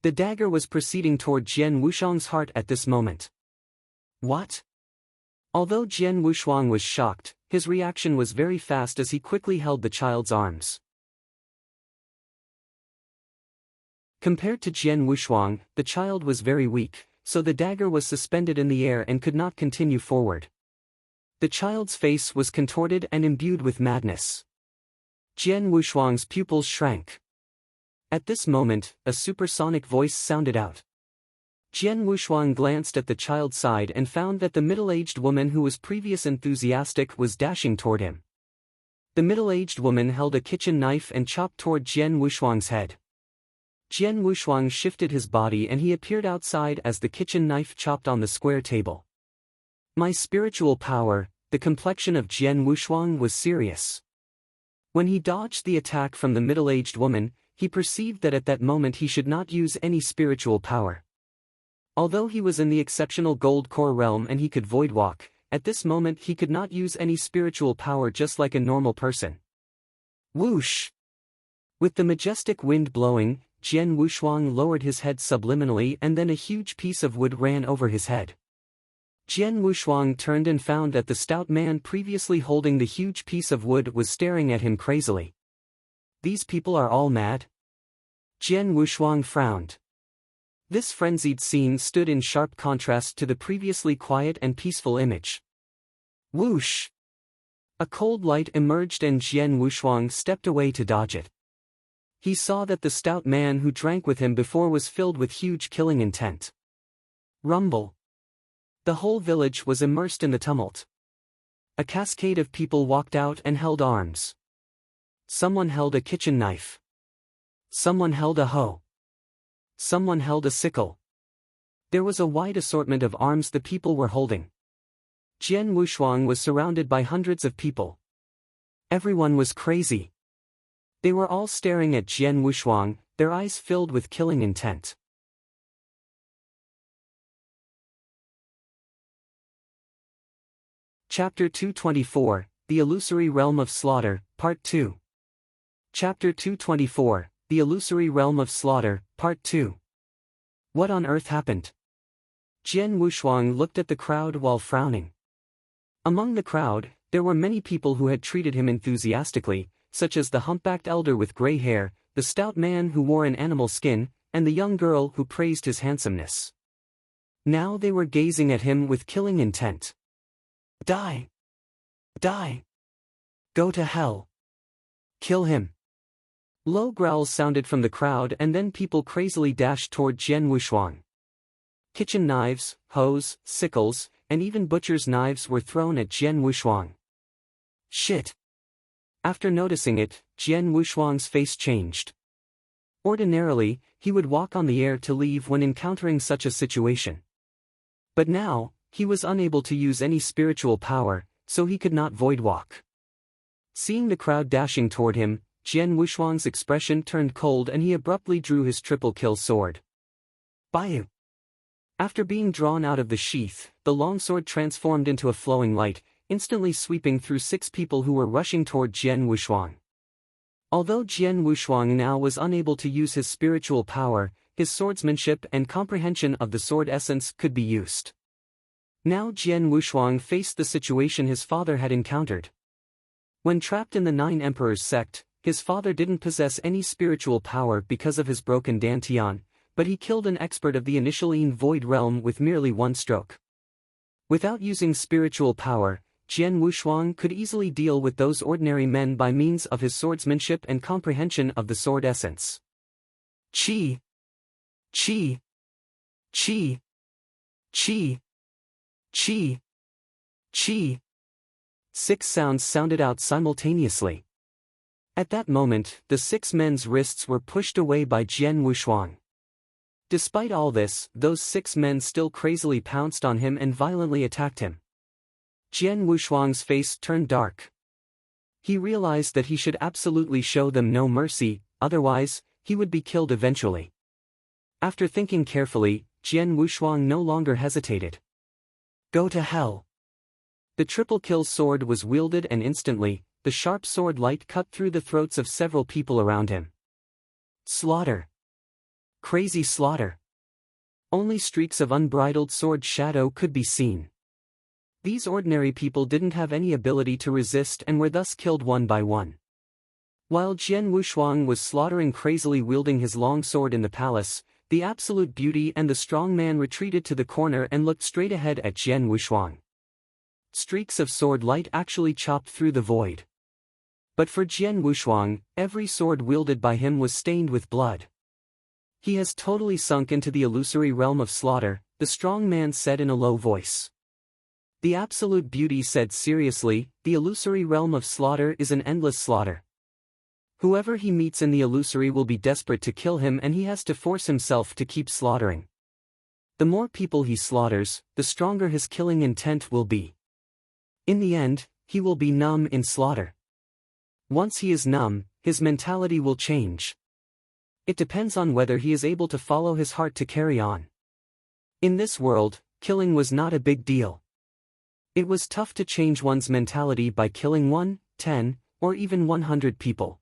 The dagger was proceeding toward Jian Wushuang's heart at this moment. What? Although Jian Wushuang was shocked, his reaction was very fast as he quickly held the child's arms. Compared to Jian Wushuang, the child was very weak, so the dagger was suspended in the air and could not continue forward. The child's face was contorted and imbued with madness. Jian Wushuang's pupils shrank. At this moment, a supersonic voice sounded out. Jian Wushuang glanced at the child's side and found that the middle-aged woman who was previously enthusiastic was dashing toward him. The middle-aged woman held a kitchen knife and chopped toward Jian Wushuang's head. Jian Wushuang shifted his body and he appeared outside as the kitchen knife chopped on the square table. My spiritual power, the complexion of Jian Wushuang was serious. When he dodged the attack from the middle-aged woman, he perceived that at that moment he should not use any spiritual power. Although he was in the exceptional gold core realm and he could void walk, at this moment he could not use any spiritual power just like a normal person. Whoosh! With the majestic wind blowing, Jian Wushuang lowered his head subliminally and then a huge piece of wood ran over his head. Jian Wushuang turned and found that the stout man previously holding the huge piece of wood was staring at him crazily. These people are all mad? Jian Wushuang frowned. This frenzied scene stood in sharp contrast to the previously quiet and peaceful image. Whoosh! A cold light emerged and Jian Wushuang stepped away to dodge it. He saw that the stout man who drank with him before was filled with huge killing intent. Rumble. The whole village was immersed in the tumult. A cascade of people walked out and held arms. Someone held a kitchen knife. Someone held a hoe. Someone held a sickle. There was a wide assortment of arms the people were holding. Jian Wushuang was surrounded by hundreds of people. Everyone was crazy. They were all staring at Jian Wushuang, their eyes filled with killing intent. Chapter 224, The Illusory Realm of Slaughter, Part 2. Chapter 224, The Illusory Realm of Slaughter, Part 2. What on earth happened? Jian Wushuang looked at the crowd while frowning. Among the crowd, there were many people who had treated him enthusiastically, such as the humpbacked elder with gray hair, the stout man who wore an animal skin, and the young girl who praised his handsomeness. Now they were gazing at him with killing intent. Die! Die! Go to hell! Kill him! Low growls sounded from the crowd and then people crazily dashed toward Jian Wushuang. Kitchen knives, hoes, sickles, and even butcher's knives were thrown at Jian Wushuang. Shit! After noticing it, Jian Wushuang's face changed. Ordinarily, he would walk on the air to leave when encountering such a situation. But now, he was unable to use any spiritual power, so he could not void walk. Seeing the crowd dashing toward him, Jian Wushuang's expression turned cold and he abruptly drew his triple-kill sword. Baiyu! After being drawn out of the sheath, the longsword transformed into a flowing light, instantly sweeping through 6 people who were rushing toward Jian Wushuang. Although Jian Wushuang now was unable to use his spiritual power, his swordsmanship and comprehension of the sword essence could be used. Now Jian Wushuang faced the situation his father had encountered. When trapped in the 9 Emperors sect, his father didn't possess any spiritual power because of his broken dantian, but he killed an expert of the initialine void realm with merely one stroke. Without using spiritual power, Jian Wushuang could easily deal with those ordinary men by means of his swordsmanship and comprehension of the sword essence. Chi! Chi! Chi! Chi! Chi! Chi! 6 sounds sounded out simultaneously. At that moment, the 6 men's wrists were pushed away by Jian Wushuang. Despite all this, those 6 men still crazily pounced on him and violently attacked him. Jian Wushuang's face turned dark. He realized that he should absolutely show them no mercy, otherwise, he would be killed eventually. After thinking carefully, Jian Wushuang no longer hesitated. Go to hell! The triple-kill sword was wielded and instantly, the sharp sword light cut through the throats of several people around him. Slaughter! Crazy slaughter! Only streaks of unbridled sword shadow could be seen. These ordinary people didn't have any ability to resist and were thus killed one by one. While Jian Wushuang was slaughtering crazily wielding his long sword in the palace, the absolute beauty and the strong man retreated to the corner and looked straight ahead at Jian Wushuang. Streaks of sword light actually chopped through the void. But for Jian Wushuang, every sword wielded by him was stained with blood. He has totally sunk into the illusory realm of slaughter, the strong man said in a low voice. The absolute beauty said seriously, the illusory realm of slaughter is an endless slaughter. Whoever he meets in the illusory will be desperate to kill him, and he has to force himself to keep slaughtering. The more people he slaughters, the stronger his killing intent will be. In the end, he will be numb in slaughter. Once he is numb, his mentality will change. It depends on whether he is able to follow his heart to carry on. In this world, killing was not a big deal. It was tough to change one's mentality by killing 1, 10, or even 100 people.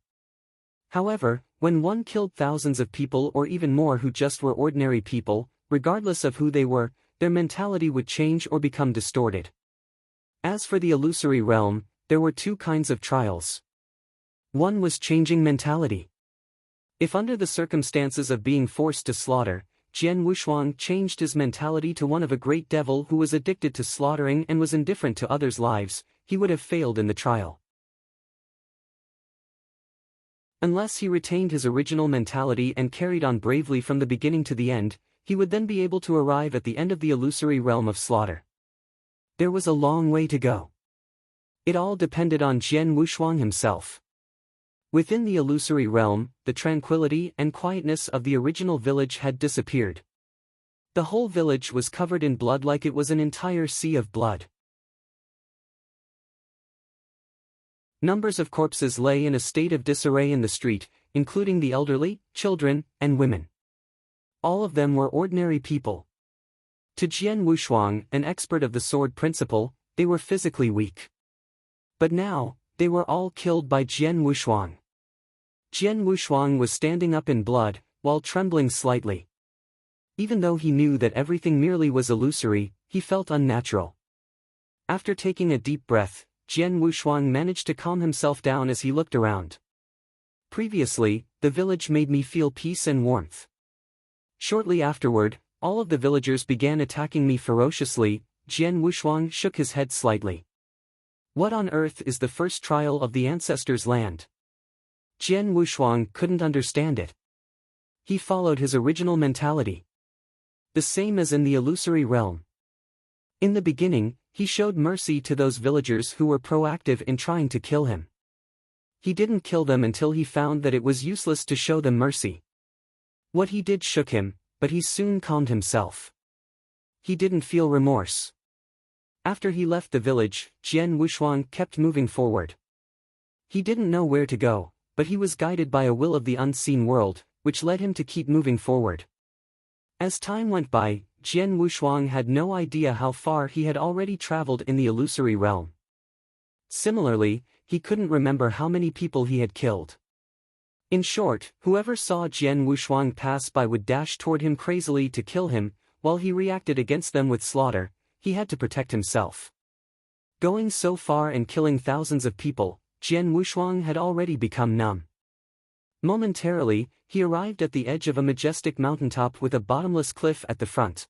However, when one killed thousands of people or even more who just were ordinary people, regardless of who they were, their mentality would change or become distorted. As for the illusory realm, there were two kinds of trials. One was changing mentality. If under the circumstances of being forced to slaughter, Jian Wushuang changed his mentality to one of a great devil who was addicted to slaughtering and was indifferent to others' lives, he would have failed in the trial. Unless he retained his original mentality and carried on bravely from the beginning to the end, he would then be able to arrive at the end of the illusory realm of slaughter. There was a long way to go. It all depended on Jian Wushuang himself. Within the illusory realm, the tranquility and quietness of the original village had disappeared. The whole village was covered in blood like it was an entire sea of blood. Numbers of corpses lay in a state of disarray in the street, including the elderly, children, and women. All of them were ordinary people. To Jian Wushuang, an expert of the sword principle, they were physically weak. But now, they were all killed by Jian Wushuang. Jian Wushuang was standing up in blood, while trembling slightly. Even though he knew that everything merely was illusory, he felt unnatural. After taking a deep breath, Jian Wushuang managed to calm himself down as he looked around. Previously, the village made me feel peace and warmth. Shortly afterward, all of the villagers began attacking me ferociously. Jian Wushuang shook his head slightly. What on earth is the first trial of the ancestors' land? Jian Wushuang couldn't understand it. He followed his original mentality. The same as in the illusory realm. In the beginning, he showed mercy to those villagers who were proactive in trying to kill him. He didn't kill them until he found that it was useless to show them mercy. What he did shook him, but he soon calmed himself. He didn't feel remorse. After he left the village, Jian Wushuang kept moving forward. He didn't know where to go, but he was guided by a will of the unseen world, which led him to keep moving forward. As time went by, Jian Wushuang had no idea how far he had already traveled in the illusory realm. Similarly, he couldn't remember how many people he had killed. In short, whoever saw Jian Wushuang pass by would dash toward him crazily to kill him, while he reacted against them with slaughter. He had to protect himself. Going so far and killing thousands of people, Jian Wushuang had already become numb. Momentarily, he arrived at the edge of a majestic mountaintop with a bottomless cliff at the front.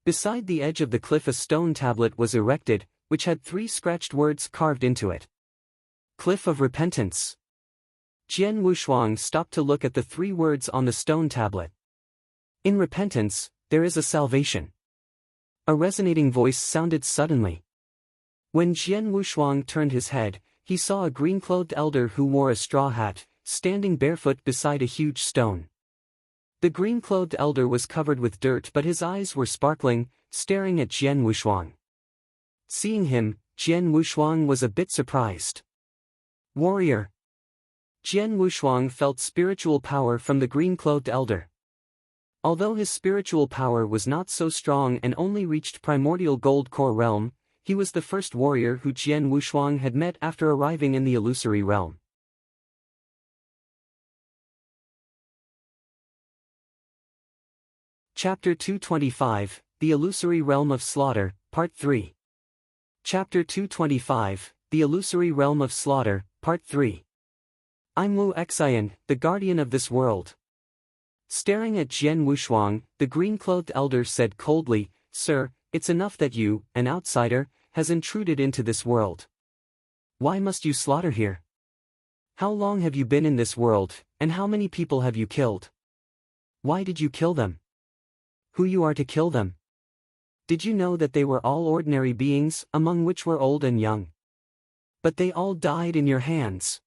Beside the edge of the cliff a stone tablet was erected, which had 3 scratched words carved into it. Cliff of Repentance. Jian Wushuang stopped to look at the 3 words on the stone tablet. In repentance, there is a salvation. A resonating voice sounded suddenly. When Jian Wushuang turned his head, he saw a green-clothed elder who wore a straw hat, standing barefoot beside a huge stone. The green-clothed elder was covered with dirt, but his eyes were sparkling, staring at Jian Wushuang. Seeing him, Jian Wushuang was a bit surprised. Warrior. Jian Wushuang felt spiritual power from the green-clothed elder. Although his spiritual power was not so strong and only reached primordial gold core realm, he was the first warrior who Jian Wushuang had met after arriving in the illusory realm. Chapter 225, The Illusory Realm of Slaughter, Part 3. Chapter 225, The Illusory Realm of Slaughter, Part 3. I'm Wu Xian, the guardian of this world. Staring at Jian Wushuang, the green-clothed elder said coldly, Sir, it's enough that you, an outsider, has intruded into this world. Why must you slaughter here? How long have you been in this world, and how many people have you killed? Why did you kill them? Who you are to kill them? Did you know that they were all ordinary beings, among which were old and young? But they all died in your hands.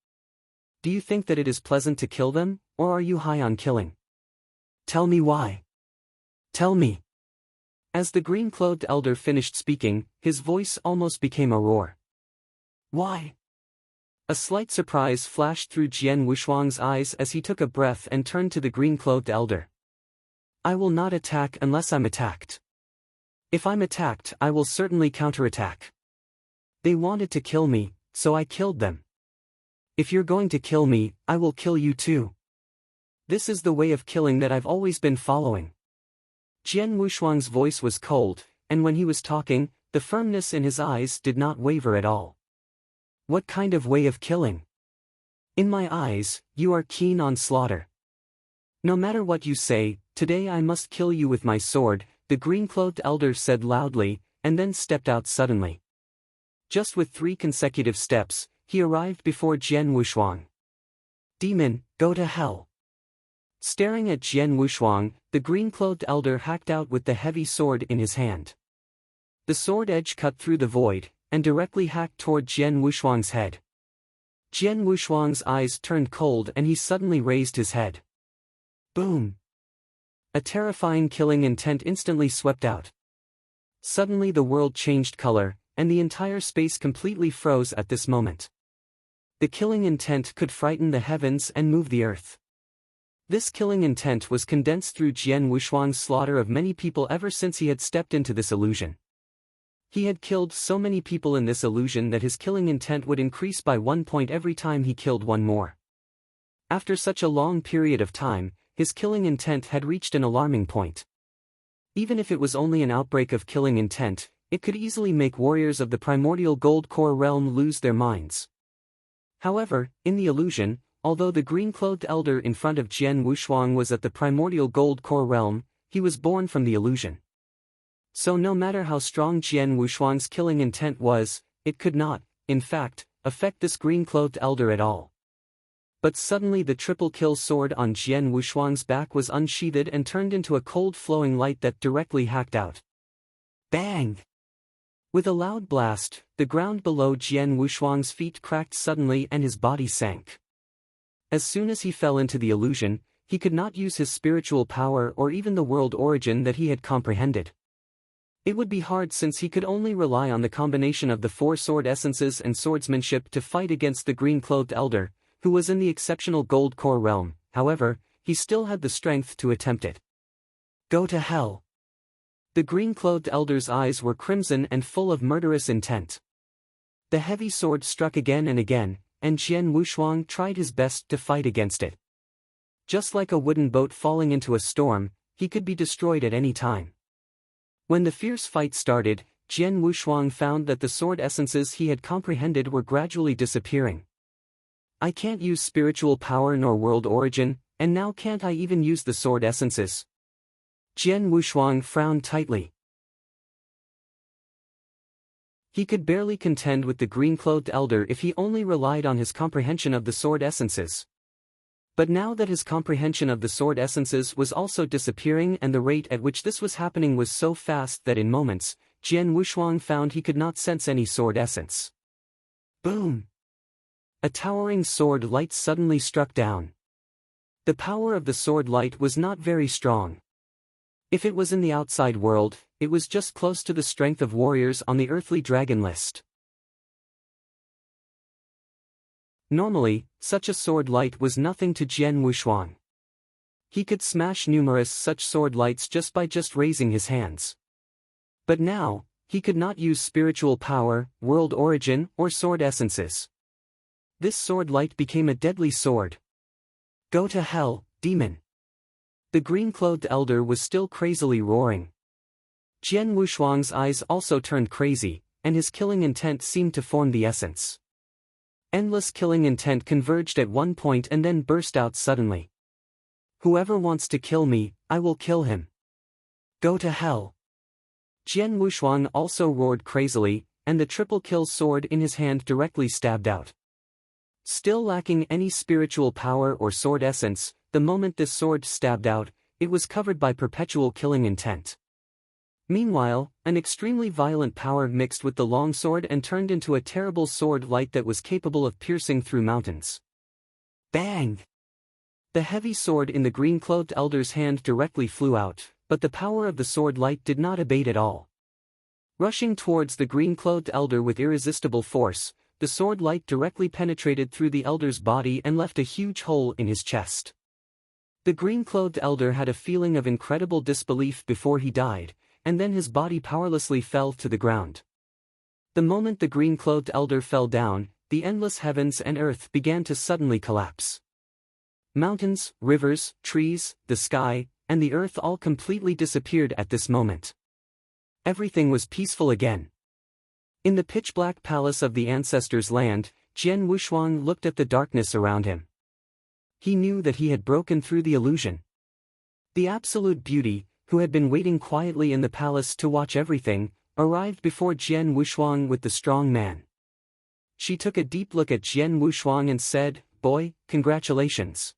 Do you think that it is pleasant to kill them, or are you high on killing? Tell me why. Tell me. As the green-clothed elder finished speaking, his voice almost became a roar. Why? A slight surprise flashed through Jian Wushuang's eyes as he took a breath and turned to the green-clothed elder. I will not attack unless I'm attacked. If I'm attacked, I will certainly counterattack. They wanted to kill me, so I killed them. If you're going to kill me, I will kill you too. This is the way of killing that I've always been following. Jian Wushuang's voice was cold, and when he was talking, the firmness in his eyes did not waver at all. What kind of way of killing? In my eyes, you are keen on slaughter. No matter what you say, today I must kill you with my sword, the green-clothed elder said loudly, and then stepped out suddenly. Just with 3 consecutive steps, he arrived before Jian Wushuang. Demon, go to hell. Staring at Jian Wushuang, the green-clothed elder hacked out with the heavy sword in his hand. The sword edge cut through the void, and directly hacked toward Jian Wushuang's head. Jian Wushuang's eyes turned cold and he suddenly raised his head. Boom! A terrifying killing intent instantly swept out. Suddenly the world changed color, and the entire space completely froze at this moment. The killing intent could frighten the heavens and move the earth. This killing intent was condensed through Jian Wushuang's slaughter of many people ever since he had stepped into this illusion. He had killed so many people in this illusion that his killing intent would increase by 1 point every time he killed one more. After such a long period of time, his killing intent had reached an alarming point. Even if it was only an outbreak of killing intent, it could easily make warriors of the primordial gold core realm lose their minds. However, in the illusion, although the green-clothed elder in front of Jian Wushuang was at the primordial gold core realm, he was born from the illusion. So no matter how strong Jian Wushuang's killing intent was, it could not, in fact, affect this green-clothed elder at all. But suddenly the triple-kill sword on Jian Wushuang's back was unsheathed and turned into a cold flowing light that directly hacked out. Bang! With a loud blast, the ground below Jian Wushuang's feet cracked suddenly and his body sank. As soon as he fell into the illusion, he could not use his spiritual power or even the world origin that he had comprehended. It would be hard since he could only rely on the combination of the 4 sword essences and swordsmanship to fight against the green-clothed elder, who was in the exceptional gold core realm. However, he still had the strength to attempt it. Go to hell. The green-clothed elder's eyes were crimson and full of murderous intent. The heavy sword struck again and again, and Jian Wushuang tried his best to fight against it. Just like a wooden boat falling into a storm, he could be destroyed at any time. When the fierce fight started, Jian Wushuang found that the sword essences he had comprehended were gradually disappearing. I can't use spiritual power nor world origin, and now can't I even use the sword essences? Jian Wushuang frowned tightly. He could barely contend with the green-clothed elder if he only relied on his comprehension of the sword essences. But now that his comprehension of the sword essences was also disappearing and the rate at which this was happening was so fast that in moments, Jian Wushuang found he could not sense any sword essence. Boom! A towering sword light suddenly struck down. The power of the sword light was not very strong. If it was in the outside world, it was just close to the strength of warriors on the earthly dragon list. Normally, such a sword light was nothing to Jian Wushuang. He could smash numerous such sword lights just by raising his hands. But now, he could not use spiritual power, world origin, or sword essences. This sword light became a deadly sword. Go to hell, demon! The green-clothed elder was still crazily roaring. Jian Wushuang's eyes also turned crazy, and his killing intent seemed to form the essence. Endless killing intent converged at one point and then burst out suddenly. Whoever wants to kill me, I will kill him. Go to hell. Jian Wushuang also roared crazily, and the triple-kill sword in his hand directly stabbed out. Still lacking any spiritual power or sword essence, the moment this sword stabbed out, it was covered by perpetual killing intent. Meanwhile, an extremely violent power mixed with the longsword and turned into a terrible sword light that was capable of piercing through mountains. Bang! The heavy sword in the green-clothed elder's hand directly flew out, but the power of the sword light did not abate at all. Rushing towards the green-clothed elder with irresistible force, the sword light directly penetrated through the elder's body and left a huge hole in his chest. The green-clothed elder had a feeling of incredible disbelief before he died, and then his body powerlessly fell to the ground. The moment the green-clothed elder fell down, the endless heavens and earth began to suddenly collapse. Mountains, rivers, trees, the sky, and the earth all completely disappeared at this moment. Everything was peaceful again. In the pitch-black palace of the ancestors' land, Jian Wushuang looked at the darkness around him. He knew that he had broken through the illusion. The absolute beauty, who had been waiting quietly in the palace to watch everything, arrived before Jian Wushuang with the strong man. She took a deep look at Jian Wushuang and said, "Boy, congratulations.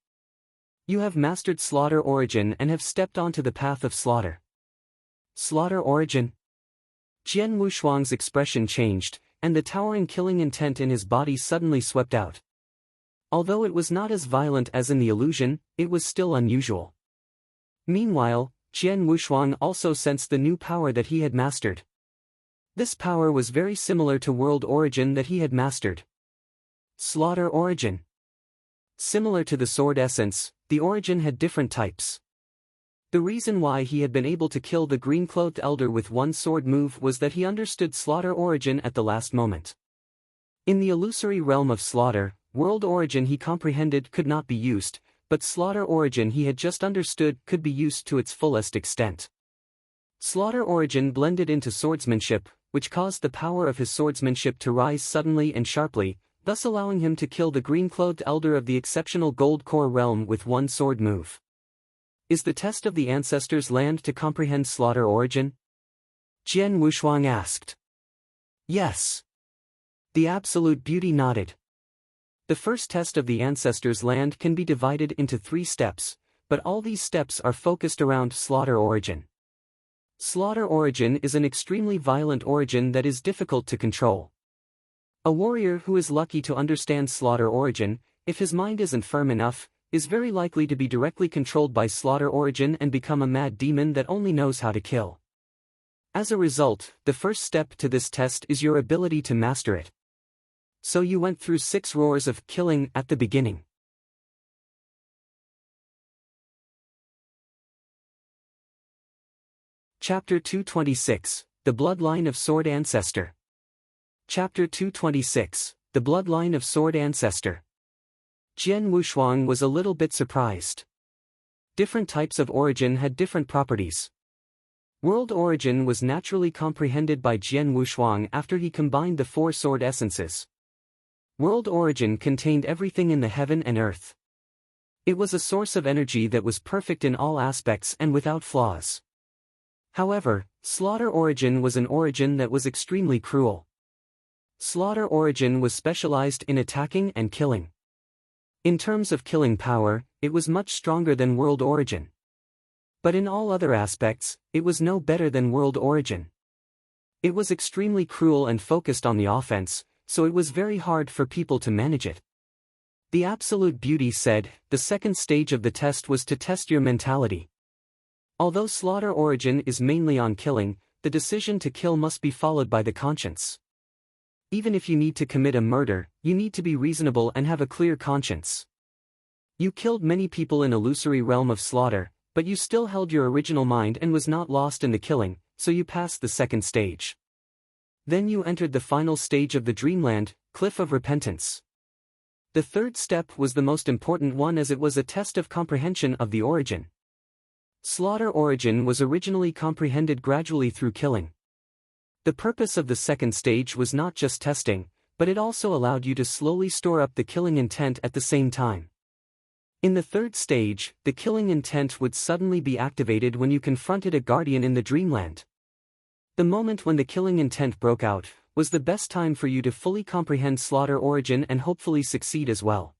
You have mastered slaughter origin and have stepped onto the path of slaughter." Slaughter origin? Jian Wushuang's expression changed, and the towering killing intent in his body suddenly swept out. Although it was not as violent as in the illusion, it was still unusual. Meanwhile, Jian Wushuang also sensed the new power that he had mastered. This power was very similar to world origin that he had mastered. Slaughter origin. Similar to the sword essence, the origin had different types. The reason why he had been able to kill the green-clothed elder with one sword move was that he understood slaughter origin at the last moment. In the illusory realm of slaughter, world origin he comprehended could not be used, but slaughter origin he had just understood could be used to its fullest extent. Slaughter origin blended into swordsmanship, which caused the power of his swordsmanship to rise suddenly and sharply, thus allowing him to kill the green-clothed elder of the exceptional gold core realm with one sword move. Is the test of the ancestors' land to comprehend slaughter origin? Jian Wushuang asked. Yes. The absolute beauty nodded. The first test of the ancestors' land can be divided into 3 steps, but all these steps are focused around slaughter origin. Slaughter origin is an extremely violent origin that is difficult to control. A warrior who is lucky to understand slaughter origin, if his mind isn't firm enough, is very likely to be directly controlled by slaughter origin and become a mad demon that only knows how to kill. As a result, the first step to this test is your ability to master it. So you went through 6 roars of killing at the beginning. Chapter 226, The Bloodline of Sword Ancestor. Chapter 226, The Bloodline of Sword Ancestor. Jian Wushuang was a little bit surprised. Different types of origin had different properties. World origin was naturally comprehended by Jian Wushuang after he combined the 4 sword essences. World origin contained everything in the heaven and earth. It was a source of energy that was perfect in all aspects and without flaws. However, slaughter origin was an origin that was extremely cruel. Slaughter origin was specialized in attacking and killing. In terms of killing power, it was much stronger than world origin. But in all other aspects, it was no better than world origin. It was extremely cruel and focused on the offense, so it was very hard for people to manage it. The Absolute Beauty said, the second stage of the test was to test your mentality. Although slaughter origin is mainly on killing, the decision to kill must be followed by the conscience. Even if you need to commit a murder, you need to be reasonable and have a clear conscience. You killed many people in illusory realm of slaughter, but you still held your original mind and was not lost in the killing, so you passed the second stage. Then you entered the final stage of the dreamland, Cliff of Repentance. The third step was the most important one as it was a test of comprehension of the origin. Slaughter origin was originally comprehended gradually through killing. The purpose of the second stage was not just testing, but it also allowed you to slowly store up the killing intent at the same time. In the third stage, the killing intent would suddenly be activated when you confronted a guardian in the dreamland. The moment when the killing intent broke out was the best time for you to fully comprehend slaughter origin and hopefully succeed as well.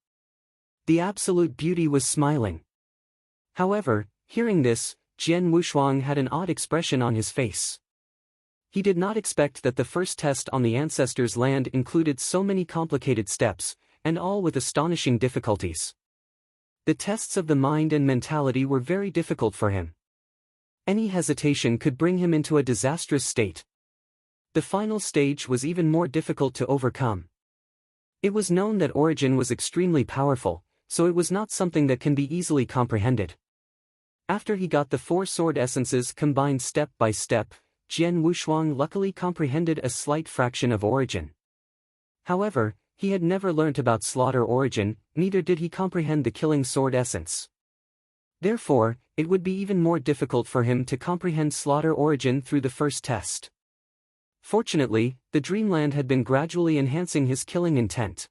The Absolute Beauty was smiling. However, hearing this, Jian Wushuang had an odd expression on his face. He did not expect that the first test on the ancestors' land included so many complicated steps, and all with astonishing difficulties. The tests of the mind and mentality were very difficult for him. Any hesitation could bring him into a disastrous state. The final stage was even more difficult to overcome. It was known that Origin was extremely powerful, so it was not something that can be easily comprehended. After he got the 4 sword essences combined step by step, Jian Wushuang luckily comprehended a slight fraction of Origin. However, he had never learnt about Slaughter Origin, neither did he comprehend the Killing Sword essence. Therefore, it would be even more difficult for him to comprehend Slaughter Origin through the first test. Fortunately, the Dreamland had been gradually enhancing his killing intent.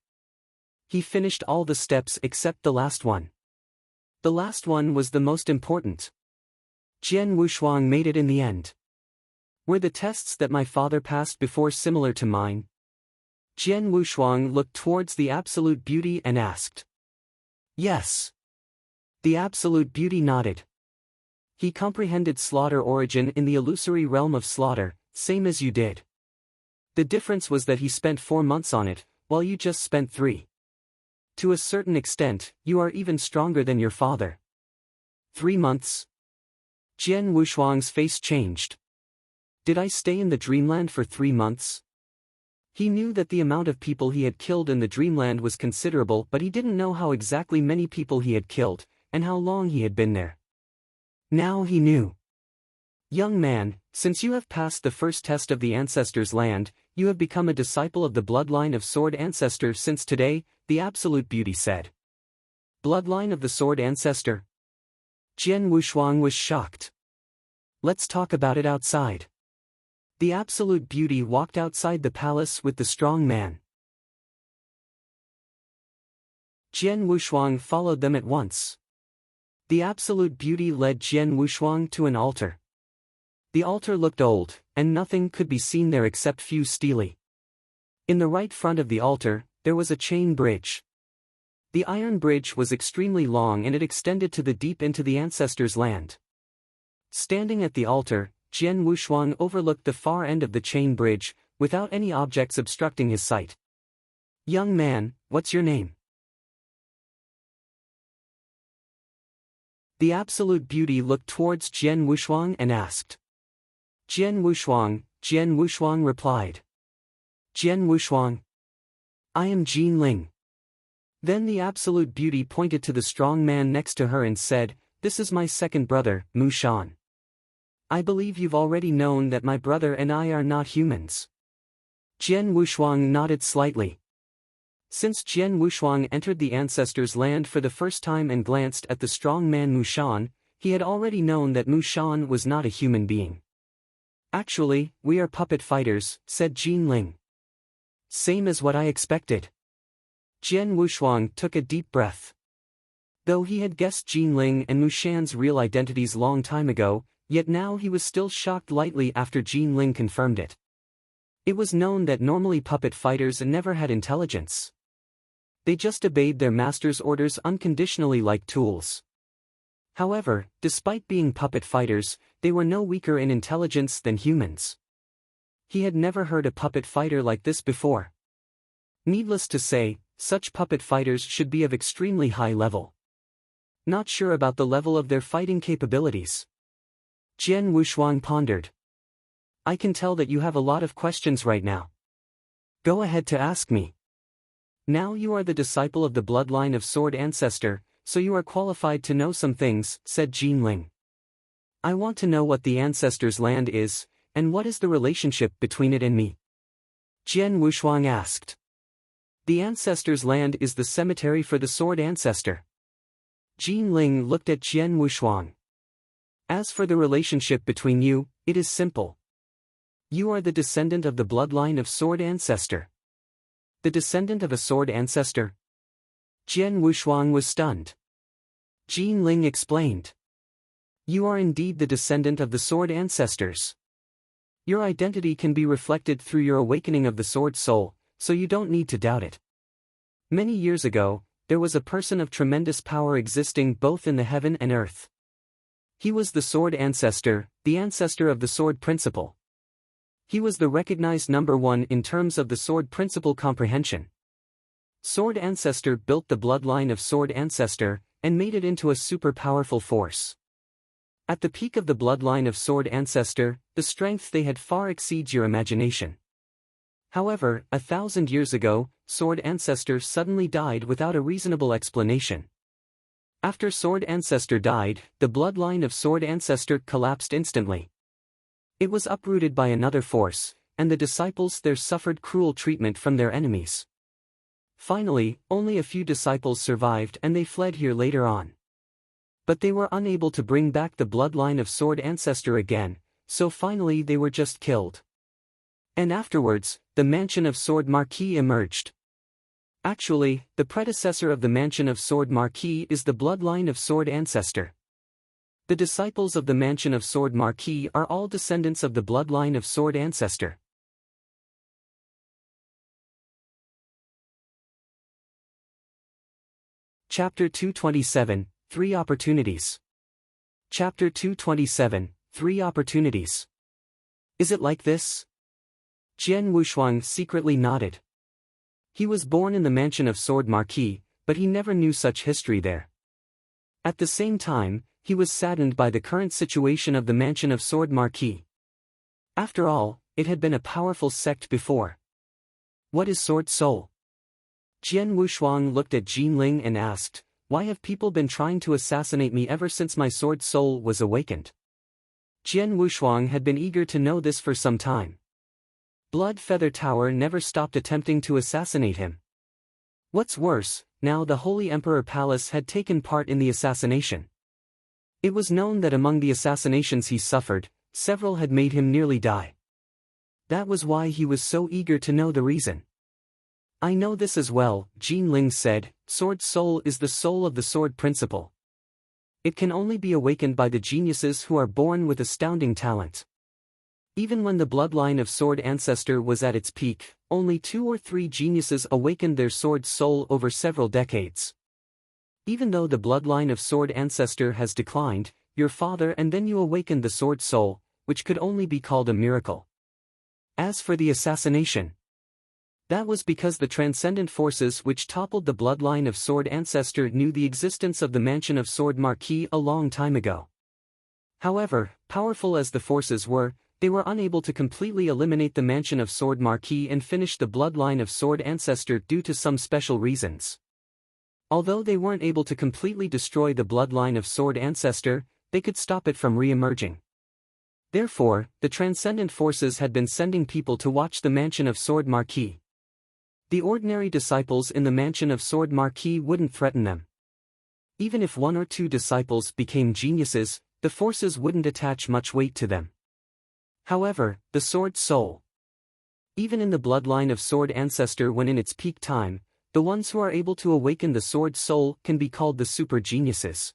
He finished all the steps except the last one. The last one was the most important. Jian Wushuang made it in the end. Were the tests that my father passed before similar to mine? Jian Wushuang looked towards the Absolute Beauty and asked. Yes. The Absolute Beauty nodded. He comprehended Slaughter Origin in the illusory realm of slaughter, same as you did. The difference was that he spent 4 months on it, while you just spent 3. To a certain extent, you are even stronger than your father. 3 months? Jian Wushuang's face changed. Did I stay in the Dreamland for 3 months? He knew that the amount of people he had killed in the Dreamland was considerable, but he didn't know how exactly many people he had killed, and how long he had been there. Now he knew. Young man, since you have passed the first test of the Ancestors' Land, you have become a disciple of the bloodline of Sword Ancestor since today, the Absolute Beauty said. Bloodline of the Sword Ancestor? Jian Wushuang was shocked. Let's talk about it outside. The Absolute Beauty walked outside the palace with the strong man. Jian Wushuang followed them at once. The Absolute Beauty led Jian Wushuang to an altar. The altar looked old, and nothing could be seen there except few stelae. In the right front of the altar, there was a chain bridge. The iron bridge was extremely long and it extended to the deep into the Ancestors' Land. Standing at the altar, Jian Wushuang overlooked the far end of the chain bridge, without any objects obstructing his sight. Young man, what's your name? The Absolute Beauty looked towards Jian Wushuang and asked. Jian Wushuang replied. Jian Wushuang. I am Jin Ling. Then the Absolute Beauty pointed to the strong man next to her and said, This is my second brother, Mu Shan. I believe you've already known that my brother and I are not humans. Jian Wushuang nodded slightly. Since Jian Wushuang entered the Ancestors' Land for the first time and glanced at the strong man Mu Shan, he had already known that Mu Shan was not a human being. Actually, we are puppet fighters, said Jin Ling. Same as what I expected. Jian Wushuang took a deep breath. Though he had guessed Jin Ling and Mu Shan's real identities long time ago, yet now he was still shocked lightly after Jin Ling confirmed it. It was known that normally puppet fighters never had intelligence. They just obeyed their master's orders unconditionally like tools. However, despite being puppet fighters, they were no weaker in intelligence than humans. He had never heard a puppet fighter like this before. Needless to say, such puppet fighters should be of extremely high level. Not sure about the level of their fighting capabilities. Jian Wushuang pondered. I can tell that you have a lot of questions right now. Go ahead to ask me. Now you are the disciple of the bloodline of Sword Ancestor, so you are qualified to know some things, said Jin Ling. I want to know what the Ancestors' Land is, and what is the relationship between it and me? Jian Wushuang asked. The Ancestors' Land is the cemetery for the Sword Ancestor. Jin Ling looked at Jian Wushuang. As for the relationship between you, it is simple. You are the descendant of the bloodline of Sword Ancestor. The descendant of a Sword Ancestor? Jian Wushuang was stunned. Jin Ling explained. You are indeed the descendant of the Sword Ancestors. Your identity can be reflected through your awakening of the Sword Soul, so you don't need to doubt it. Many years ago, there was a person of tremendous power existing both in the heaven and earth. He was the Sword Ancestor, the ancestor of the Sword Principle. He was the recognized number one in terms of the Sword Principle comprehension. Sword Ancestor built the bloodline of Sword Ancestor, and made it into a super powerful force. At the peak of the bloodline of Sword Ancestor, the strength they had far exceeds your imagination. However, 1,000 years ago, Sword Ancestor suddenly died without a reasonable explanation. After Sword Ancestor died, the bloodline of Sword Ancestor collapsed instantly. It was uprooted by another force, and the disciples there suffered cruel treatment from their enemies. Finally, only a few disciples survived and they fled here later on. But they were unable to bring back the bloodline of Sword Ancestor again, so finally they were just killed. And afterwards, the Mansion of Sword Marquis emerged. Actually, the predecessor of the Mansion of Sword Marquis is the bloodline of Sword Ancestor. The disciples of the Mansion of Sword Marquis are all descendants of the bloodline of Sword Ancestor. Chapter 227, 3 Opportunities. Chapter 227, 3 Opportunities. Is it like this? Jian Wushuang secretly nodded. He was born in the Mansion of Sword Marquis, but he never knew such history there. At the same time, he was saddened by the current situation of the Mansion of Sword Marquis. After all, it had been a powerful sect before. What is Sword Soul? Jian Wushuang looked at Jin Ling and asked, "Why have people been trying to assassinate me ever since my Sword Soul was awakened?" Jian Wushuang had been eager to know this for some time. Blood Feather Tower never stopped attempting to assassinate him. What's worse, now the Holy Emperor Palace had taken part in the assassination. It was known that among the assassinations he suffered, several had made him nearly die. That was why he was so eager to know the reason. "I know this as well," Jin Ling said. "Sword Soul is the soul of the sword principle. It can only be awakened by the geniuses who are born with astounding talent. Even when the bloodline of Sword Ancestor was at its peak, only 2 or 3 geniuses awakened their sword soul over several decades. Even though the bloodline of Sword Ancestor has declined, your father and then you awakened the sword soul, which could only be called a miracle. As for the assassination, that was because the transcendent forces which toppled the bloodline of Sword Ancestor knew the existence of the Mansion of Sword Marquis a long time ago. However, powerful as the forces were, they were unable to completely eliminate the Mansion of Sword Marquis and finish the bloodline of Sword Ancestor due to some special reasons. Although they weren't able to completely destroy the bloodline of Sword Ancestor, they could stop it from re-emerging. Therefore, the transcendent forces had been sending people to watch the Mansion of Sword Marquis. The ordinary disciples in the Mansion of Sword Marquis wouldn't threaten them. Even if 1 or 2 disciples became geniuses, the forces wouldn't attach much weight to them. However, the Sword Soul. Even in the bloodline of Sword Ancestor when in its peak time, the ones who are able to awaken the Sword Soul can be called the super geniuses.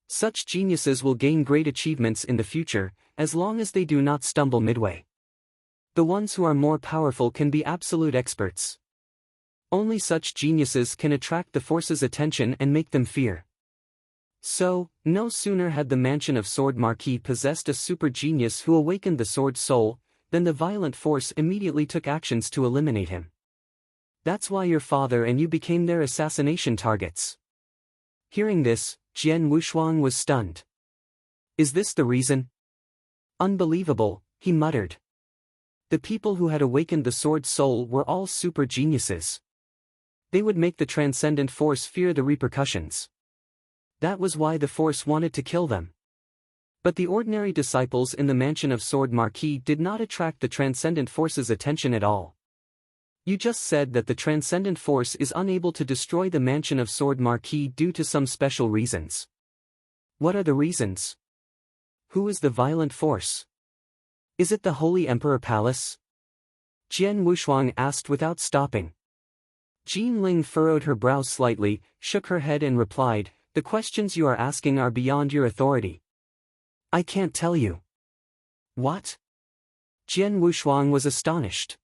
Such geniuses will gain great achievements in the future, as long as they do not stumble midway. The ones who are more powerful can be absolute experts. Only such geniuses can attract the force's attention and make them fear. So, no sooner had the Mansion of Sword Marquis possessed a super genius who awakened the Sword Soul, than the violent force immediately took actions to eliminate him. That's why your father and you became their assassination targets. Hearing this, Jian Wushuang was stunned. Is this the reason? Unbelievable, he muttered. The people who had awakened the Sword Soul were all super geniuses. They would make the transcendent force fear the repercussions. That was why the force wanted to kill them. But the ordinary disciples in the Mansion of Sword Marquis did not attract the transcendent force's attention at all. You just said that the transcendent force is unable to destroy the Mansion of Sword Marquis due to some special reasons. What are the reasons? Who is the violent force? Is it the Holy Emperor Palace? Jian Wushuang asked without stopping. Jin Ling furrowed her brows slightly, shook her head and replied, "The questions you are asking are beyond your authority. I can't tell you." What? Jian Wushuang was astonished.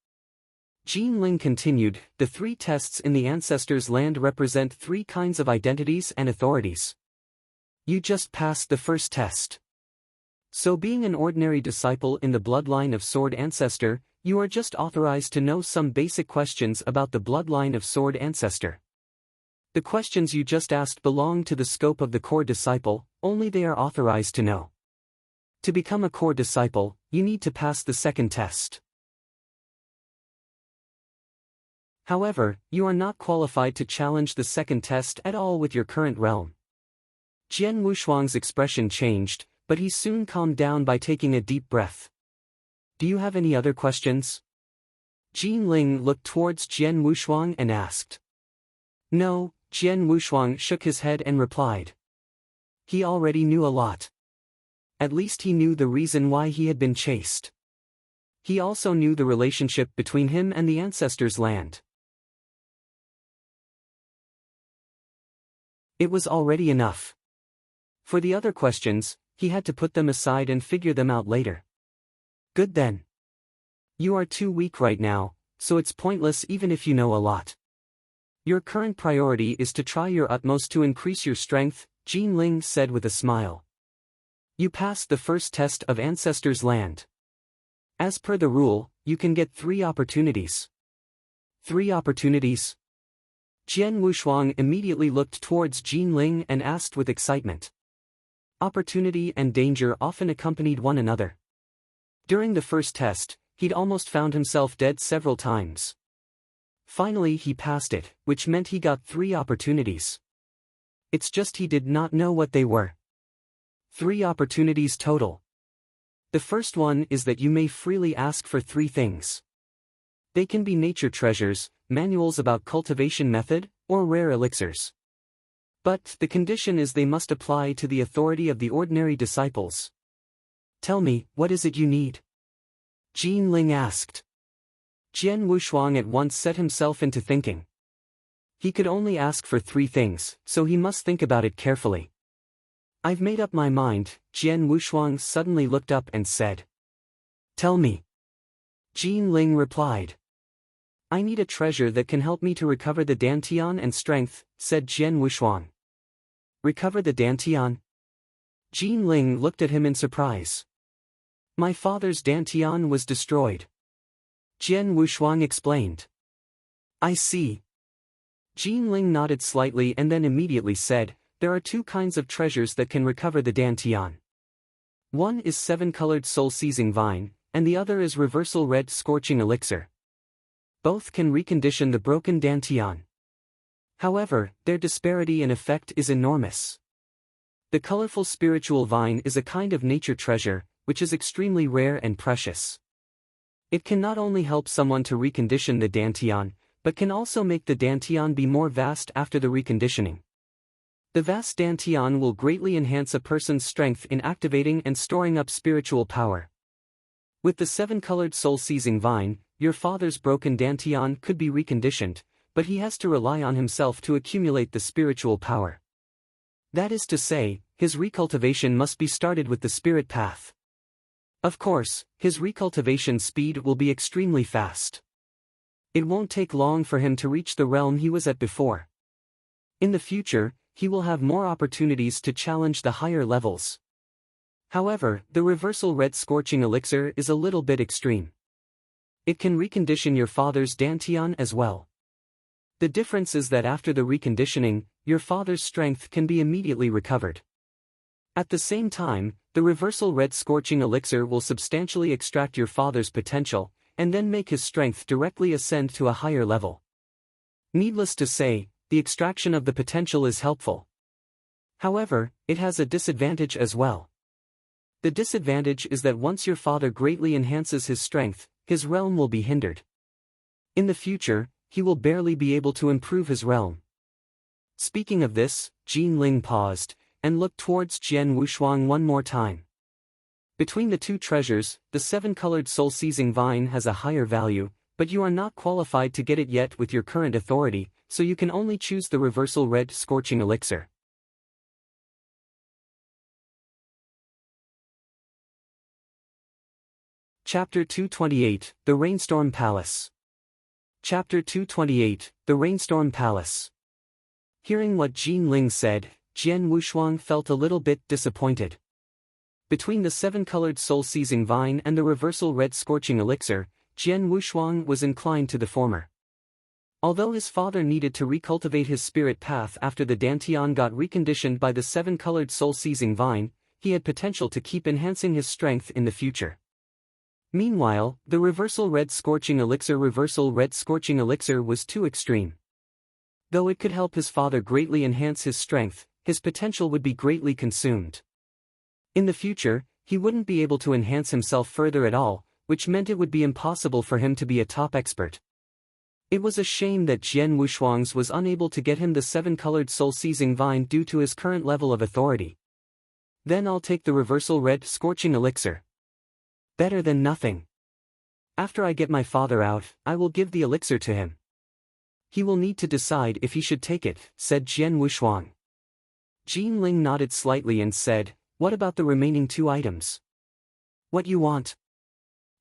Jin Ling continued, "The 3 tests in the ancestors' land represent 3 kinds of identities and authorities. You just passed the first test. So being an ordinary disciple in the bloodline of Sword Ancestor, you are just authorized to know some basic questions about the bloodline of Sword Ancestor. The questions you just asked belong to the scope of the core disciple, only they are authorized to know. To become a core disciple, you need to pass the second test. However, you are not qualified to challenge the second test at all with your current realm. Jian Wushuang's expression changed, but he soon calmed down by taking a deep breath. Do you have any other questions? Jin Ling looked towards Jian Wushuang and asked. No, Jian Wushuang shook his head and replied. He already knew a lot. At least he knew the reason why he had been chased. He also knew the relationship between him and the ancestors' land. It was already enough. For the other questions, he had to put them aside and figure them out later. Good then. You are too weak right now, so it's pointless even if you know a lot. Your current priority is to try your utmost to increase your strength, Jin Ling said with a smile. You passed the first test of Ancestors' Land. As per the rule, you can get 3 opportunities. 3 opportunities? Jian Wushuang immediately looked towards Jin Ling and asked with excitement. Opportunity and danger often accompanied one another. During the first test, he'd almost found himself dead several times. Finally he passed it, which meant he got 3 opportunities. It's just he did not know what they were. 3 opportunities total. The first one is that you may freely ask for 3 things. They can be nature treasures, manuals about cultivation method, or rare elixirs. But the condition is they must apply to the authority of the ordinary disciples. Tell me, what is it you need? Jin Ling asked. Jian Wushuang at once set himself into thinking. He could only ask for 3 things, so he must think about it carefully. I've made up my mind, Jian Wushuang suddenly looked up and said. Tell me. Jin Ling replied. I need a treasure that can help me to recover the Dantian and strength, said Jian Wushuang. Recover the Dantian? Jin Ling looked at him in surprise. My father's Dantian was destroyed. Jian Wushuang explained. I see. Jin Ling nodded slightly and then immediately said, there are 2 kinds of treasures that can recover the Dantian. One is 7-colored soul-seizing vine, and the other is reversal red scorching elixir. Both can recondition the broken Dantian. However, their disparity in effect is enormous. The colorful spiritual vine is a kind of nature treasure, which is extremely rare and precious. It can not only help someone to recondition the Dantian, but can also make the Dantian be more vast after the reconditioning. The vast Dantian will greatly enhance a person's strength in activating and storing up spiritual power. With the 7-colored soul-seizing vine, your father's broken Dantian could be reconditioned, but he has to rely on himself to accumulate the spiritual power. That is to say, his recultivation must be started with the spirit path. Of course, his recultivation speed will be extremely fast. It won't take long for him to reach the realm he was at before. In the future, he will have more opportunities to challenge the higher levels. However, the reversal red scorching elixir is a little bit extreme. It can recondition your father's Dantian as well. The difference is that after the reconditioning, your father's strength can be immediately recovered. At the same time, the reversal red scorching elixir will substantially extract your father's potential, and then make his strength directly ascend to a higher level. Needless to say, the extraction of the potential is helpful. However, it has a disadvantage as well. The disadvantage is that once your father greatly enhances his strength, his realm will be hindered. In the future, he will barely be able to improve his realm. Speaking of this, Jin Ling paused, and looked towards Jian Wushuang one more time. Between the 2 treasures, the 7-colored soul-seizing vine has a higher value, but you are not qualified to get it yet with your current authority, so you can only choose the reversal red scorching elixir. Chapter 228, The Rainstorm Palace. Chapter 228, The Rainstorm Palace. Hearing what Jin Ling said, Jian Wushuang felt a little bit disappointed. Between the 7-colored soul-seizing vine and the reversal red scorching elixir, Jian Wushuang was inclined to the former. Although his father needed to recultivate his spirit path after the Dantian got reconditioned by the seven-colored soul-seizing vine, he had potential to keep enhancing his strength in the future. Meanwhile, the Reversal Red Scorching Elixir was too extreme. Though it could help his father greatly enhance his strength, his potential would be greatly consumed. In the future, he wouldn't be able to enhance himself further at all, which meant it would be impossible for him to be a top expert. It was a shame that Jian Wushuang's was unable to get him the seven-colored soul-seizing vine due to his current level of authority. Then I'll take the Reversal Red Scorching Elixir. Better than nothing. After I get my father out, I will give the elixir to him. He will need to decide if he should take it, said Jian Wushuang. Jin Ling nodded slightly and said, what about the remaining two items? What you want?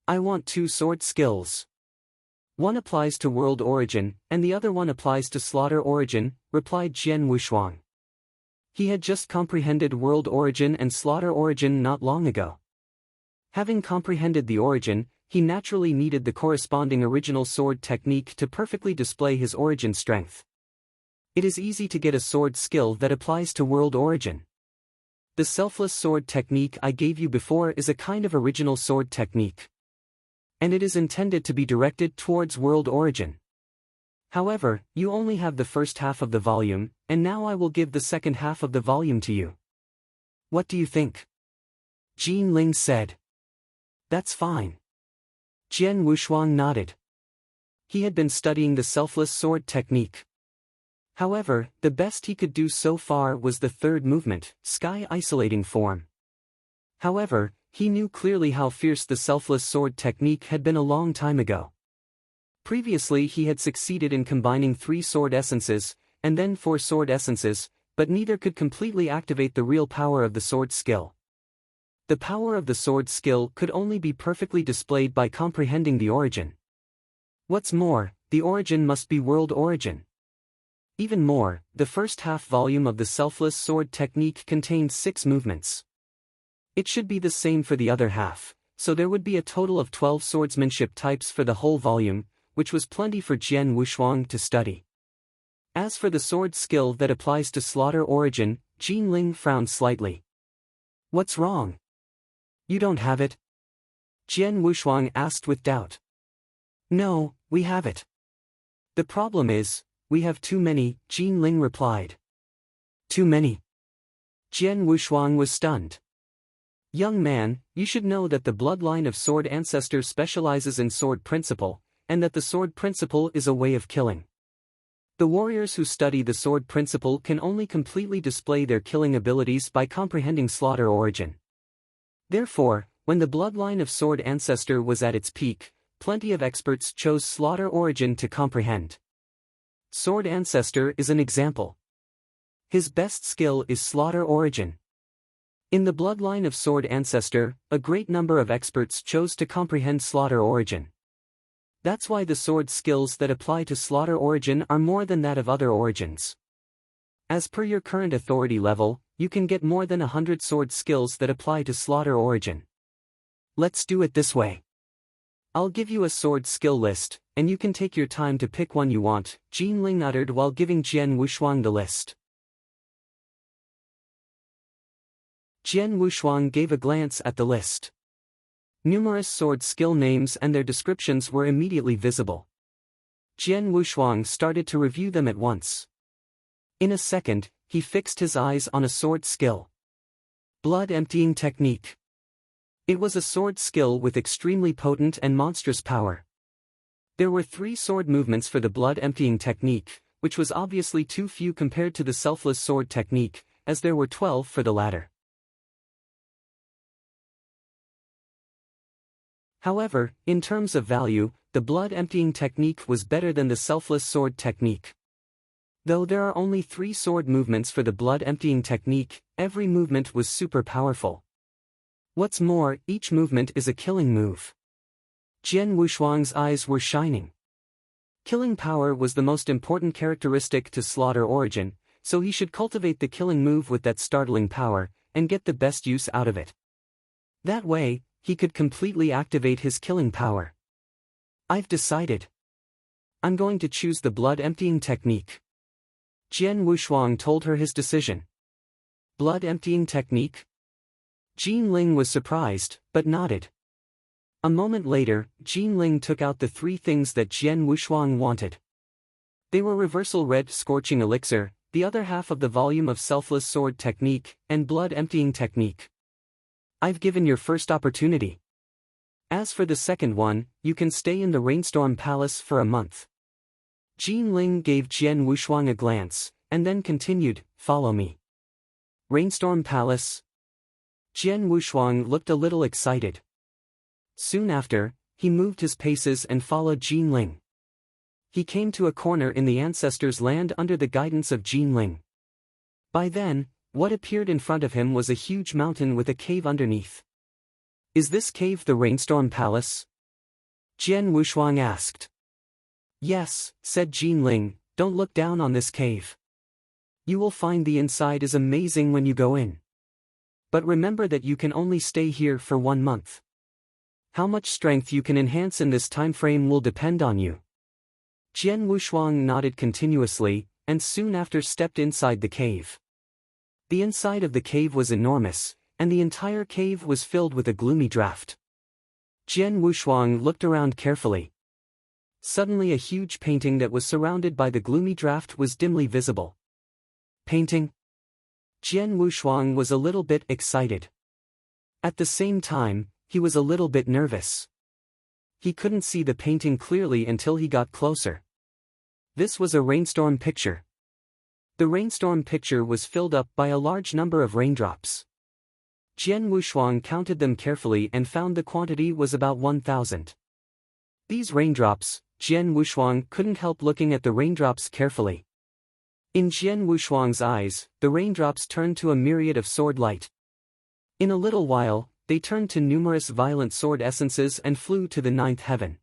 I want 2 sword skills. One applies to World Origin, and the other one applies to Slaughter Origin, replied Jian Wushuang. He had just comprehended World Origin and Slaughter Origin not long ago. Having comprehended the origin, he naturally needed the corresponding original sword technique to perfectly display his origin strength. It is easy to get a sword skill that applies to World Origin. The selfless sword technique I gave you before is a kind of original sword technique. And it is intended to be directed towards World Origin. However, you only have the first half of the volume, and now I will give the second half of the volume to you. What do you think? Jin Ling said. That's fine. Jian Wushuang nodded. He had been studying the selfless sword technique. However, the best he could do so far was the third movement, Sky Isolating Form. However, he knew clearly how fierce the selfless sword technique had been a long time ago. Previously he had succeeded in combining 3 sword essences, and then 4 sword essences, but neither could completely activate the real power of the sword skill. The power of the sword skill could only be perfectly displayed by comprehending the origin. What's more, the origin must be World Origin. Even more, the first half volume of the selfless sword technique contained 6 movements. It should be the same for the other half, so there would be a total of 12 swordsmanship types for the whole volume, which was plenty for Jian Wushuang to study. As for the sword skill that applies to Slaughter Origin, Jin Ling frowned slightly. What's wrong? You don't have it? Jian Wushuang asked with doubt. No, we have it. The problem is, we have too many, Jin Ling replied. Too many? Jian Wushuang was stunned. Young man, you should know that the bloodline of Sword Ancestor specializes in Sword Principle, and that the Sword Principle is a way of killing. The warriors who study the Sword Principle can only completely display their killing abilities by comprehending Slaughter Origin. Therefore, when the bloodline of Sword Ancestor was at its peak, plenty of experts chose Slaughter Origin to comprehend. Sword Ancestor is an example. His best skill is Slaughter Origin. In the bloodline of Sword Ancestor, a great number of experts chose to comprehend Slaughter Origin. That's why the sword skills that apply to Slaughter Origin are more than that of other origins. As per your current authority level, you can get more than 100 sword skills that apply to Slaughter Origin. Let's do it this way. I'll give you a sword skill list, and you can take your time to pick one you want, Jin Ling uttered while giving Jian Wushuang the list. Jian Wushuang gave a glance at the list. Numerous sword skill names and their descriptions were immediately visible. Jian Wushuang started to review them at once. In a second, he fixed his eyes on a sword skill. Blood Emptying Technique. It was a sword skill with extremely potent and monstrous power. There were 3 sword movements for the Blood Emptying Technique, which was obviously too few compared to the Selfless Sword Technique, as there were 12 for the latter. However, in terms of value, the Blood Emptying Technique was better than the Selfless Sword Technique. Though there are only 3 sword movements for the Blood Emptying Technique, every movement was super powerful. What's more, each movement is a killing move. Jian Wushuang's eyes were shining. Killing power was the most important characteristic to Slaughter Origin, so he should cultivate the killing move with that startling power, and get the best use out of it. That way, he could completely activate his killing power. I've decided. I'm going to choose the blood-emptying technique. Jian Wushuang told her his decision. Blood-emptying technique? Jin Ling was surprised, but nodded. A moment later, Jin Ling took out the 3 things that Jian Wushuang wanted. They were Reversal Red Scorching Elixir, the other half of the volume of Selfless Sword Technique, and Blood-emptying Technique. I've given your first opportunity. As for the second one, you can stay in the Rainstorm Palace for a month. Jin Ling gave Jian Wushuang a glance, and then continued, follow me. Rainstorm Palace? Jian Wushuang looked a little excited. Soon after, he moved his paces and followed Jin Ling. He came to a corner in the ancestors' land under the guidance of Jin Ling. By then, what appeared in front of him was a huge mountain with a cave underneath. Is this cave the Rainstorm Palace? Jian Wushuang asked. Yes, said Jin Ling, don't look down on this cave. You will find the inside is amazing when you go in. But remember that you can only stay here for 1 month. How much strength you can enhance in this time frame will depend on you. Jian Wushuang nodded continuously, and soon after stepped inside the cave. The inside of the cave was enormous, and the entire cave was filled with a gloomy draft. Jian Wushuang looked around carefully. Suddenly a huge painting that was surrounded by the gloomy draft was dimly visible. Painting? Jian Wushuang was a little bit excited. At the same time, he was a little bit nervous. He couldn't see the painting clearly until he got closer. This was a rainstorm picture. The rainstorm picture was filled up by a large number of raindrops. Jian Wushuang counted them carefully and found the quantity was about 1,000. These raindrops, Jian Wushuang couldn't help looking at the raindrops carefully. In Jian Wushuang's eyes, the raindrops turned to a myriad of sword light. In a little while, they turned to numerous violent sword essences and flew to the 9th heaven.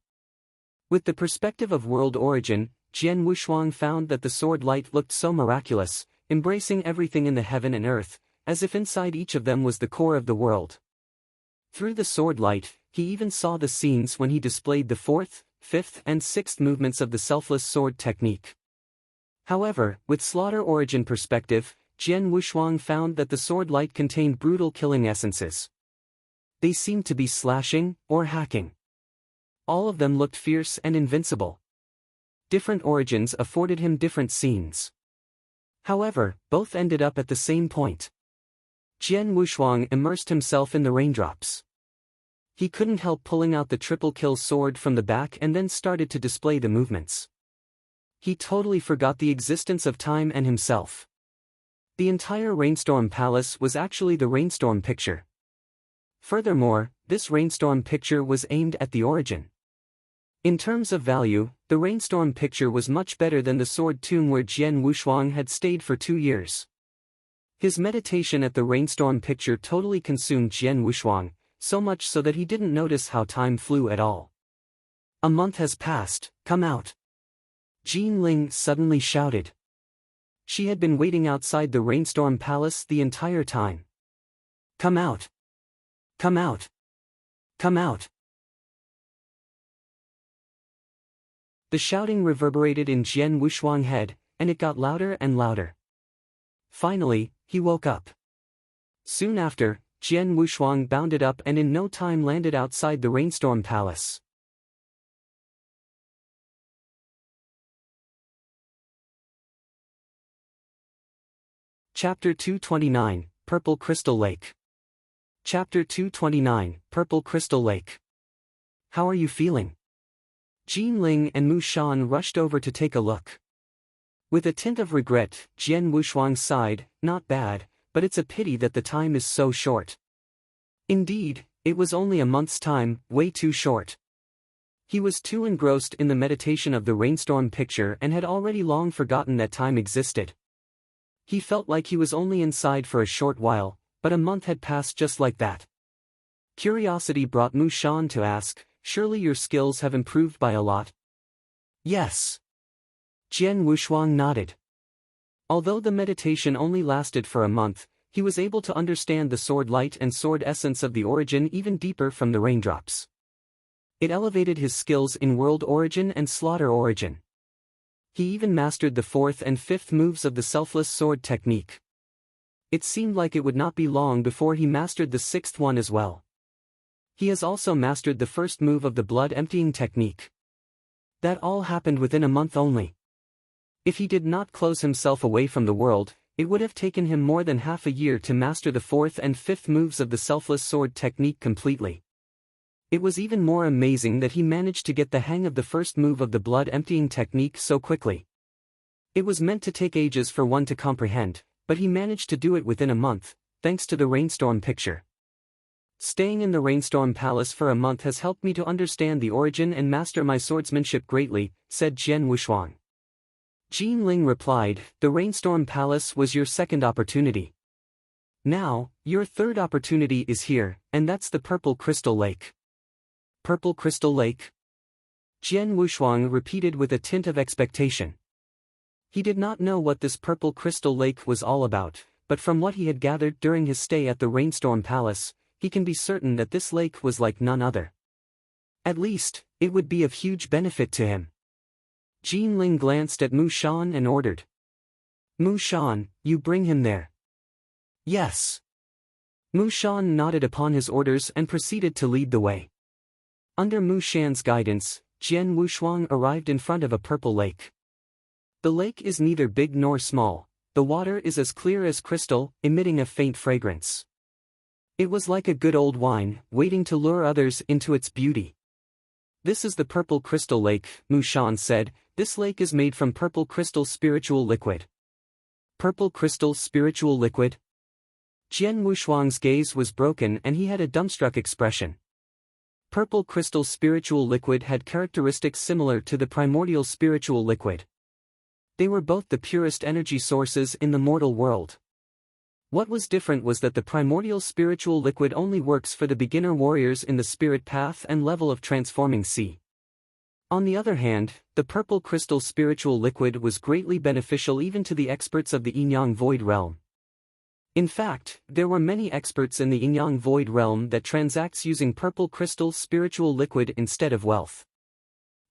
With the perspective of world origin, Jian Wushuang found that the sword light looked so miraculous, embracing everything in the heaven and earth, as if inside each of them was the core of the world. Through the sword light, he even saw the scenes when he displayed the 4th, 5th and 6th movements of the selfless sword technique. However, with slaughter origin perspective, Jian Wushuang found that the sword light contained brutal killing essences. They seemed to be slashing, or hacking. All of them looked fierce and invincible. Different origins afforded him different scenes. However, both ended up at the same point. Jian Wushuang immersed himself in the raindrops. He couldn't help pulling out the triple kill sword from the back and then started to display the movements. He totally forgot the existence of time and himself. The entire Rainstorm Palace was actually the Rainstorm picture. Furthermore, this Rainstorm picture was aimed at the origin. In terms of value, the Rainstorm picture was much better than the sword tomb where Jian Wushuang had stayed for 2 years. His meditation at the Rainstorm picture totally consumed Jian Wushuang, so much so that he didn't notice how time flew at all. A month has passed, come out. Jin Ling suddenly shouted. She had been waiting outside the Rainstorm Palace the entire time. Come out! Come out! Come out! The shouting reverberated in Jian Wushuang's head, and it got louder and louder. Finally, he woke up. Soon after, Jian Wushuang bounded up and in no time landed outside the Rainstorm Palace. Chapter 229, Purple Crystal Lake. Chapter 229, Purple Crystal Lake. How are you feeling? Jin Ling and Mu Shan rushed over to take a look. With a tint of regret, Jian Wushuang sighed, not bad, but it's a pity that the time is so short. Indeed, it was only a month's time, way too short. He was too engrossed in the meditation of the Rainstorm picture and had already long forgotten that time existed. He felt like he was only inside for a short while, but a month had passed just like that. Curiosity brought Mu Shan to ask, surely your skills have improved by a lot? Yes. Jian Wushuang nodded. Although the meditation only lasted for a month, he was able to understand the sword light and sword essence of the origin even deeper from the raindrops. It elevated his skills in world origin and slaughter origin. He even mastered the fourth and fifth moves of the selfless sword technique. It seemed like it would not be long before he mastered the sixth one as well. He has also mastered the first move of the blood-emptying technique. That all happened within a month only. If he did not close himself away from the world, it would have taken him more than half a year to master the fourth and fifth moves of the selfless sword technique completely. It was even more amazing that he managed to get the hang of the first move of the blood-emptying technique so quickly. It was meant to take ages for one to comprehend, but he managed to do it within a month, thanks to the rainstorm picture. Staying in the rainstorm palace for a month has helped me to understand the origin and master my swordsmanship greatly, said Jian Wushuang. Jin Ling replied, the rainstorm palace was your second opportunity. Now, your third opportunity is here, and that's the Purple Crystal Lake. Purple Crystal Lake? Jian Wushuang repeated with a tint of expectation. He did not know what this Purple Crystal Lake was all about, but from what he had gathered during his stay at the Rainstorm Palace, he can be certain that this lake was like none other. At least, it would be of huge benefit to him. Jin Ling glanced at Mu Shan and ordered. Mu Shan, you bring him there. Yes. Mu Shan nodded upon his orders and proceeded to lead the way. Under Mu Shan's guidance, Jian Wushuang arrived in front of a purple lake. The lake is neither big nor small, the water is as clear as crystal, emitting a faint fragrance. It was like a good old wine, waiting to lure others into its beauty. This is the Purple Crystal Lake, Mu Shan said. This lake is made from purple crystal spiritual liquid. Purple crystal spiritual liquid? Jian Wushuang's gaze was broken and he had a dumbstruck expression. Purple crystal spiritual liquid had characteristics similar to the primordial spiritual liquid. They were both the purest energy sources in the mortal world. What was different was that the primordial spiritual liquid only works for the beginner warriors in the spirit path and level of transforming sea. On the other hand, the purple crystal spiritual liquid was greatly beneficial even to the experts of the Yin-Yang Void Realm. In fact, there were many experts in the Yin-Yang Void Realm that transacts using purple crystal spiritual liquid instead of wealth.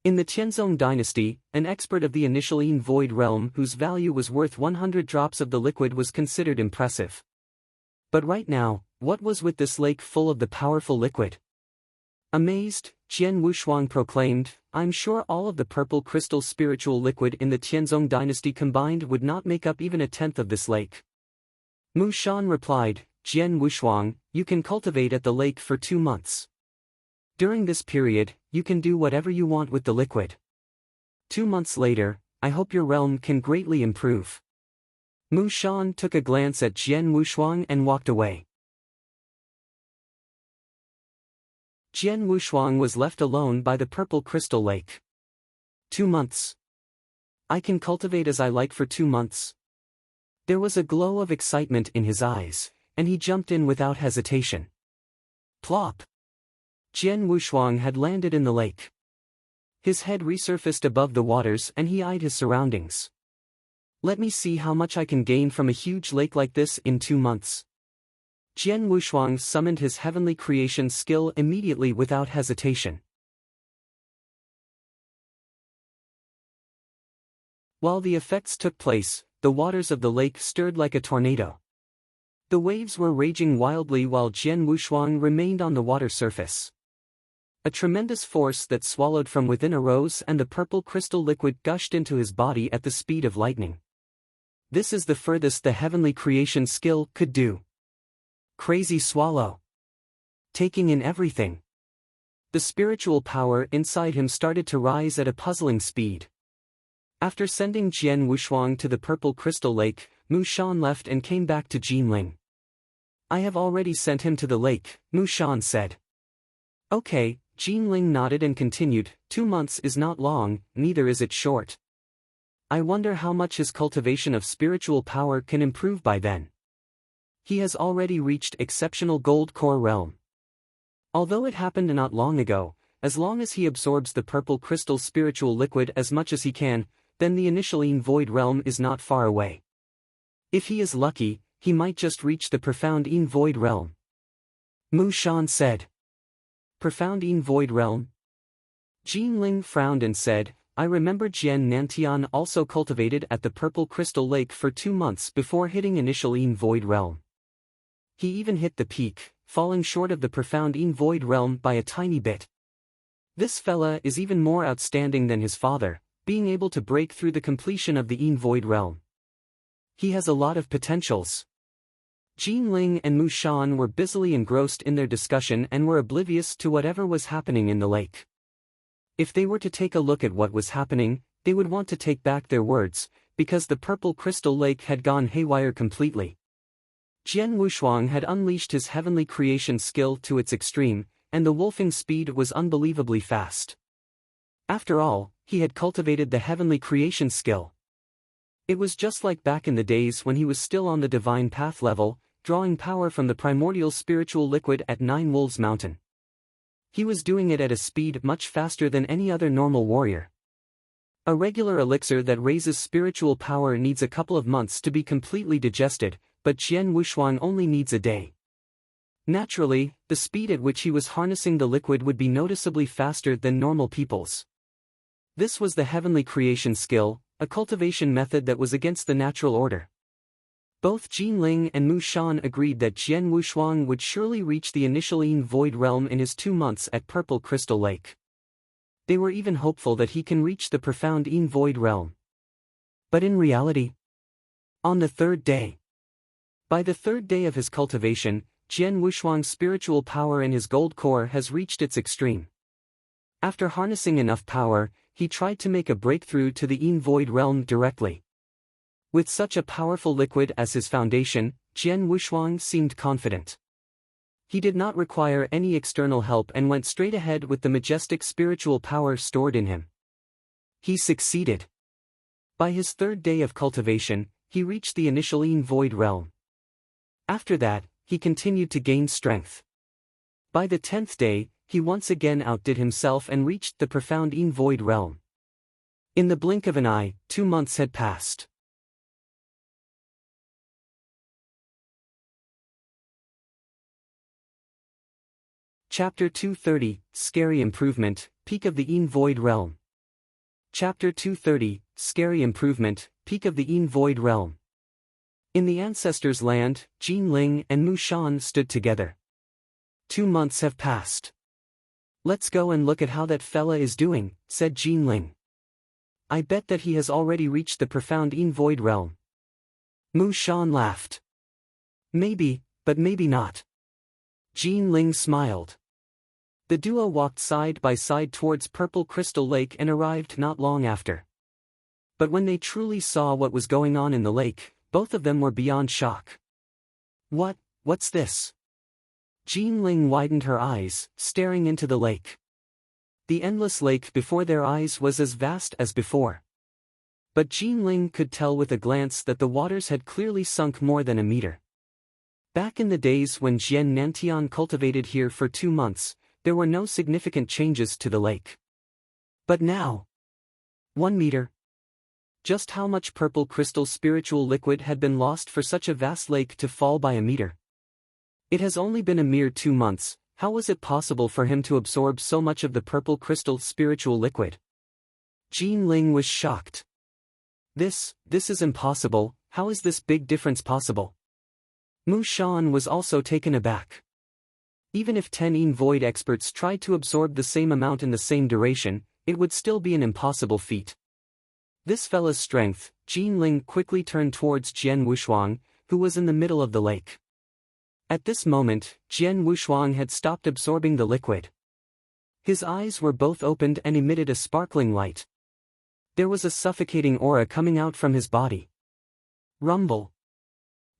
In the Tianzong dynasty, an expert of the initial Yin Void Realm whose value was worth 100 drops of the liquid was considered impressive. But right now, what was with this lake full of the powerful liquid? Amazed, Jian Wushuang proclaimed, I'm sure all of the purple crystal spiritual liquid in the Tianzong dynasty combined would not make up even a tenth of this lake. Mu Shan replied, Jian Wushuang, you can cultivate at the lake for 2 months. During this period, you can do whatever you want with the liquid. 2 months later, I hope your realm can greatly improve. Mu Shan took a glance at Jian Wushuang and walked away. Jian Wushuang was left alone by the purple crystal lake. 2 months. I can cultivate as I like for 2 months. There was a glow of excitement in his eyes, and he jumped in without hesitation. Plop! Jian Wushuang had landed in the lake. His head resurfaced above the waters and he eyed his surroundings. Let me see how much I can gain from a huge lake like this in 2 months. Jian Wushuang summoned his heavenly creation skill immediately without hesitation. While the effects took place, the waters of the lake stirred like a tornado. The waves were raging wildly while Jian Wushuang remained on the water surface. A tremendous force that swallowed from within arose and the purple crystal liquid gushed into his body at the speed of lightning. This is the furthest the heavenly creation skill could do. Crazy swallow. Taking in everything. The spiritual power inside him started to rise at a puzzling speed. After sending Jian Wushuang to the purple crystal lake, Mu Shan left and came back to Jin Ling. I have already sent him to the lake, Mu Shan said. Okay, Jin Ling nodded and continued, 2 months is not long, neither is it short. I wonder how much his cultivation of spiritual power can improve by then. He has already reached exceptional gold core realm. Although it happened not long ago, as long as he absorbs the purple crystal spiritual liquid as much as he can, then the initial Yin Void Realm is not far away. If he is lucky, he might just reach the profound Yin Void Realm. Mu Shan said. Profound Yin Void Realm? Jin Ling frowned and said, I remember Jian Nantian also cultivated at the Purple Crystal Lake for 2 months before hitting initial Yin Void Realm. He even hit the peak, falling short of the profound Yin Void Realm by a tiny bit. This fella is even more outstanding than his father, being able to break through the completion of the Yin Void Realm. He has a lot of potentials. Jin Ling and Mu Shan were busily engrossed in their discussion and were oblivious to whatever was happening in the lake. If they were to take a look at what was happening, they would want to take back their words, because the Purple Crystal Lake had gone haywire completely. Jian Wushuang had unleashed his heavenly creation skill to its extreme, and the wolfing speed was unbelievably fast. After all, he had cultivated the heavenly creation skill. It was just like back in the days when he was still on the divine path level, drawing power from the primordial spiritual liquid at Nine Wolves Mountain. He was doing it at a speed much faster than any other normal warrior. A regular elixir that raises spiritual power needs a couple of months to be completely digested, but Jian Wushuang only needs a day. Naturally, the speed at which he was harnessing the liquid would be noticeably faster than normal people's. This was the heavenly creation skill, a cultivation method that was against the natural order. Both Jin Ling and Mu Shan agreed that Jian Wushuang would surely reach the initial Yin Void Realm in his 2 months at Purple Crystal Lake. They were even hopeful that he can reach the profound Yin Void Realm. But in reality, on the 3rd day. By the 3rd day of his cultivation, Jian Wushuang's spiritual power in his gold core has reached its extreme. After harnessing enough power, he tried to make a breakthrough to the Yin Void Realm directly. With such a powerful liquid as his foundation, Jian Wushuang seemed confident. He did not require any external help and went straight ahead with the majestic spiritual power stored in him. He succeeded. By his 3rd day of cultivation, he reached the initial Yin Void Realm. After that, he continued to gain strength. By the 10th day, he once again outdid himself and reached the profound Yin Void Realm. In the blink of an eye, 2 months had passed. Chapter 230, Scary Improvement, Peak of the Yin Void Realm. Chapter 230, Scary Improvement, Peak of the Yin Void Realm. In the Ancestors' Land, Jin Ling and Mu Shan stood together. 2 months have passed. Let's go and look at how that fella is doing, said Jin Ling. I bet that he has already reached the profound Yin Void Realm. Mu Shan laughed. Maybe, but maybe not. Jin Ling smiled. The duo walked side by side towards Purple Crystal Lake and arrived not long after. But when they truly saw what was going on in the lake, both of them were beyond shock. What's this? Jin Ling widened her eyes, staring into the lake. The endless lake before their eyes was as vast as before. But Jin Ling could tell with a glance that the waters had clearly sunk more than a meter. Back in the days when Jian Nantian cultivated here for 2 months, there were no significant changes to the lake. But now, 1 meter. Just how much purple crystal spiritual liquid had been lost for such a vast lake to fall by a meter? It has only been a mere 2 months, how was it possible for him to absorb so much of the purple crystal spiritual liquid? Jin Ling was shocked. This is impossible, how is this big difference possible? Mu Shan was also taken aback. Even if 10 Yin Void experts tried to absorb the same amount in the same duration, it would still be an impossible feat. This fella's strength, Jin Ling quickly turned towards Jian Wushuang, who was in the middle of the lake. At this moment, Jian Wushuang had stopped absorbing the liquid. His eyes were both opened and emitted a sparkling light. There was a suffocating aura coming out from his body. Rumble.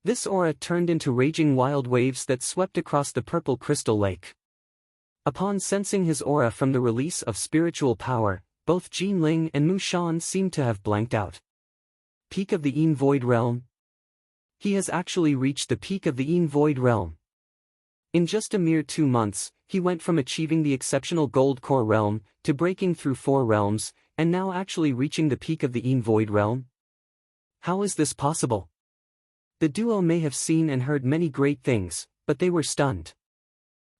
This aura turned into raging wild waves that swept across the purple crystal lake. Upon sensing his aura from the release of spiritual power, both Jin Ling and Mu Shan seemed to have blanked out. Peak of the Yin Void Realm? He has actually reached the peak of the Yin Void Realm. In just a mere 2 months, he went from achieving the exceptional Gold Core Realm, to breaking through 4 realms, and now actually reaching the peak of the Yin Void Realm? How is this possible? The duo may have seen and heard many great things, but they were stunned.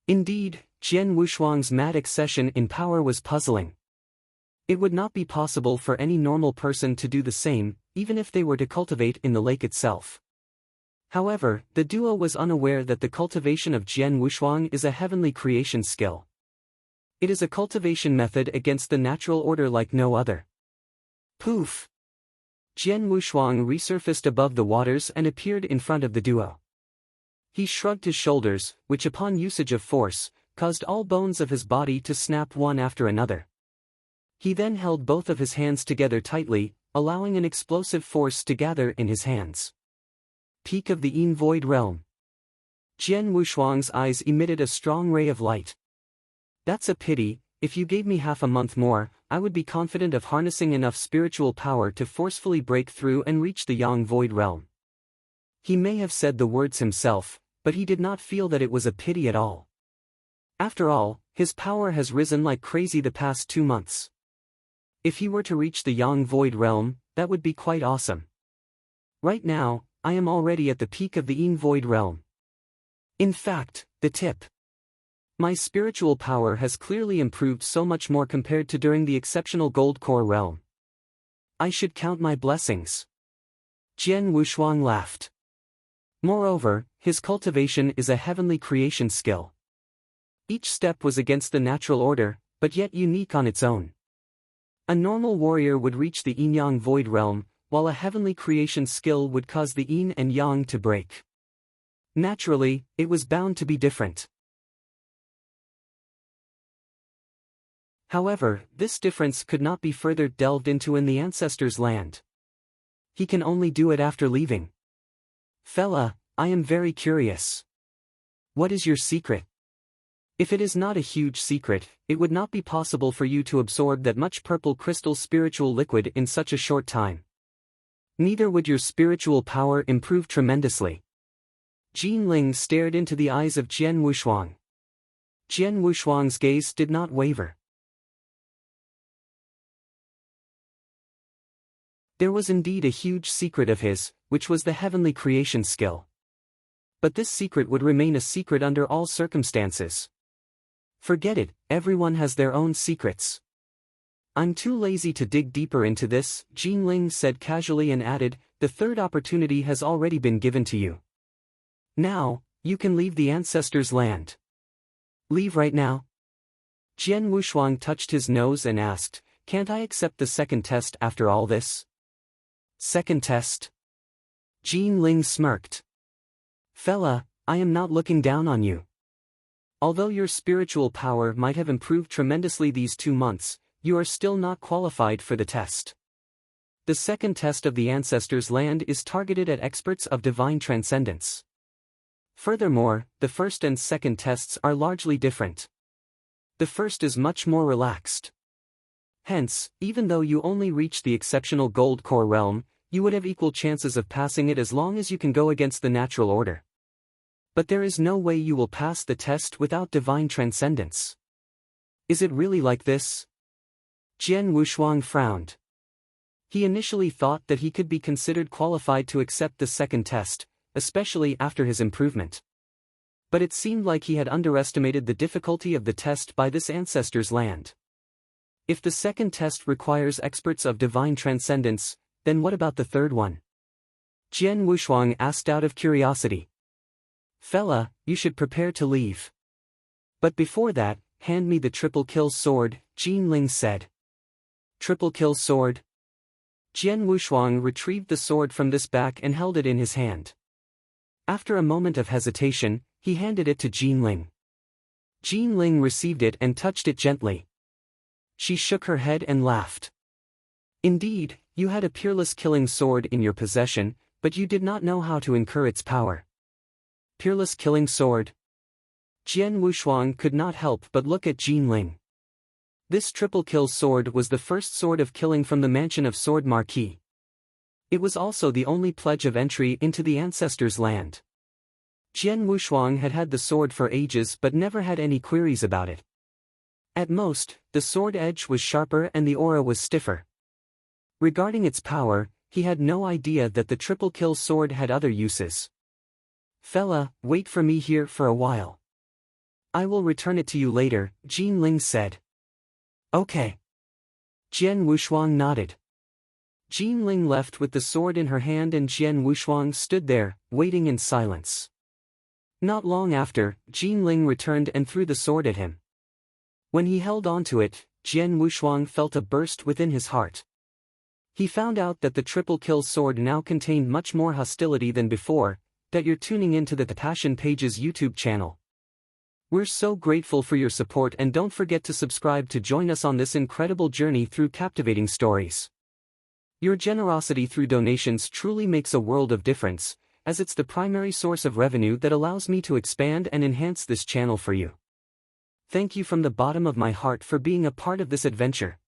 Indeed, Jian Wushuang's mad accession in power was puzzling. It would not be possible for any normal person to do the same, even if they were to cultivate in the lake itself. However, the duo was unaware that the cultivation of Jian Wushuang is a heavenly creation skill. It is a cultivation method against the natural order like no other. Poof! Jian Wushuang resurfaced above the waters and appeared in front of the duo. He shrugged his shoulders, which upon usage of force, caused all bones of his body to snap one after another. He then held both of his hands together tightly, allowing an explosive force to gather in his hands. Peak of the Yin Void Realm. Jian Wushuang's eyes emitted a strong ray of light. That's a pity. If you gave me half a month more, I would be confident of harnessing enough spiritual power to forcefully break through and reach the Yang Void Realm. He may have said the words himself, but he did not feel that it was a pity at all. After all, his power has risen like crazy the past 2 months. If he were to reach the Yang Void Realm, that would be quite awesome. Right now, I am already at the peak of the Yin Void Realm. In fact, the tip. My spiritual power has clearly improved so much more compared to during the exceptional Gold Core Realm. I should count my blessings. Jian Wushuang laughed. Moreover, his cultivation is a heavenly creation skill. Each step was against the natural order, but yet unique on its own. A normal warrior would reach the Yin-Yang Void Realm, while a heavenly creation skill would cause the Yin and Yang to break. Naturally, it was bound to be different. However, this difference could not be further delved into in the ancestor's land. He can only do it after leaving. Fella, I am very curious. What is your secret? If it is not a huge secret, it would not be possible for you to absorb that much purple crystal spiritual liquid in such a short time. Neither would your spiritual power improve tremendously. Jin Ling stared into the eyes of Jian Wushuang. Jian Wushuang's gaze did not waver. There was indeed a huge secret of his, which was the heavenly creation skill. But this secret would remain a secret under all circumstances. Forget it, everyone has their own secrets. I'm too lazy to dig deeper into this, Jin Ling said casually and added, the third opportunity has already been given to you. Now, you can leave the ancestors' land. Leave right now? Jian Wushuang touched his nose and asked, can't I accept the second test after all this? Second test? Jin Ling smirked. Fella, I am not looking down on you. Although your spiritual power might have improved tremendously these 2 months, you are still not qualified for the test. The second test of the ancestors' land is targeted at experts of divine transcendence. Furthermore, the first and second tests are largely different. The first is much more relaxed. Hence, even though you only reach the exceptional Gold Core realm, you would have equal chances of passing it as long as you can go against the natural order. But there is no way you will pass the test without divine transcendence. Is it really like this? Jian Wushuang frowned. He initially thought that he could be considered qualified to accept the second test, especially after his improvement. But it seemed like he had underestimated the difficulty of the test by this ancestor's land. If the second test requires experts of divine transcendence, then what about the third one? Jian Wushuang asked out of curiosity. Fella, you should prepare to leave. But before that, hand me the triple kill sword, Jin Ling said. Triple kill sword? Jian Wushuang retrieved the sword from this back and held it in his hand. After a moment of hesitation, he handed it to Jin Ling. Jin Ling received it and touched it gently. She shook her head and laughed. Indeed, you had a peerless killing sword in your possession, but you did not know how to incur its power. Peerless killing sword? Jian Wushuang could not help but look at Jin Ling. This triple kill sword was the first sword of killing from the mansion of Sword Marquis. It was also the only pledge of entry into the ancestors' land. Jian Wushuang had had the sword for ages but never had any queries about it. At most, the sword edge was sharper and the aura was stiffer. Regarding its power, he had no idea that the triple kill sword had other uses. Fella, wait for me here for a while. I will return it to you later, Jin Ling said. Okay. Jian Wushuang nodded. Jin Ling left with the sword in her hand and Jian Wushuang stood there, waiting in silence. Not long after, Jin Ling returned and threw the sword at him. When he held onto it, Jian Wushuang felt a burst within his heart. He found out that the triple kill sword now contained much more hostility than before, that you're tuning into the Passion Pages YouTube channel. We're so grateful for your support and don't forget to subscribe to join us on this incredible journey through captivating stories. Your generosity through donations truly makes a world of difference, as it's the primary source of revenue that allows me to expand and enhance this channel for you. Thank you from the bottom of my heart for being a part of this adventure.